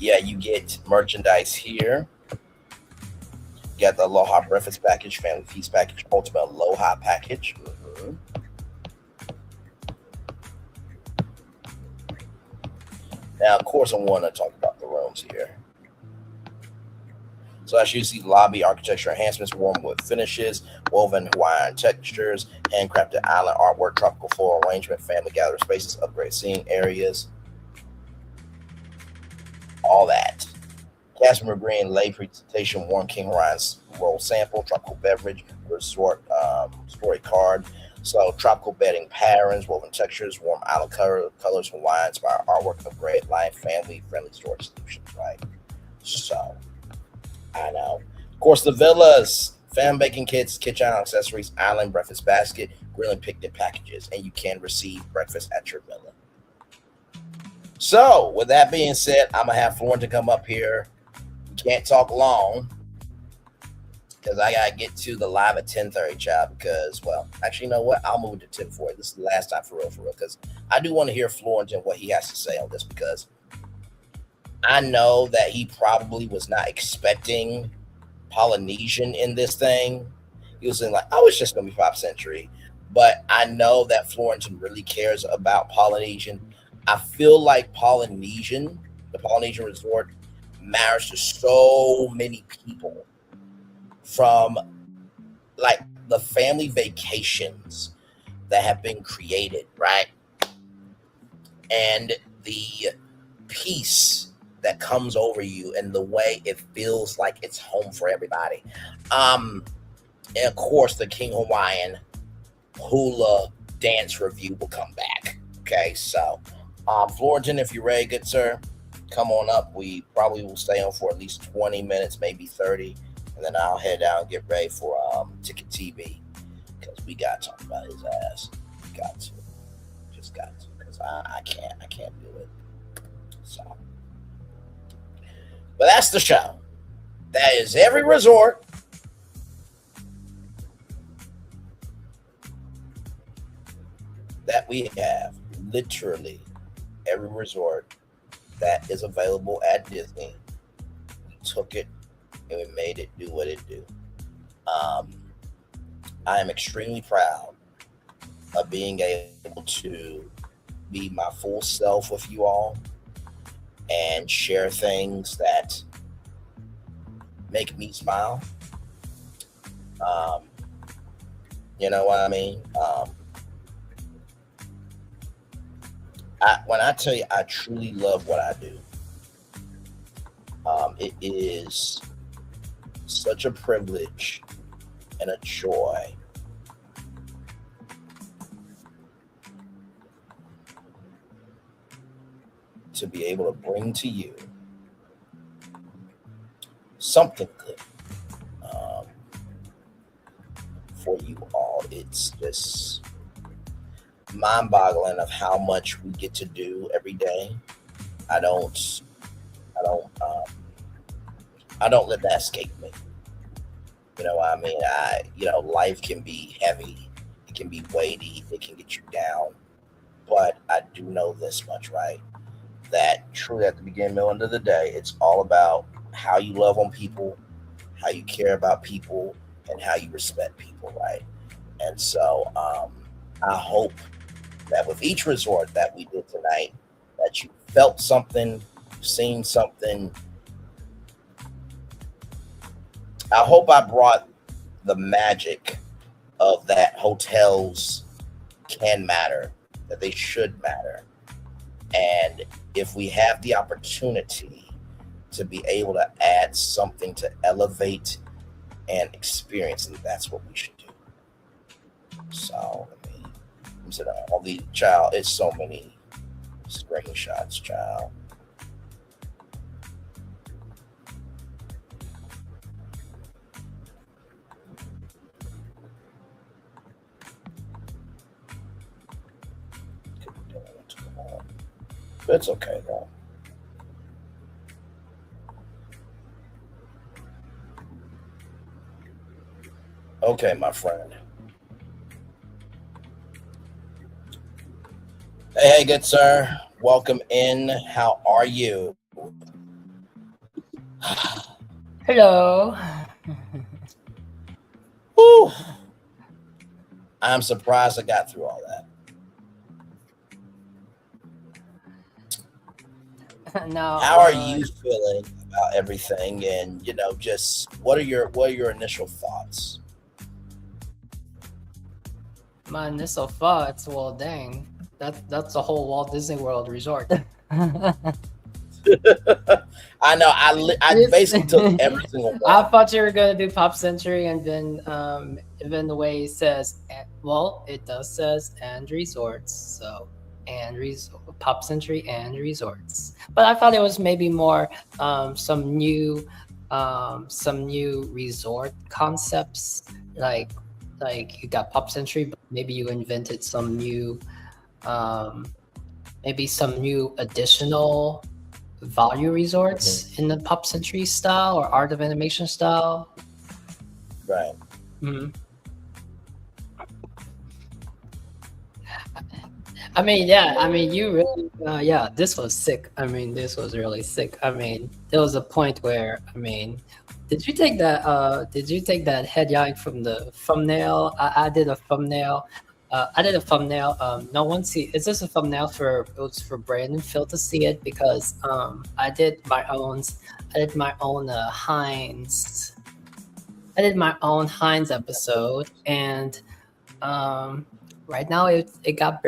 Yeah, you get merchandise here. You got the Aloha Breakfast Package, Family Feast Package, Ultimate Aloha Package. Mm-hmm. Now, of course, I want to talk about the rooms here. So as you see, lobby architecture enhancements, warm wood finishes, woven Hawaiian textures, handcrafted island artwork, tropical floral arrangement, family gathering spaces, upgrade seating areas, all that. Cashmere green lay presentation, warm King Hawaiian's roll sample, tropical beverage, resort story card. So tropical bedding patterns, woven textures, warm island colors, Hawaiian inspired artwork, upgrade life, family friendly storage solutions, right? So I know. Of course, the villas, fan baking kits, kitchen accessories, island breakfast basket, grill and picnic packages, and you can receive breakfast at your villa. So, with that being said, I'm going to have Florentin come up here. We can't talk long because I got to get to the live at 10:30, child, because, well, actually, you know what? I'll move it to 10:40. This is the last time for real, because I do want to hear Florentin, what he has to say on this, because I know that he probably was not expecting Polynesian in this thing. He was like, oh, it's just going to be 5th century. But I know that Florentin really cares about Polynesian. I feel like the Polynesian resort, matters to so many people, from like the family vacations that have been created, right? And the peace that comes over you and the way it feels like it's home for everybody. And of course, the King Hawaiian hula dance review will come back. Okay, so Florentin, if you're ready, good sir, come on up. We probably will stay on for at least 20 minutes, maybe 30, and then I'll head out and get ready for Ticket TV, because we got to talk about his ass. Got to. Just got to, because I can't do it. So, but that's the show. That is every resort that we have. Literally every resort that is available at Disney. We took it and we made it do what it do. I am extremely proud of being able to be my full self with you all and share things that make me smile. You know what I mean? When I tell you I truly love what I do, it is such a privilege and a joy to be able to bring to you something good for you all. It's just mind-boggling of how much we get to do every day. I don't let that escape me. You know what I mean? Life can be heavy, it can be weighty, it can get you down. But I do know this much, right? That truly at the beginning, middle, end of the day, it's all about how you love on people, how you care about people, and how you respect people, right? And so I hope that with each resort that we did tonight, that you felt something, seen something. I hope I brought the magic of that hotels can matter, that they should matter. And if we have the opportunity to be able to add something to elevate and experience, and that's what we should do. So, I'm saying all the child, it's so many screenshots, child. It's okay though. Okay, my friend. Hey, good sir. Welcome in. How are you? Hello. Whew. I'm surprised I got through all that. No. How are you feeling about everything? And just what are your initial thoughts? My initial thoughts. Well, dang, that's the whole Walt Disney World resort. I know. I basically took every single one. I thought you were gonna do Pop Century, and then even the way it says, well, it does says and resorts, so and Pop Century and resorts. But I thought it was maybe more some new resort concepts, like you got Pop Century, but maybe you invented some new additional value resorts in the Pop Century style or Art of Animation style. Right. Mm-hmm. I mean, yeah. I mean, you really, yeah. This was sick. I mean, this was really sick. I mean, there was a point where, I mean, did you take that? Did you take that head yank from the thumbnail? I did a thumbnail. No one see. It's just a thumbnail for Brandon and Phil to see it because I did my own Heinz. I did my own Heinz episode, and right now it got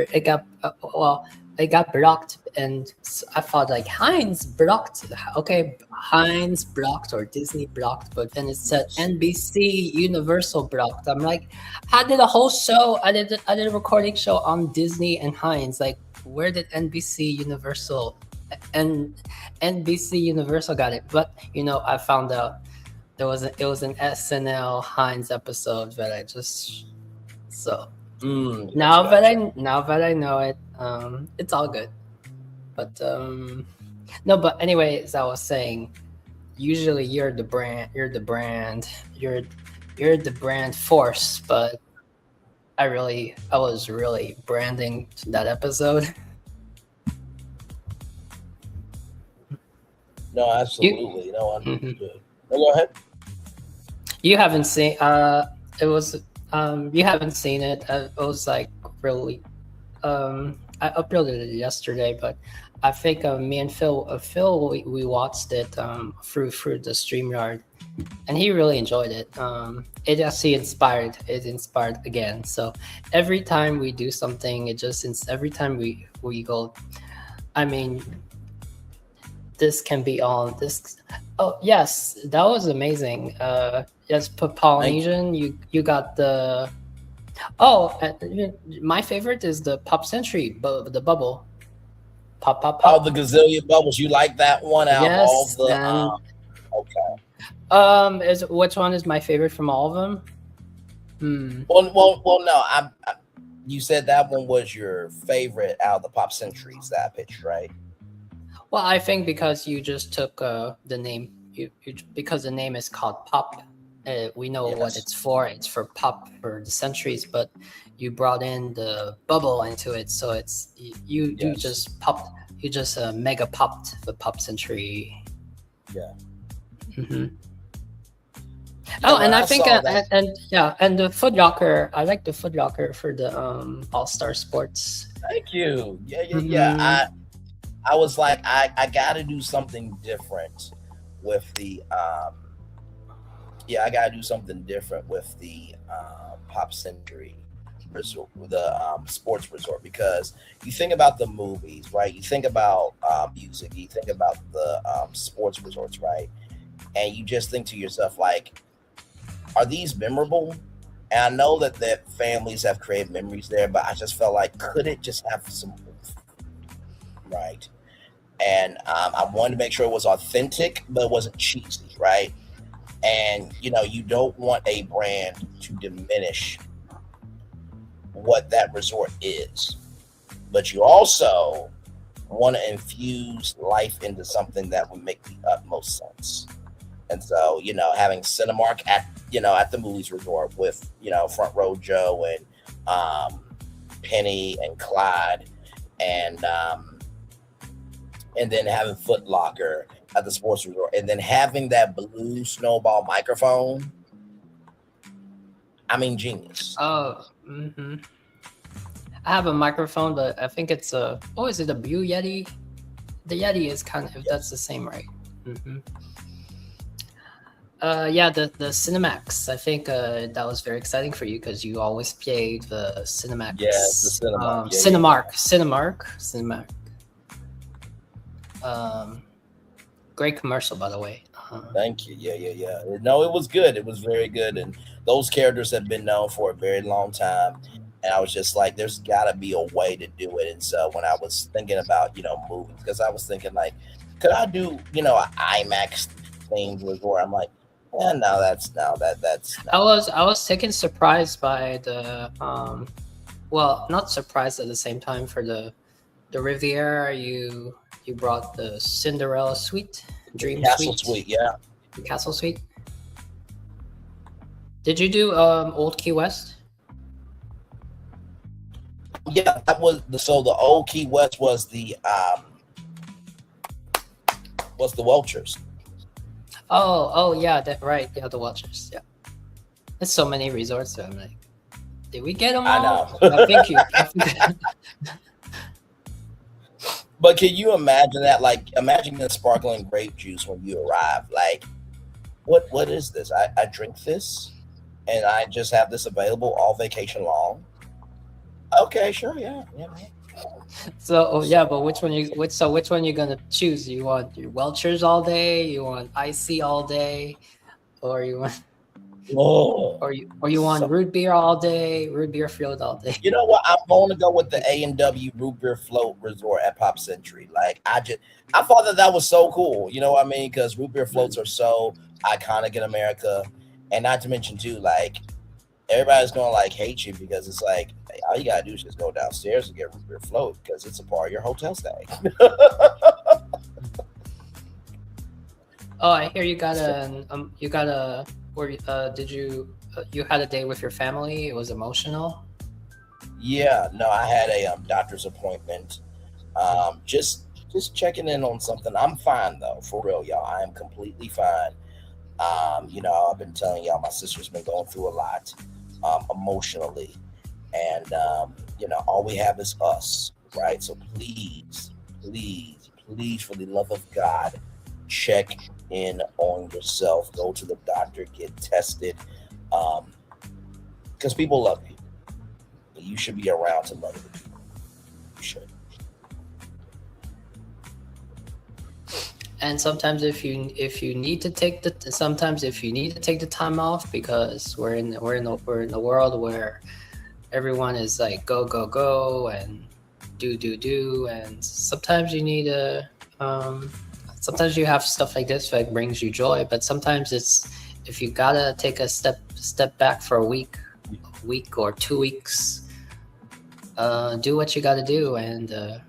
blocked, and I thought like Heinz blocked. Okay, Heinz blocked or Disney blocked, but then it said NBC Universal blocked. I'm like, I did a whole show. I did a recording show on Disney and Heinz. Like, where did NBC Universal got it? But I found out it was an SNL Heinz episode that I just now that I know it, it's all good. But no, but anyway, as I was saying, usually you're the brand force, but I was really branding that episode. No, absolutely. Go ahead. You haven't seen you haven't seen it. It was like really I uploaded it yesterday, but I think me and Phil we watched it through the StreamYard, and he really enjoyed it. It actually inspired again. So every time we do something, every time we go, I mean, this can be on this. Oh yes, that was amazing. Yes, Polynesian. You got the. Oh, my favorite is the Pop Century, the bubble. Pop. Oh, the gazillion bubbles. You like that one out of all the? Okay. Which one is my favorite from all of them? Well, no. You said that one was your favorite out of the Pop Centuries that I pitched, right? Well, I think because you just took the name, because the name is called Pop. We know what it's for. It's for Pop for the centuries, but you brought in the bubble into it, so it's you just popped. You just mega popped the Pop Century. Yeah. Mm-hmm. Oh, and I think and the Foot Locker. I like the Foot Locker for the All Star Sports. Thank you. Yeah. I was like, I got to do something different with the I got to do something different with the Pop Century resort, the sports resort, because you think about the movies, right? You think about music, you think about the sports resorts, right? And you just think to yourself, like, are these memorable? And I know that families have created memories there, but I just felt like, could it just have some, right? And I wanted to make sure it was authentic, but it wasn't cheesy, right? And, you don't want a brand to diminish what that resort is. But you also want to infuse life into something that would make the utmost sense. And so, having Cinemark at the movies resort with, Front Row Joe and Penny and Clyde and then having Foot Locker at the sports resort, and then having that blue snowball microphone. I mean, genius. Oh, I have a microphone, but I think it's a. Oh, is it a Blue Yeti? The Yeti is kind of. If that's the same, right? Yeah, the Cinemax. I think that was very exciting for you because you always played the Cinemax. Yes, the Cinemark. Great commercial, by the way. Thank you. Yeah. No, it was good. It was very good, and those characters have been known for a very long time. And I was just like, there's got to be a way to do it. And so when I was thinking about, movies, because I was thinking like, could I do, an IMAX thing where I'm like, that's. I was taken surprised by the well, not surprised at the same time for the Riviera. You brought the Cinderella Suite, Dream Castle Suite, yeah. The Castle Suite. Did you do Old Key West? Yeah, that was the old Key West was the Welchers. Oh yeah, right. Yeah, the Welchers. Yeah, there's so many resorts. So I'm like, did we get them all? I know. I think you. But can you imagine that? Like, imagine the sparkling grape juice when you arrive. Like, what is this? I drink this, and I just have this available all vacation long. Okay, sure, yeah. So but which one you gonna choose? You want your Welchers all day? You want icy all day, or you want? Or you want root beer all day? Root beer float all day? You know what? I'm going to go with the A&W Root Beer Float Resort at Pop Century. Like I thought that was so cool. You know what I mean? Because root beer floats are so iconic in America, and not to mention too, like everybody's gonna like hate you because it's like all you gotta do is just go downstairs and get root beer float because it's a part of your hotel stay. Oh, I hear you got did you had a day with your family? It was emotional. Yeah, no, I had a doctor's appointment. Just checking in on something. I'm fine though, for real, y'all. I am completely fine. I've been telling y'all my sister's been going through a lot emotionally, and all we have is us, right? So please, for the love of God, check in on yourself. Go to the doctor, get tested, because people love you. You should be around to love the people. You should. And sometimes if you need to take the time off because we're in the world where everyone is like go and do, and sometimes you need sometimes you have stuff like this that brings you joy, but sometimes it's if you gotta take a step back for a week or 2 weeks, do what you gotta do. And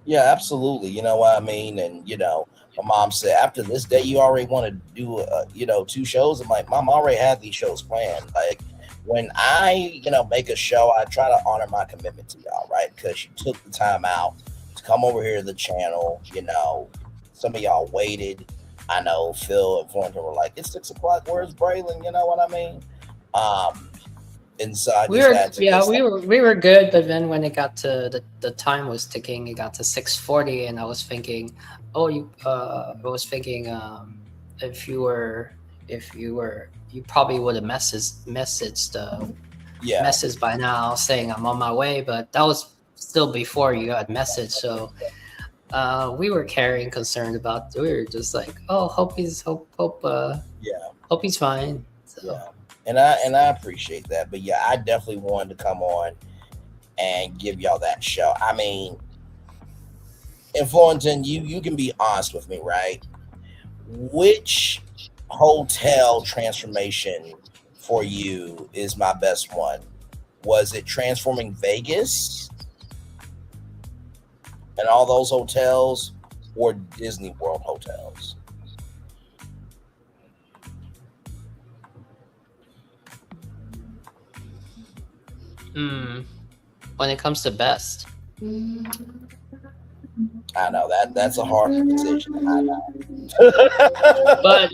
yeah, absolutely. You know what I mean? And my mom said after this day you already want to do 2 shows. I'm like, Mom, I already had these shows planned. Like when I make a show, I try to honor my commitment to y'all, right? Because you took the time out to come over here to the channel. Some of y'all waited. I know Phil and Florentin were like, it's 6 o'clock. Where's Braylon? You know what I mean? And so we were good, but then when it got to the time was ticking, it got to 6:40, and I was thinking, if you probably would have messaged by now saying I'm on my way, but that was still before you got messaged. So we were carrying concern about. We were just like, oh, hope he's fine. So. Yeah. And I appreciate that. But yeah, I definitely wanted to come on and give y'all that show. I mean, and Florentin, you can be honest with me, right? Which hotel transformation for you is my best one? Was it transforming Vegas and all those hotels, or Disney World hotels? When it comes to best, I know that's a hard decision. I know. But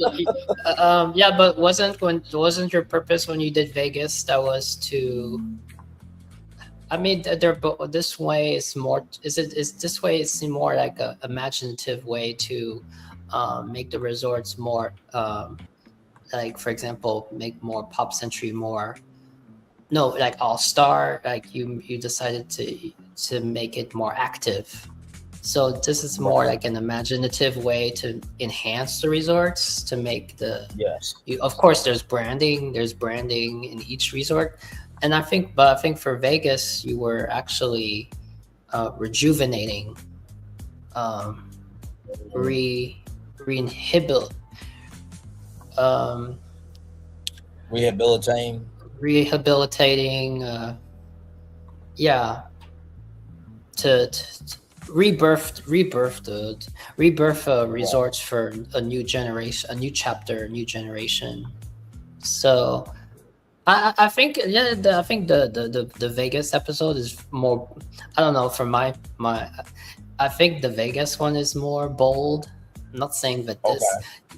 yeah, but wasn't your purpose when you did Vegas that was to? I mean, they're this way is more. Is this way? It's more like a imaginative way to make the resorts more, like for example, make more Pop Century more. No, like All Star. Like you decided to make it more active. So this is more like an imaginative way to enhance the resorts to make the of course there's branding in each resort, and I think for Vegas you were actually rejuvenating, rehabilitating, yeah, to rebirth resorts for a new generation, a new chapter, a new generation. So I think I think the Vegas episode is more, I don't know, for my I think the Vegas one is more bold. I'm not saying that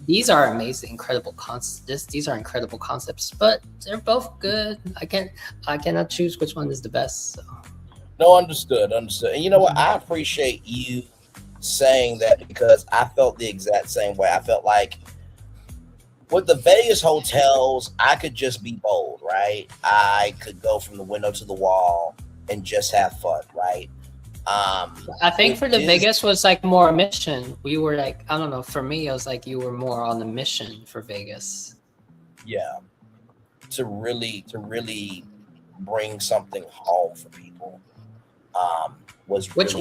these are amazing, incredible concepts. These are incredible concepts, but they're both good. I cannot choose which one is the best. So. No, understood. And you know what? I appreciate you saying that because I felt the exact same way. I felt like with the Vegas hotels, I could just be bold, right? I could go from the window to the wall and just have fun, right? I think for the Vegas was like more a mission. We were like, I don't know. For me, it was like you were more on the mission for Vegas. Yeah, to really bring something home for people. Was which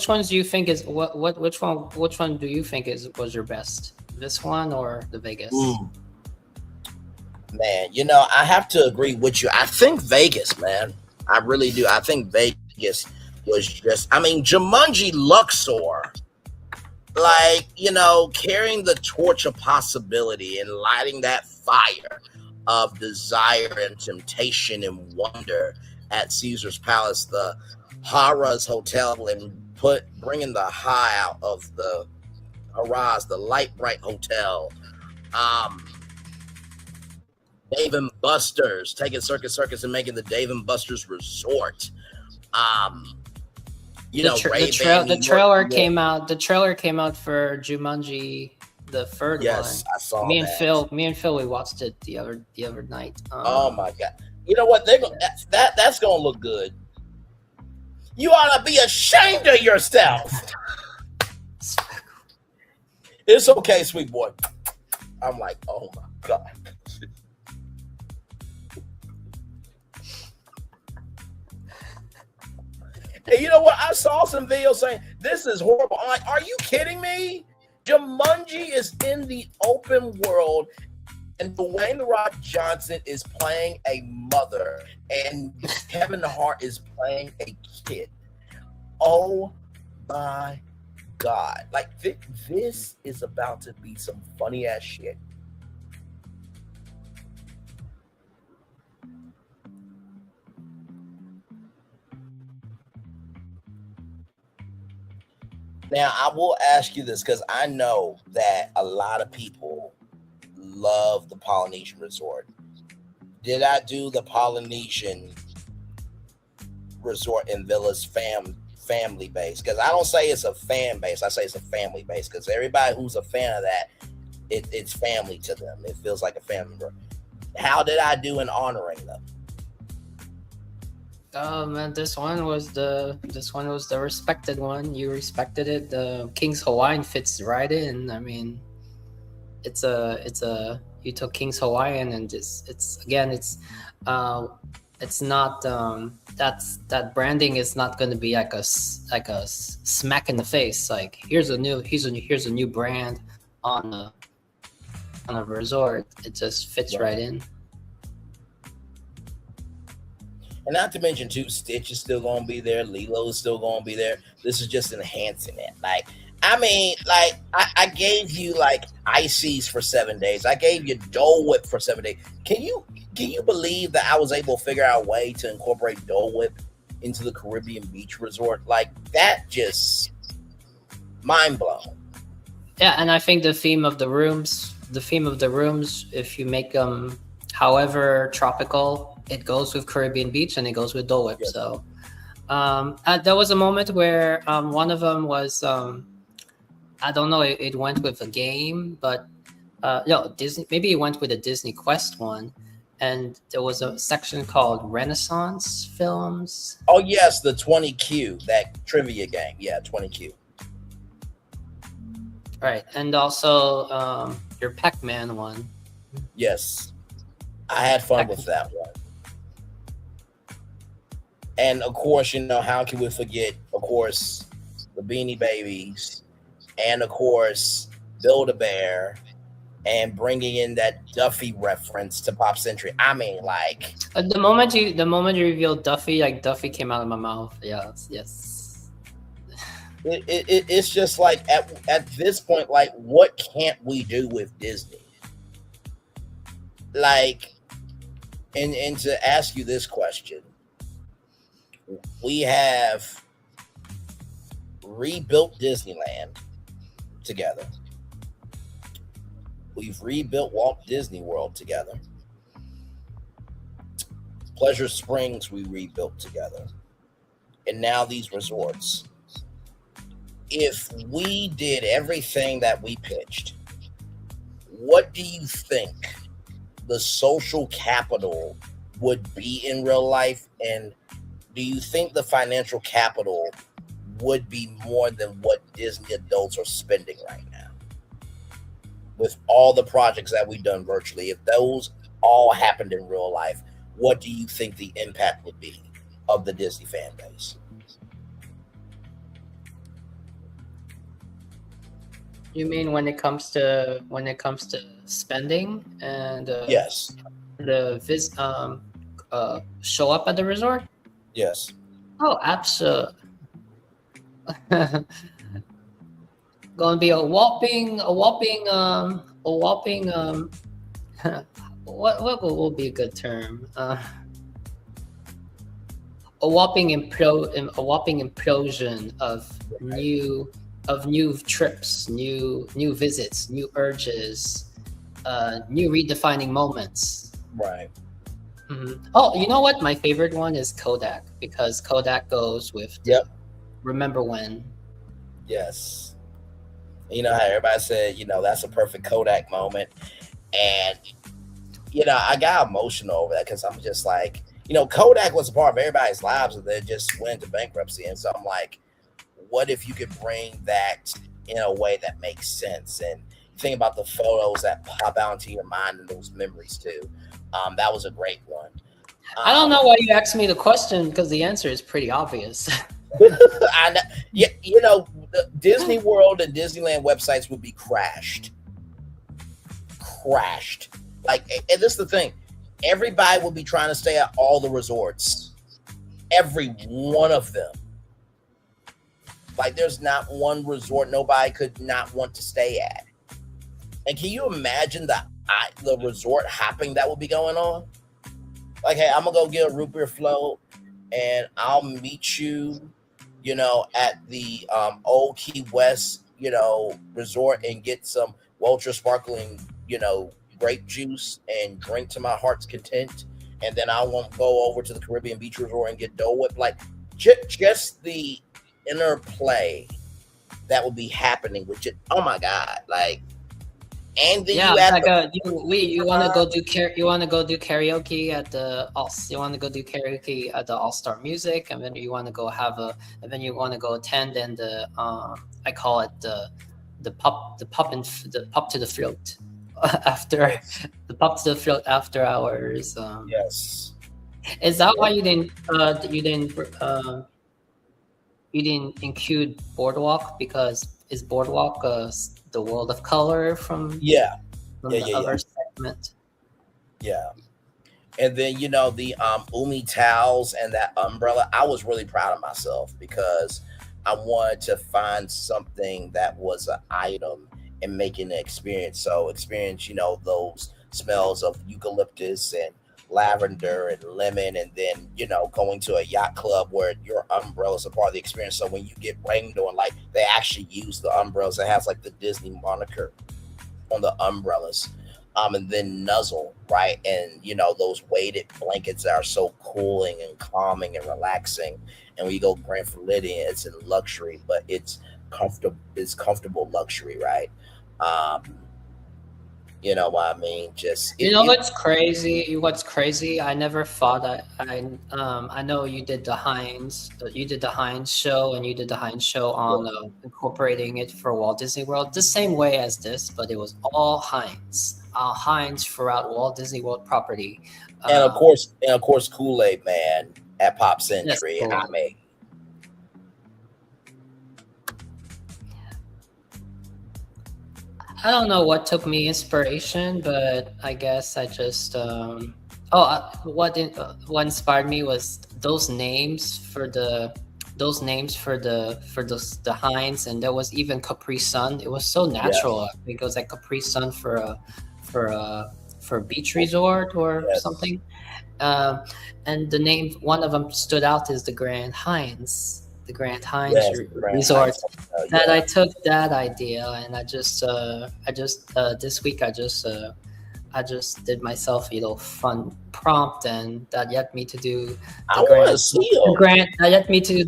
ones do you think is which one do you think was your best? This one or the Vegas? Man, you know, I have to agree with you. I think Vegas, man. I really do. I think Vegas was just, I mean, Jumanji Luxor, like, you know, carrying the torch of possibility and lighting that fire of desire and temptation and wonder at Caesar's Palace, the Harrah's Hotel, and bringing the high out of the Harrah's, the Light Bright Hotel, Dave and Buster's, taking Circus and making the Dave and Buster's Resort. You know, the trailer came out. The trailer came out for Jumanji, the third one. Yes, I saw me that. Me and Phil, we watched it the other night. Oh my god! You know what? That's gonna look good. You ought to be ashamed of yourself. It's okay, sweet boy. I'm like, oh my god. And you know what? I saw some videos saying this is horrible. I'm like, are you kidding me? Jumanji is in the open world, and Dwayne "The Rock" Johnson is playing a mother, and Kevin Hart is playing a kid. Oh my god! Like this is about to be some funny ass shit. Now, I will ask you this because I know that a lot of people love the Polynesian Resort. Did I do the Polynesian Resort and Villas family base? Because I don't say it's a fan base. I say it's a family base because everybody who's a fan of that, it's family to them. It feels like a family member. How did I do in honoring them? Oh man, this one was the respected one. You respected it. The King's Hawaiian fits right in. I mean, it's a you took King's Hawaiian and it's not that branding is not going to be like a smack in the face. Like here's a new brand on a resort. It just fits right in. And not to mention, too, Stitch is still going to be there. Lilo is still going to be there. This is just enhancing it. Like, I mean, like, I gave you, like, ices for 7 days. I gave you Dole Whip for 7 days. Can you believe that I was able to figure out a way to incorporate Dole Whip into the Caribbean Beach Resort? Like, that just mind blown. Yeah, and I think the theme of the rooms, if you make them however tropical, it goes with Caribbean Beach and it goes with Dole Whip. Yes. So there was a moment where one of them was, I don't know, it went with a game, but Disney, maybe it went with a Disney Quest one. And there was a section called Renaissance Films. Oh, yes, the 20Q, that trivia game. Yeah, 20Q. Right, and also your Pac-Man one. Yes, I had fun with that one. And of course, how can we forget, of course, the Beanie Babies, and of course, Build-A-Bear, and bringing in that Duffy reference to Pop Century. I mean, like the moment you revealed Duffy, like Duffy came out of my mouth. Yes. It's just like at this point, like, what can't we do with Disney? Like, and to ask you this question, we have rebuilt Disneyland together. We've rebuilt Walt Disney World together. Pleasure Springs we rebuilt together. And now these resorts. If we did everything that we pitched, what do you think the social capital would be in real life? And do you think the financial capital would be more than what Disney adults are spending right now? With all the projects that we've done virtually, if those all happened in real life, what do you think the impact would be of the Disney fan base? You mean when it comes to spending and yes, show up at the resort? Yes. Oh, absolutely. Gonna be a whopping what will be a good term? A whopping implosion of new trips, new visits, new urges, new redefining moments. Right. Mm-hmm. Oh, you know what? My favorite one is Kodak, because Kodak goes with remember when. Yes. You know how everybody said, that's a perfect Kodak moment. And, I got emotional over that because I'm just like, Kodak was a part of everybody's lives and they just went into bankruptcy. And so I'm like, what if you could bring that in a way that makes sense? And think about the photos that pop out into your mind and those memories too. That was a great one. I don't know why you asked me the question, because the answer is pretty obvious. I know, the Disney World and Disneyland websites would be crashed. Like, and this is the thing. Everybody will be trying to stay at all the resorts. Every one of them. Like, there's not one resort nobody could not want to stay at. And can you imagine the resort hopping that would be going on? Like, hey, I'm going to go get a root beer float and I'll meet you, at the Old Key West, resort and get some ultra sparkling, grape juice and drink to my heart's content. And then I won't go over to the Caribbean Beach Resort and get Dole Whip. Like, just the interplay that would be happening with it. Oh my God. Like, and then you want to go do karaoke at the All-Star Music, and then you want to go attend and the I call it the pop to the float after the pop to the float after hours. Yes. Is that why you didn't include Boardwalk? Because is Boardwalk the world of color from the other segment? Yeah. And then the Umi towels and that umbrella, I was really proud of myself because I wanted to find something that was an item and making an experience. So experience, those smells of eucalyptus and lavender and lemon, and then going to a yacht club where your umbrellas are part of the experience. So when you get rained on, like they actually use the umbrellas. It has like the Disney moniker on the umbrellas, and then Nuzzle, right? And those weighted blankets that are so cooling and calming and relaxing. And when you go Grand Floridian, it's in luxury, but it's comfortable. It's comfortable luxury, right? You know what I mean? Just what's crazy? What's crazy? I never thought I know you did the Heinz. You did the Heinz show, and you did the Heinz show on incorporating it for Walt Disney World, the same way as this, but it was all Heinz. Heinz throughout Walt Disney World property. And of course, Kool-Aid Man at Pop Century. Cool. I mean, I don't know what took me inspiration, but I guess I just what inspired me was those names for the Heinz, and there was even Capri Sun. It was so natural. I think it was like Capri Sun for a beach resort or something. And the name, one of them stood out, is the Grand Heinz. The Grand Heinz Resort. That I took that idea, and I just this week I just did myself a little fun prompt, and that led me to do the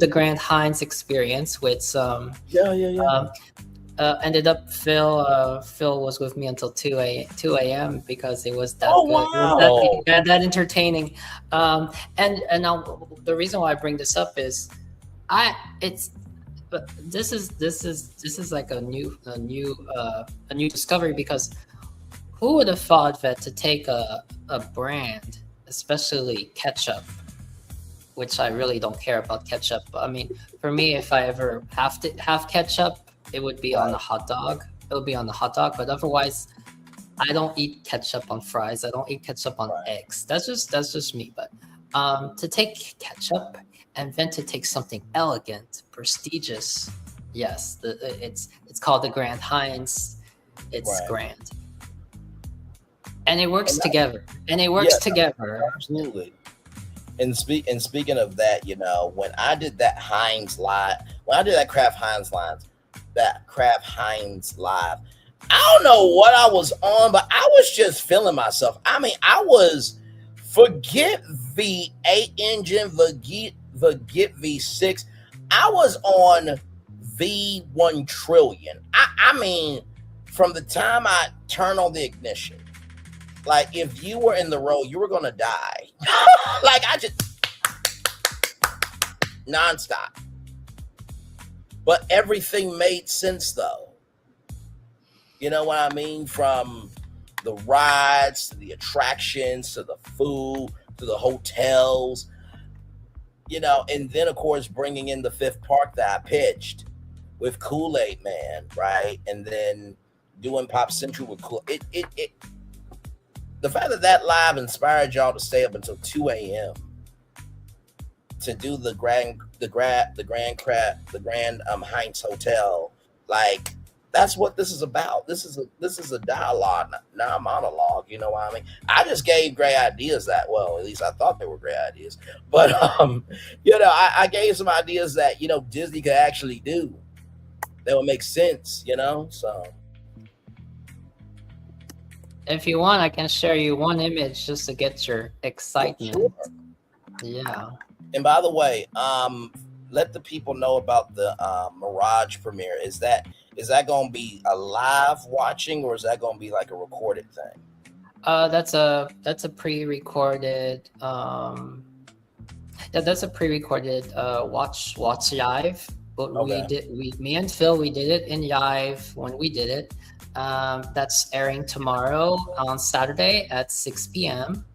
Grand Heinz experience with some. Ended up Phil was with me until 2 a.m. because it was that good. Wow. It was that entertaining. And now the reason why I bring this up is this is like a new discovery, because who would have thought that to take a brand, especially ketchup, which I really don't care about ketchup. I mean, for me, if I ever have to have ketchup, it would be on a hot dog. It would be on the hot dog, but otherwise, I don't eat ketchup on fries. I don't eat ketchup on eggs. That's just me. But to take ketchup and then to take something elegant, prestigious, yes, it's called the Grand Heinz. It's grand, and it works together. Together. Absolutely. And speaking of that, when I did that Kraft Heinz live, I don't know what I was on, but I was just feeling myself. I mean, I was, forget V8 engine, forget V6. I was on V1 trillion. I mean, from the time I turned on the ignition, like if you were in the road, you were going to die. Like I just nonstop. But everything made sense though. You know what I mean? From the rides to the attractions to the food to the hotels, and then of course bringing in the fifth park that I pitched with Kool-Aid Man, right? And then doing Pop Century with Kool-Aid. The fact that live inspired y'all to stay up until 2 a.m. to do the Grand Heinz Hotel, like that's what this is about. This is a dialogue, not a monologue. You know what I mean? I just gave great ideas at least I thought they were great ideas. But I gave some ideas that Disney could actually do. That would make sense, so. If you want, I can share you one image just to get your excitement. Sure. Yeah. And by the way, let the people know about the Mirage premiere. Is that going to be a live watching, or is that going to be like a recorded thing? That's a pre-recorded. That's a pre-recorded watch live. But me and Phil, we did it in live when we did it. That's airing tomorrow on Saturday at 6 p.m.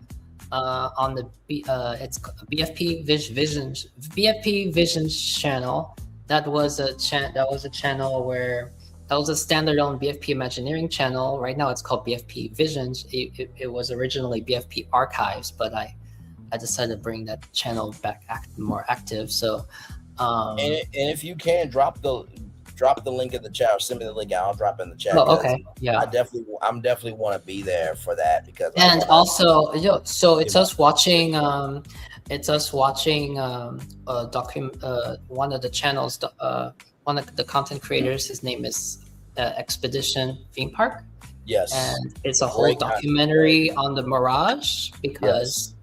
On the it's BFP Visions channel. That was a channel where that was a standalone BFP Imagineering channel. Right now it's called BFP Visions. It was originally BFP Archives, but I decided to bring that channel back more active. So and if you can drop the drop the link in the chat or send me the link. I'll drop it in the chat. Oh, okay. Yeah. I'm definitely want to be there for that because. And also, so it's us watching. It's us watching one of the channels. One of the content creators. His name is Expedition Theme Park. Yes. And it's a whole documentary on the Mirage because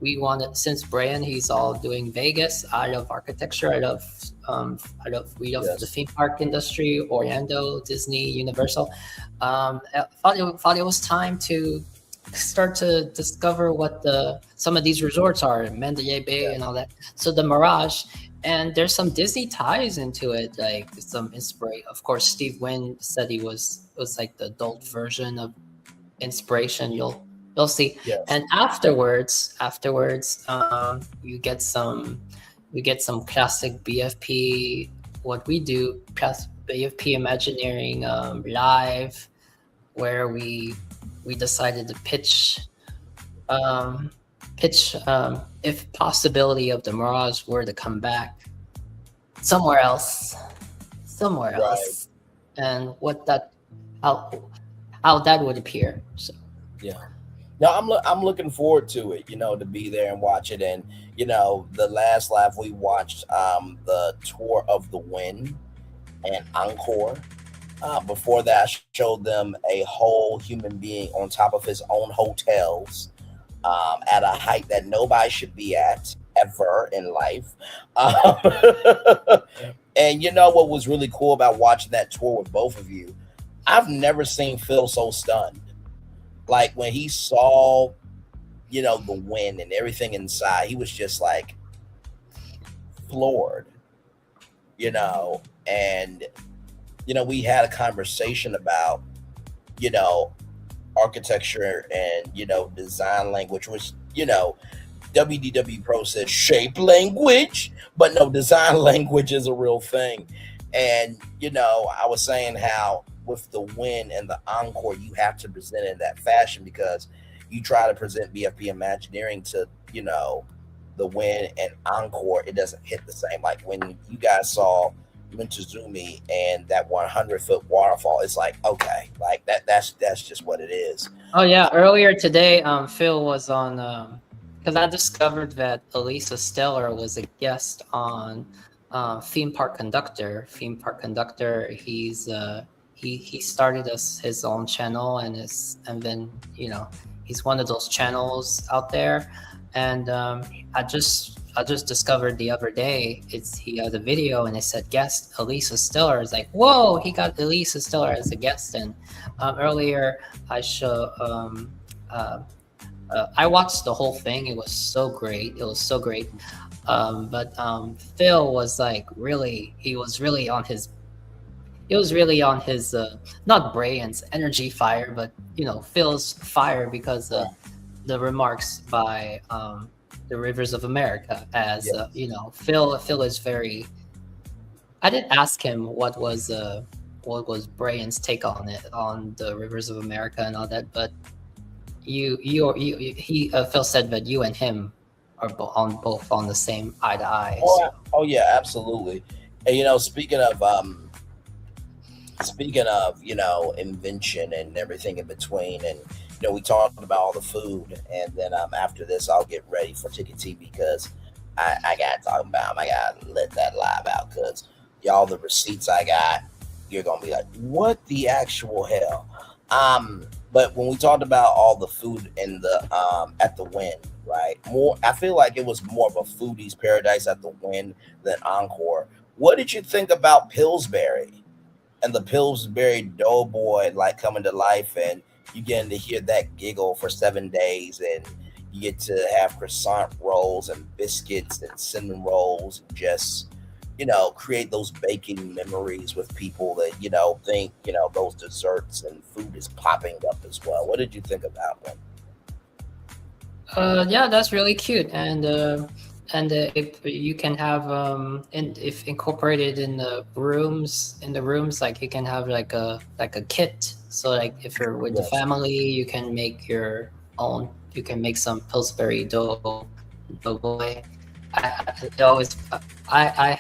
we wanted, since Brian, he's all doing Vegas. I love architecture. I love the theme park industry, Orlando, Disney, Universal. I thought it was time to start to discover what some of these resorts are, Mandalay Bay and all that. So the Mirage, and there's some Disney ties into it, like some inspiration. Of course, Steve Wynn said it was like the adult version of inspiration. You'll see. Yes. And afterwards, we get some classic BFP. What we do, BFP Imagineering live, where we decided to pitch if possibility of the Mirage were to come back somewhere else, and how that would appear. So no, I'm looking forward to it, to be there and watch it. And the last live we watched the Tour of the Wind and Encore. Before that, I showed them a whole human being on top of his own hotels at a height that nobody should be at ever in life. And what was really cool about watching that tour with both of you? I've never seen Phil so stunned. Like when he saw, the wind and everything inside, he was just like floored, and we had a conversation about, architecture and, design language, which, WDW Pro says shape language, but no, design language is a real thing. And, I was saying how with the Win and the Encore, you have to present it in that fashion because you try to present BFP Imagineering to, the Win and Encore, it doesn't hit the same. Like when you guys saw Montezuma and that 100-foot waterfall, it's like, okay, like that's just what it is. Oh yeah, earlier today Phil was on because I discovered that Elisa Stellar was a guest on Theme Park Conductor. He's he started his own channel and then he's one of those channels out there, and I just discovered the other day he had a video and it said guest Elisa Stellar. It's like, whoa, he got Elisa Stellar as a guest. And earlier I I watched the whole thing. It was so great. But Phil was like he was really on his not Brian's energy fire, but Phil's fire because the remarks by the Rivers of America, as Phil is very. I didn't ask him what was Brian's take on it, on the Rivers of America and all that, but Phil said that you and him are both on the same eye to eye. Oh yeah, absolutely. And speaking of invention and everything in between, and we talked about all the food, and then after this I'll get ready for Ticket T because I gotta talk about them. I gotta let that live out because y'all, the receipts I got, you're gonna be like, what the actual hell? But when we talked about all the food in the at the Wynn, right? I feel like it was more of a foodie's paradise at the Wynn than Encore. What did you think about Pillsbury and the Pillsbury Doughboy like coming to life, and you getting to hear that giggle for 7 days, and you get to have croissant rolls and biscuits and cinnamon rolls, and just create those baking memories with people that think those desserts and food is popping up as well. What did you think about them? Yeah, that's really cute, and if you can have if incorporated in the rooms, like you can have like a kit. So like if you're with the family, you can make your own. You can make some Pillsbury Doughboy. I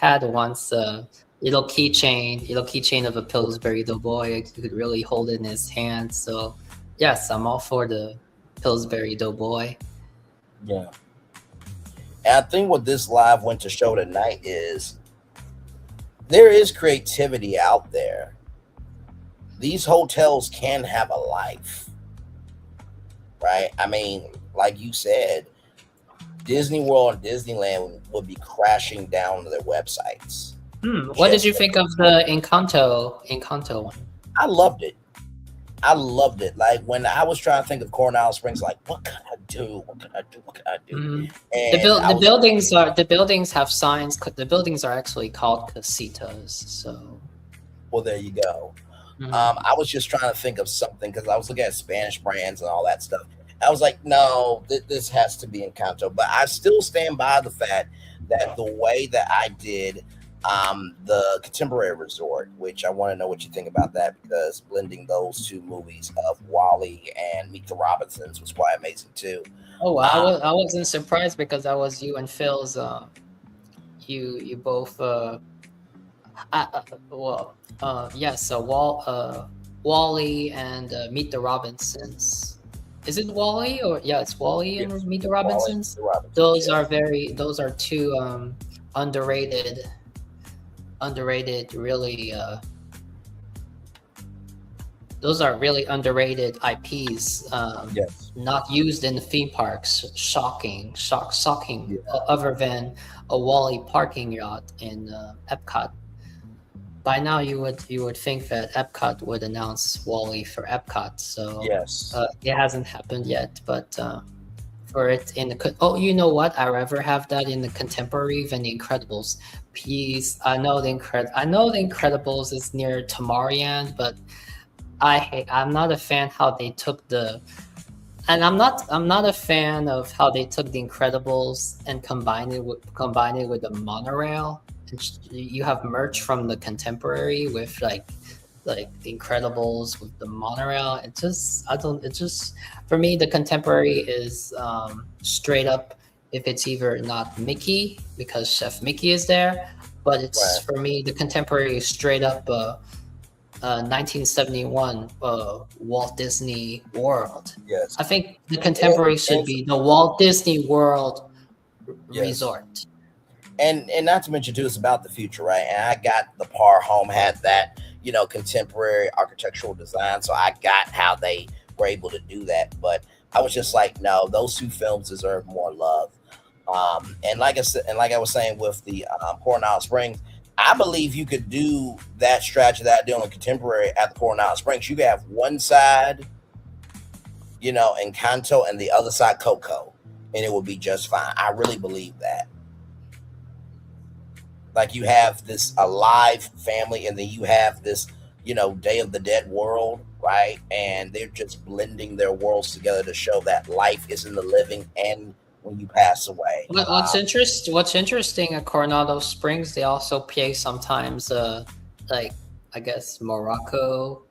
had once little keychain of a Pillsbury Doughboy. You could really hold it in his hand. So yes, I'm all for the Pillsbury Doughboy. Yeah. And I think what this live went to show tonight is there is creativity out there. These hotels can have a life, right? I mean, like you said, Disney World and Disneyland would be crashing down to their websites. What did you think of the Encanto one? I loved it. Like when I was trying to think of Coronado Springs, like what can I do? And the buildings have signs. The buildings are actually called casitas. So, well, there you go. I was just trying to think of something because I was looking at Spanish brands and all that stuff. I was like, no, this has to be Encanto. But I still stand by the fact that the way that I did the Contemporary Resort, which I want to know what you think about that, because blending those two movies of WALL-E and Meet the Robinsons was quite amazing too. Oh, I wasn't surprised because that was you and Phil's. You both. Yes. WALL-E and Meet the Robinsons. Is it WALL-E or it's WALL-E and Meet the Robinsons? Those are two underrated, really. Those are really underrated IPs. Yes. Not used in the theme parks. Shocking. Other than a WALL-E parking yacht in Epcot. By now, you would think that Epcot would announce WALL-E for Epcot. So yes, it hasn't happened yet. But for it in the you know what? I'd rather have that in the Contemporary than the Incredibles. Please, I know the Incredibles is near Tomorrowland, but I'm not a fan how they took the. And I'm not a fan of how they took the Incredibles and combined it with the monorail. You have merch from the Contemporary with like the Incredibles with the monorail. For me, the Contemporary is straight up. If it's either not Mickey because Chef Mickey is there, but it's for me the Contemporary is straight up 1971 Walt Disney World. Yes, I think the Contemporary should be the Walt Disney World Resort. And not to mention too, it's about the future, right? And I got the Par Home had that, contemporary architectural design, so I got how they were able to do that. But I was just like, no, those two films deserve more love. And like I said, and like I was saying with the Coronado Springs, I believe you could do that strategy that I did on Contemporary at the Coronado Springs. You could have one side, Encanto, and the other side Coco, and it would be just fine. I really believe that. Like you have this alive family, and then you have this, Day of the Dead world, right? And they're just blending their worlds together to show that life is in the living and when you pass away. What's interesting at Coronado Springs, they also play sometimes, I guess Morocco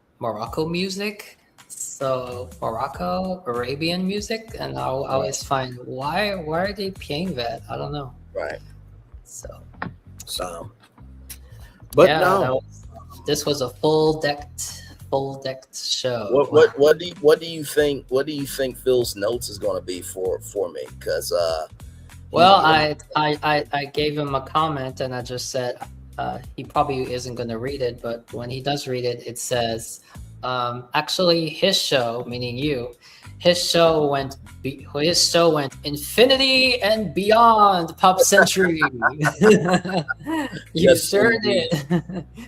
music. So Morocco, Arabian music, and I always find why are they playing that? I don't know. Right. But no, this was a full decked show. What do you think? What do you think Phil's notes is going to be for me? Because I gave him a comment and I just said he probably isn't going to read it, but when he does read it, it says actually his show, meaning you. His show went infinity and beyond Pop Century. You sure did.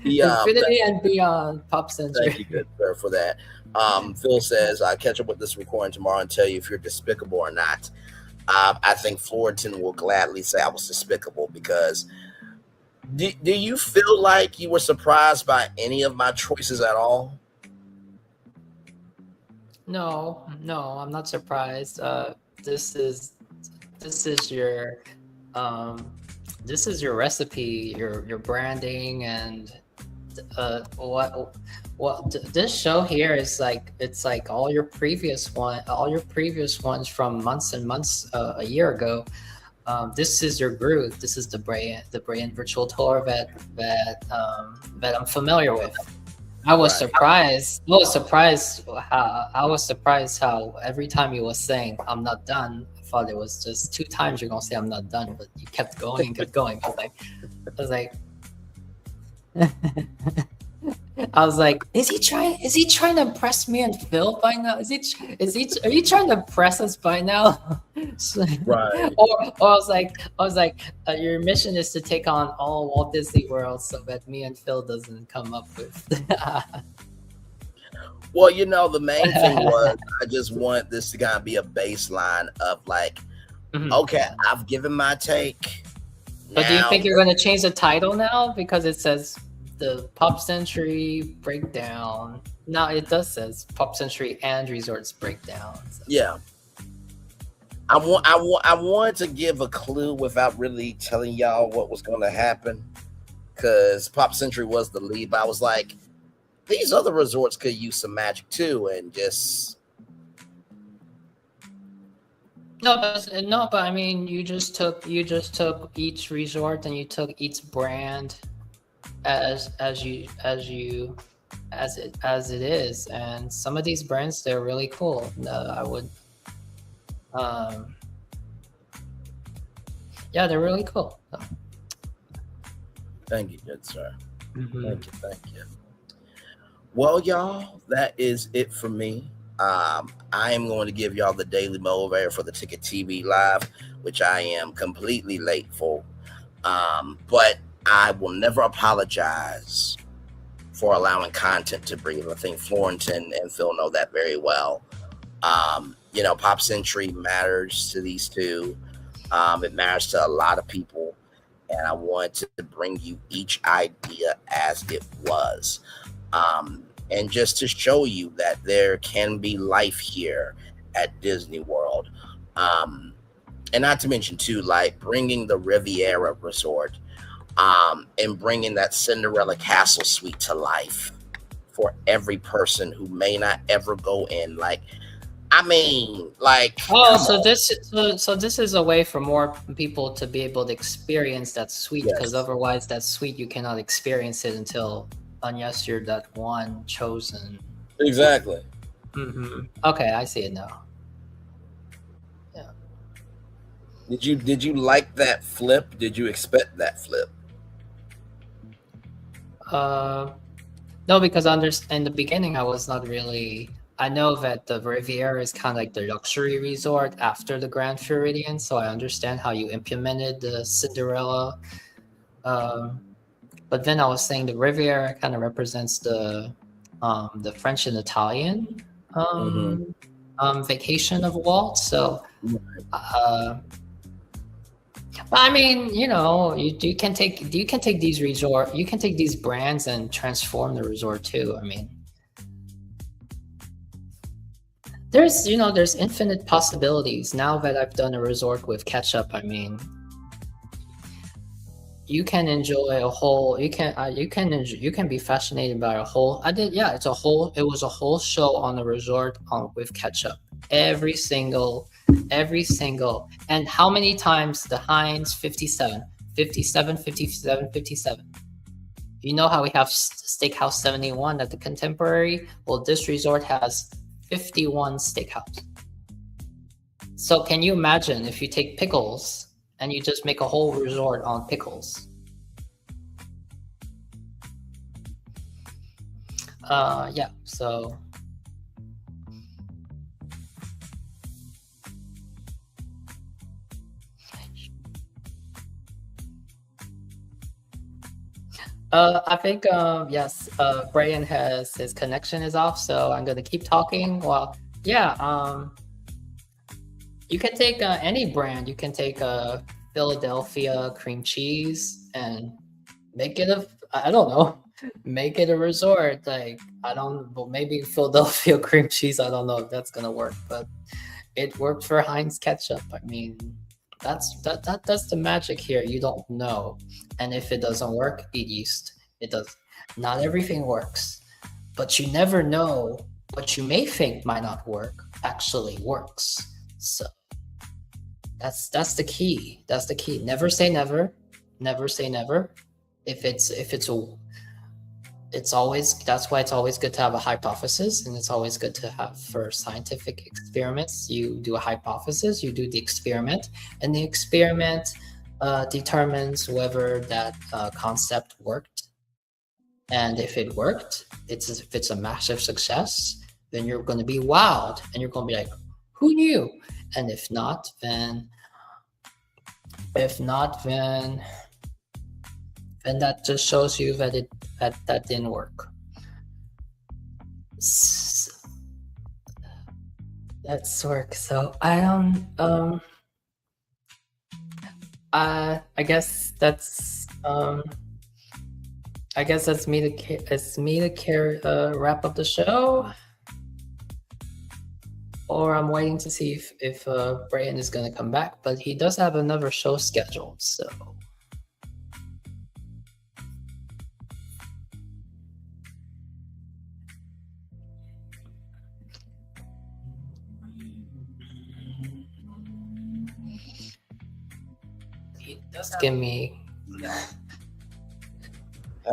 Infinity and beyond Pop Century. Thank you, good sir, for that. Phil says, I'll catch up with this recording tomorrow and tell you if you're despicable or not. I think Florentin will gladly say I was despicable because do you feel like you were surprised by any of my choices at all? No, I'm not surprised. This is your recipe, your branding, and what this show here is like. It's like all your previous ones from months and months a year ago. this is your groove. This is the Braylon virtual tour that I'm familiar with. I was surprised. I was surprised how every time you was saying I'm not done, I thought it was just 2 times you're gonna say I'm not done, but you kept going and kept going. I was like I was like, is he trying to impress me and Phil by now? Are you trying to impress us by now? Right. Or I was like, your mission is to take on all Walt Disney World so that me and Phil doesn't come up with. Well, the main thing was I just want this to kind of be a baseline of like, okay, I've given my take. But do you think you're going to change the title now because it says the Pop Century Breakdown? No, it does says Pop Century and Resorts Breakdown. So. Yeah. I wanted to give a clue without really telling y'all what was going to happen, because Pop Century was the lead. But I was like, these other resorts could use some magic too, and just no. But I mean, you just took each resort and you took each brand as it is, and some of these brands, they're really cool. I would. Yeah, they're really cool. So. Thank you, good sir. Thank you. Well, y'all, that is it for me. I am going to give y'all the daily motivator for the Ticket TV Live, which I am completely late for. But I will never apologize for allowing content to breathe. I think Florentin and Phil know that very well. Pop Century matters to these two. It matters to a lot of people. And I wanted to bring you each idea as it was. And just to show you that there can be life here at Disney World. And not to mention, too, like bringing the Riviera Resort and bringing that Cinderella Castle suite to life for every person who may not ever go in. So this is a way for more people to be able to experience that suite, because otherwise that suite you cannot experience it unless you're that one chosen. Exactly. Okay, I see it now. Yeah. Did you like that flip? Did you expect that flip? No, because in the beginning I was not really. I know that the Riviera is kind of like the luxury resort after the Grand Floridian, so I understand how you implemented the Cinderella. But then I was saying the Riviera kind of represents the French and Italian vacation of Walt. So, but I mean, you can take these brands and transform the resort too. I mean. There's infinite possibilities now that I've done a resort with ketchup. I mean, you can enjoy a whole. You can be fascinated by a whole. It was a whole show on the resort with ketchup. Every single, and how many times the Heinz 57. You know how we have Steakhouse 71 at the Contemporary? Well, this resort has 51 steakhouse. So can you imagine if you take pickles and you just make a whole resort on pickles? Yeah, so I think yes, Brian has his connection is off, so I'm gonna keep talking. Well, yeah, you can take any brand. You can take Philadelphia cream cheese and make it make it a resort. Maybe Philadelphia cream cheese. I don't know if that's gonna work, but it worked for Heinz ketchup. I mean, that's the magic here. You don't know. And if it doesn't work, eat yeast. It does. Not everything works, but you never know what you may think might not work actually works. So That's the key. That's the key. Never say never. Never say never. It's always, that's why it's always good to have a hypothesis, and it's always good to have, for scientific experiments, you do a hypothesis, you do the experiment, and the experiment determines whether that concept worked. And if it worked, if it's a massive success, then you're going to be wowed, and you're going to be like, who knew? And if not, then that just shows you that that didn't work. That's work. So I don't. I guess that's. I guess that's me to wrap up the show. Or I'm waiting to see if Braylon is gonna come back, but he does have another show scheduled, so. He does give me.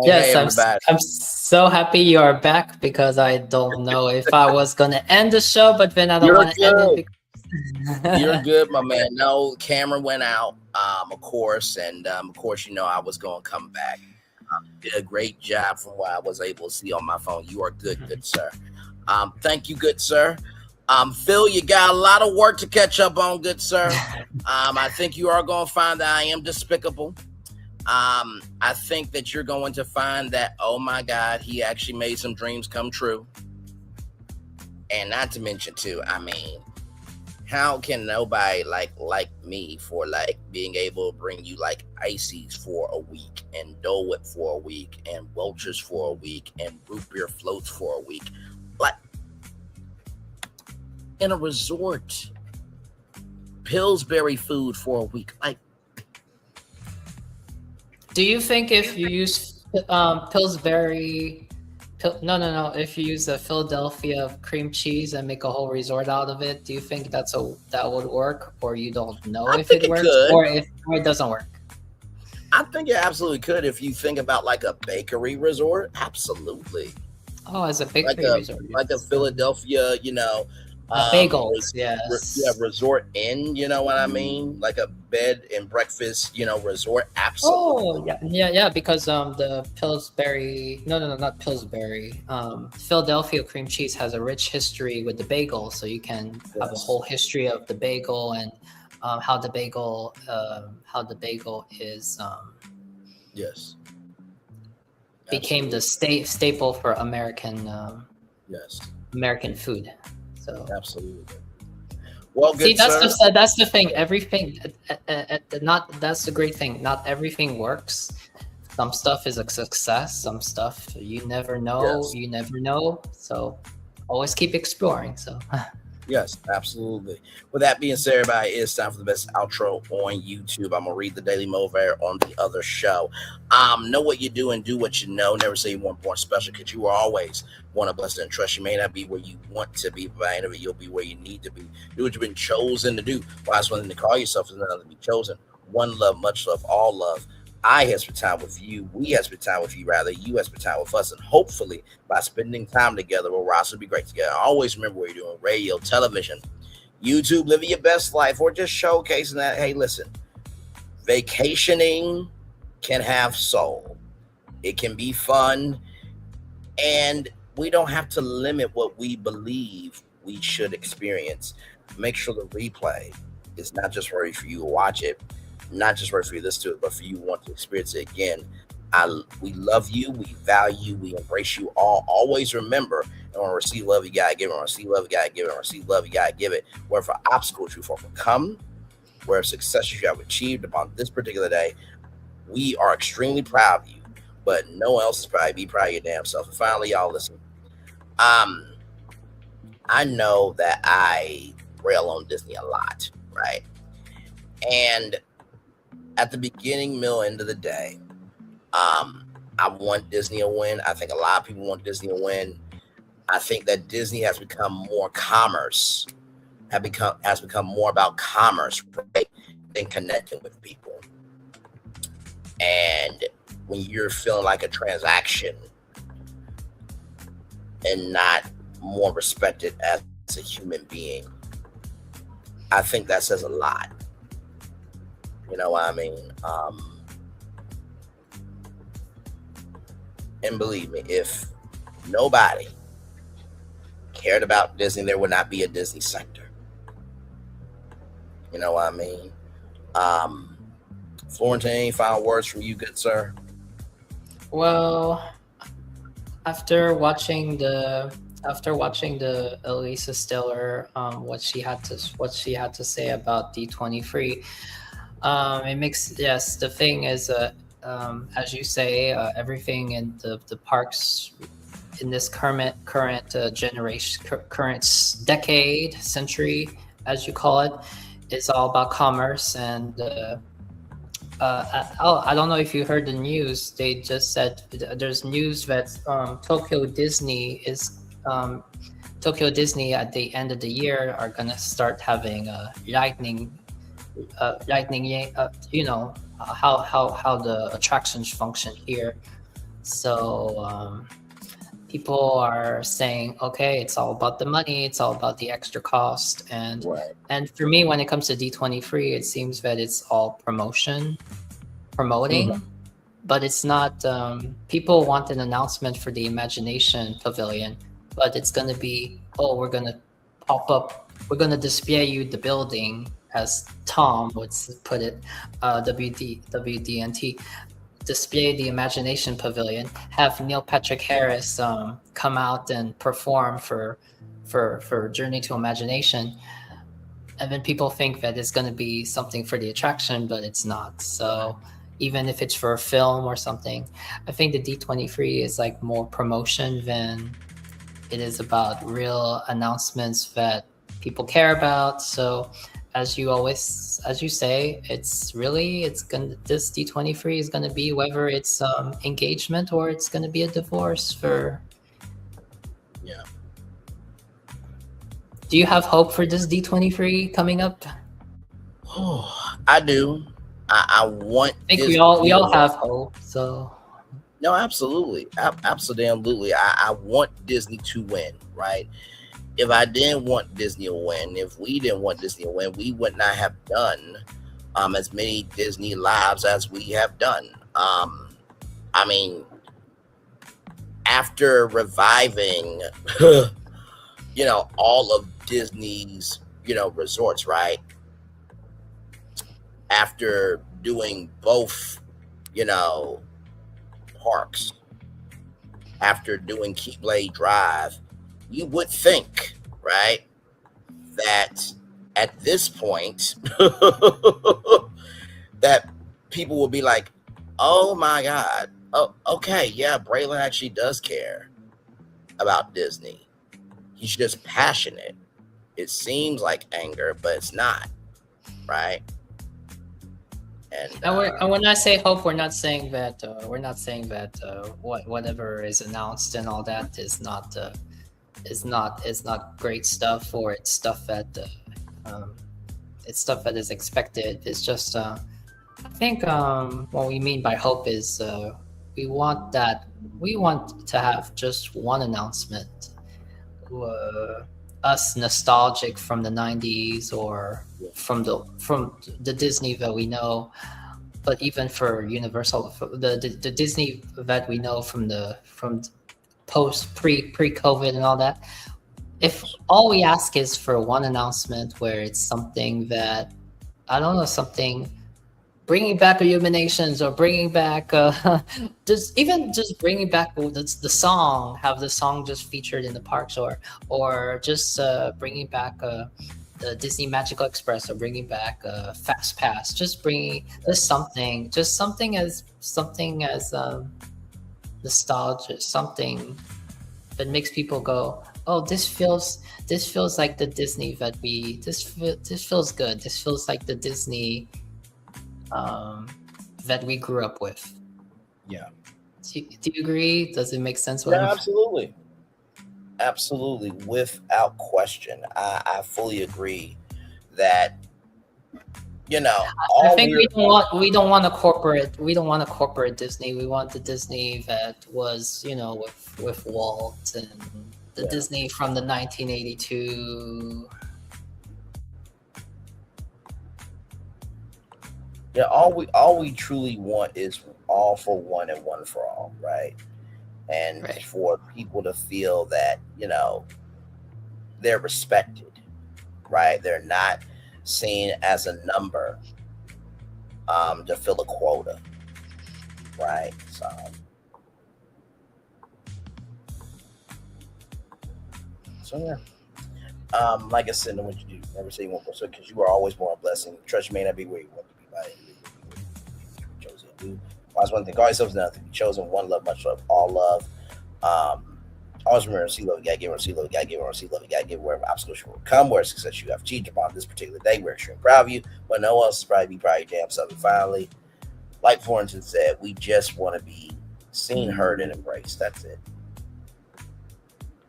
Yes, I'm so happy you are back, because I don't know if I was gonna end the show, but then I don't want to end it. Because... You're good, my man. No, camera went out, of course, and of course, you know I was gonna come back. Did a great job from what I was able to see on my phone. You are good sir. Thank you, good sir. Phil, you got a lot of work to catch up on, good sir. I think you are gonna find that I am despicable. I think that you're going to find that, oh my God, he actually made some dreams come true. And not to mention too, I mean, how can nobody like me for like being able to bring you like ices for a week and Dole Whip for a week and Welch's for a week and root beer floats for a week, like in a resort, Pillsbury food for a week, like. Do you think if you use Pillsbury, if you use the Philadelphia cream cheese and make a whole resort out of it, do you think that would work, or you don't know if it works, or if it doesn't work? I think it absolutely could. If you think about like a bakery resort, absolutely. Oh, as a bakery resort, like a Philadelphia, you know. Bagels, yes. Resort inn, you know what I mean? Like a bed and breakfast, you know, resort. Absolutely. Oh, yeah. Because the Pillsbury, not Pillsbury. Philadelphia cream cheese has a rich history with the bagel, so you can have a whole history of the bagel and how the bagel is. Yes. Became the staple for American. American food. So absolutely. Well, good. See, that's the thing. Everything, that's the great thing. Not everything works. Some stuff is a success. Some stuff you never know. Yes. You never know. So always keep exploring. So. Yes, absolutely. With that being said, everybody, it's time for the best outro on YouTube. I'm gonna read the Daily Mover on the other show. Know what you do and do what you know. Never say you want more special, because you are always one of us and trust. You may not be where you want to be, but by the end of it, you'll be where you need to be. Do what you've been chosen to do. Why is one thing to call yourself is another to be chosen. One love, much love, all love. I have spent time with you. We have spent time with you, rather. You have spent time with us. And hopefully, by spending time together, we'll rise to be great together. Always remember what you're doing: radio, television, YouTube, living your best life, or just showcasing that. Hey, listen, vacationing can have soul. It can be fun. And we don't have to limit what we believe we should experience. Make sure the replay is not just ready for you to watch it, not just right for you to listen to it, but for you want to experience it again. We love you, we value, we embrace you all. Always remember, and when receive love, you gotta give it. When receive love, you gotta give it. When receive love, you gotta give it. Wherever obstacles you've overcome, where successes you have achieved upon this particular day, we are extremely proud of you. But no one else is proud. Be proud of your damn self. And finally, y'all listen. I know that I rail on Disney a lot, right? And at the beginning, middle, end of the day, I want Disney to win. I think a lot of people want Disney to win. I think that Disney has become more commerce, has become more about commerce, right, than connecting with people. And when you're feeling like a transaction and not more respected as a human being, I think that says a lot. You know what I mean? And believe me, if nobody cared about Disney, there would not be a Disney sector. You know what I mean? Florentin, any final words from you, good sir? Well, after watching the Elisa Stiller, what she had to say about D23, it makes, yes, the thing is, as you say, everything in the parks in this current generation, current decade, century, as you call it, is all about commerce. And I don't know if you heard the news. They just said there's news that Tokyo Disney at the end of the year are gonna start having lightning. You know how the attractions function here. So people are saying, okay, it's all about the money, it's all about the extra cost, and for me, when it comes to D23, it seems that it's all promoting, but it's not. People want an announcement for the Imagination Pavilion, but it's going to be, oh, we're going to pop up, we're going to display you the building, as Tom would put it, WDNT. Display the Imagination Pavilion, have Neil Patrick Harris come out and perform for Journey to Imagination, and then people think that it's going to be something for the attraction, but it's not. So even if it's for a film or something, I think the D23 is like more promotion than it is about real announcements that people care about. So as you say, this D23 is gonna be whether it's engagement or it's gonna be a divorce for. Yeah. Do you have hope for this D23 coming up? Oh, I do. I want. I think we all have hope. So. No, absolutely, absolutely. I want Disney to win, right? If I didn't want Disney to win, if we didn't want Disney to win, we would not have done as many Disney lives as we have done. I mean, after reviving, all of Disney's, resorts, right? After doing both, parks, after doing Keyblade Drive, you would think, right, that at this point, that people will be like, oh my God, oh, okay, yeah, Braylon actually does care about Disney. He's just passionate. It seems like anger, but it's not, right? And when I say hope, we're not saying that whatever is announced and all that is not great stuff, or it's stuff that is expected. It's just I think what we mean by hope is we want to have just one announcement, us nostalgic from the 90s or from the Disney that we know, but even for Universal, the Disney that we know from post pre-COVID and all that. If all we ask is for one announcement where it's something that, I don't know, something bringing back Illuminations or bringing back just bringing back the song, have the song just featured in the parks, or just bringing back the Disney Magical Express, or bringing back Fast Pass, just something as nostalgia, something that makes people go, oh, this feels like the Disney that this feels good. This feels like the Disney that we grew up with. Yeah. Do you agree? Does it make sense? Yeah, absolutely. absolutely, without question. I fully agree that, you know, I think we don't want a corporate Disney. We want the Disney that was, you know, with Walt and the Disney from the 1982. Yeah, all we truly want is all for one and one for all, right? And for people to feel that, you know, they're respected, right? They're not seen as a number to fill a quota, right? So yeah. Like I said, what you do, never say 1%, because you are always more a blessing. Trust may not be where you want to be, by any means. Chosen to do. Wise one thing, call yourselves nothing. Be chosen, one love, much love, all love. Always remember, see love, you gotta give her, see love, you gotta give her, see love, you gotta give her wherever obstacles you will come, where success you have achieved upon this particular day. We're extremely proud of you, but no one else is probably your damn self. And finally, like Florentin said, we just want to be seen, heard, and embraced. That's it.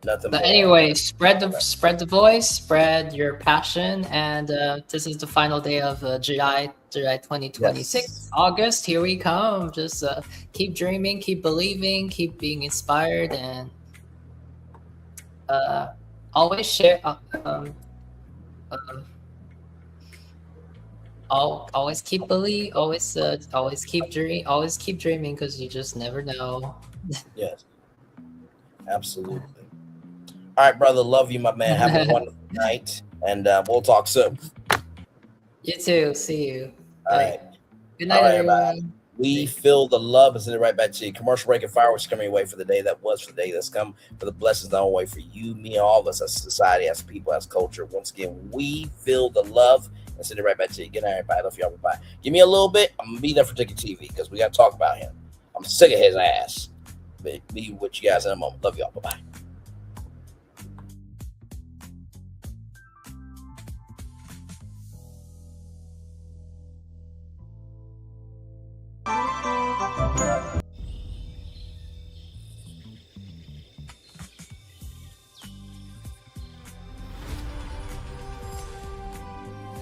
Nothing. But anyway, spread the voice, spread your passion, and this is the final day of July 2026. Yes. August, here we come. Just keep dreaming, keep believing, keep being inspired, and always share. Always keep believe. Always keep dreaming, because you just never know. Yes, absolutely. All right, brother. Love you, my man. Have a wonderful night, and we'll talk soon. You too. See you. All right. Good night, everyone. We feel the love and send it right back to you. Commercial break and fireworks coming your way for the day that was, for the day that's come, for the blessings that are on the way for you, me, and all of us as a society, as people, as culture. Once again, we feel the love and send it right back to you. Good night, everybody. Love y'all. Bye. Give me a little bit. I'm gonna be there for Ticket TV because we got to talk about him. I'm sick of his ass. Be with you guys in a moment. Love y'all. Bye.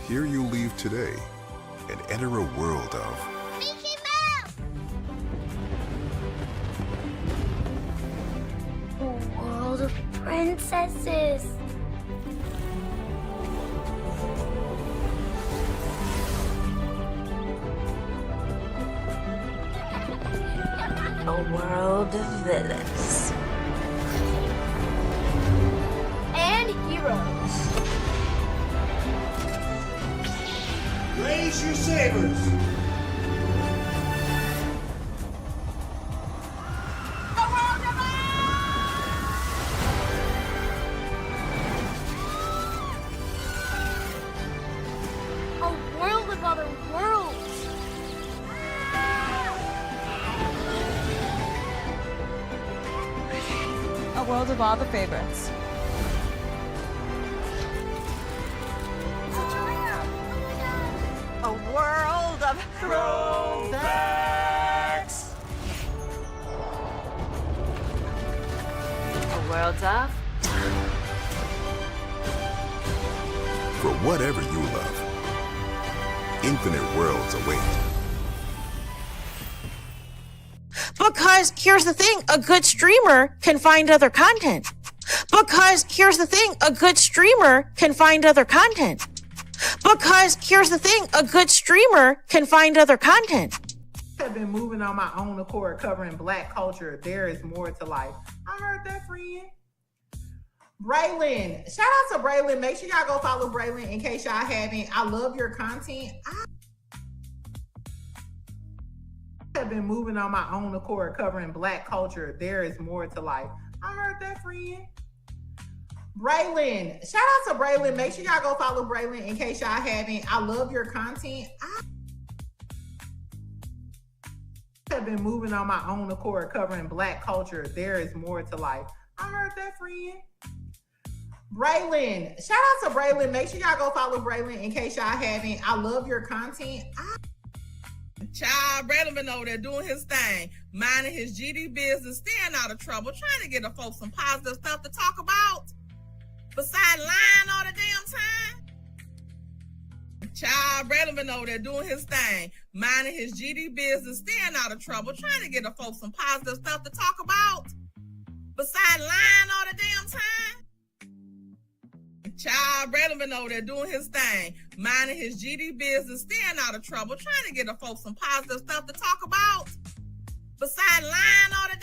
Here you leave today and enter a world of A world of princesses. A world of villains. And heroes. Raise your sabers! A world of other worlds! A world of all the favorites. A world of throwbacks. A world of... For whatever you love, infinite worlds await. Because here's the thing, a good streamer can find other content. Because here's the thing, a good streamer can find other content. Because here's the thing, a good streamer can find other content. I've been moving on my own accord, covering Black culture. There is more to life. I heard that, friend. Braylon, shout out to Braylon. Make sure y'all go follow Braylon in case y'all haven't. I love your content. I have been moving on my own accord, covering Black culture. There is more to life. I heard that, friend. Braylon, shout out to Braylon. Make sure y'all go follow Braylon in case y'all haven't. I love your content. I have been moving on my own accord, covering Black culture. There is more to life. I heard that, friend. Braylon, shout out to Braylon. Make sure y'all go follow Braylon in case y'all haven't. I love your content. Child, Braylon been over there doing his thing, minding his GD business, staying out of trouble, trying to get the folks some positive stuff to talk about, besides lying all the damn time. Child, Braylon been over there doing his thing, minding his GD business, staying out of trouble, trying to get the folks some positive stuff to talk about, besides lying all the damn time. Child, Braylon been over there doing his thing, minding his GD business, staying out of trouble, trying to get the folks some positive stuff to talk about, besides lying all the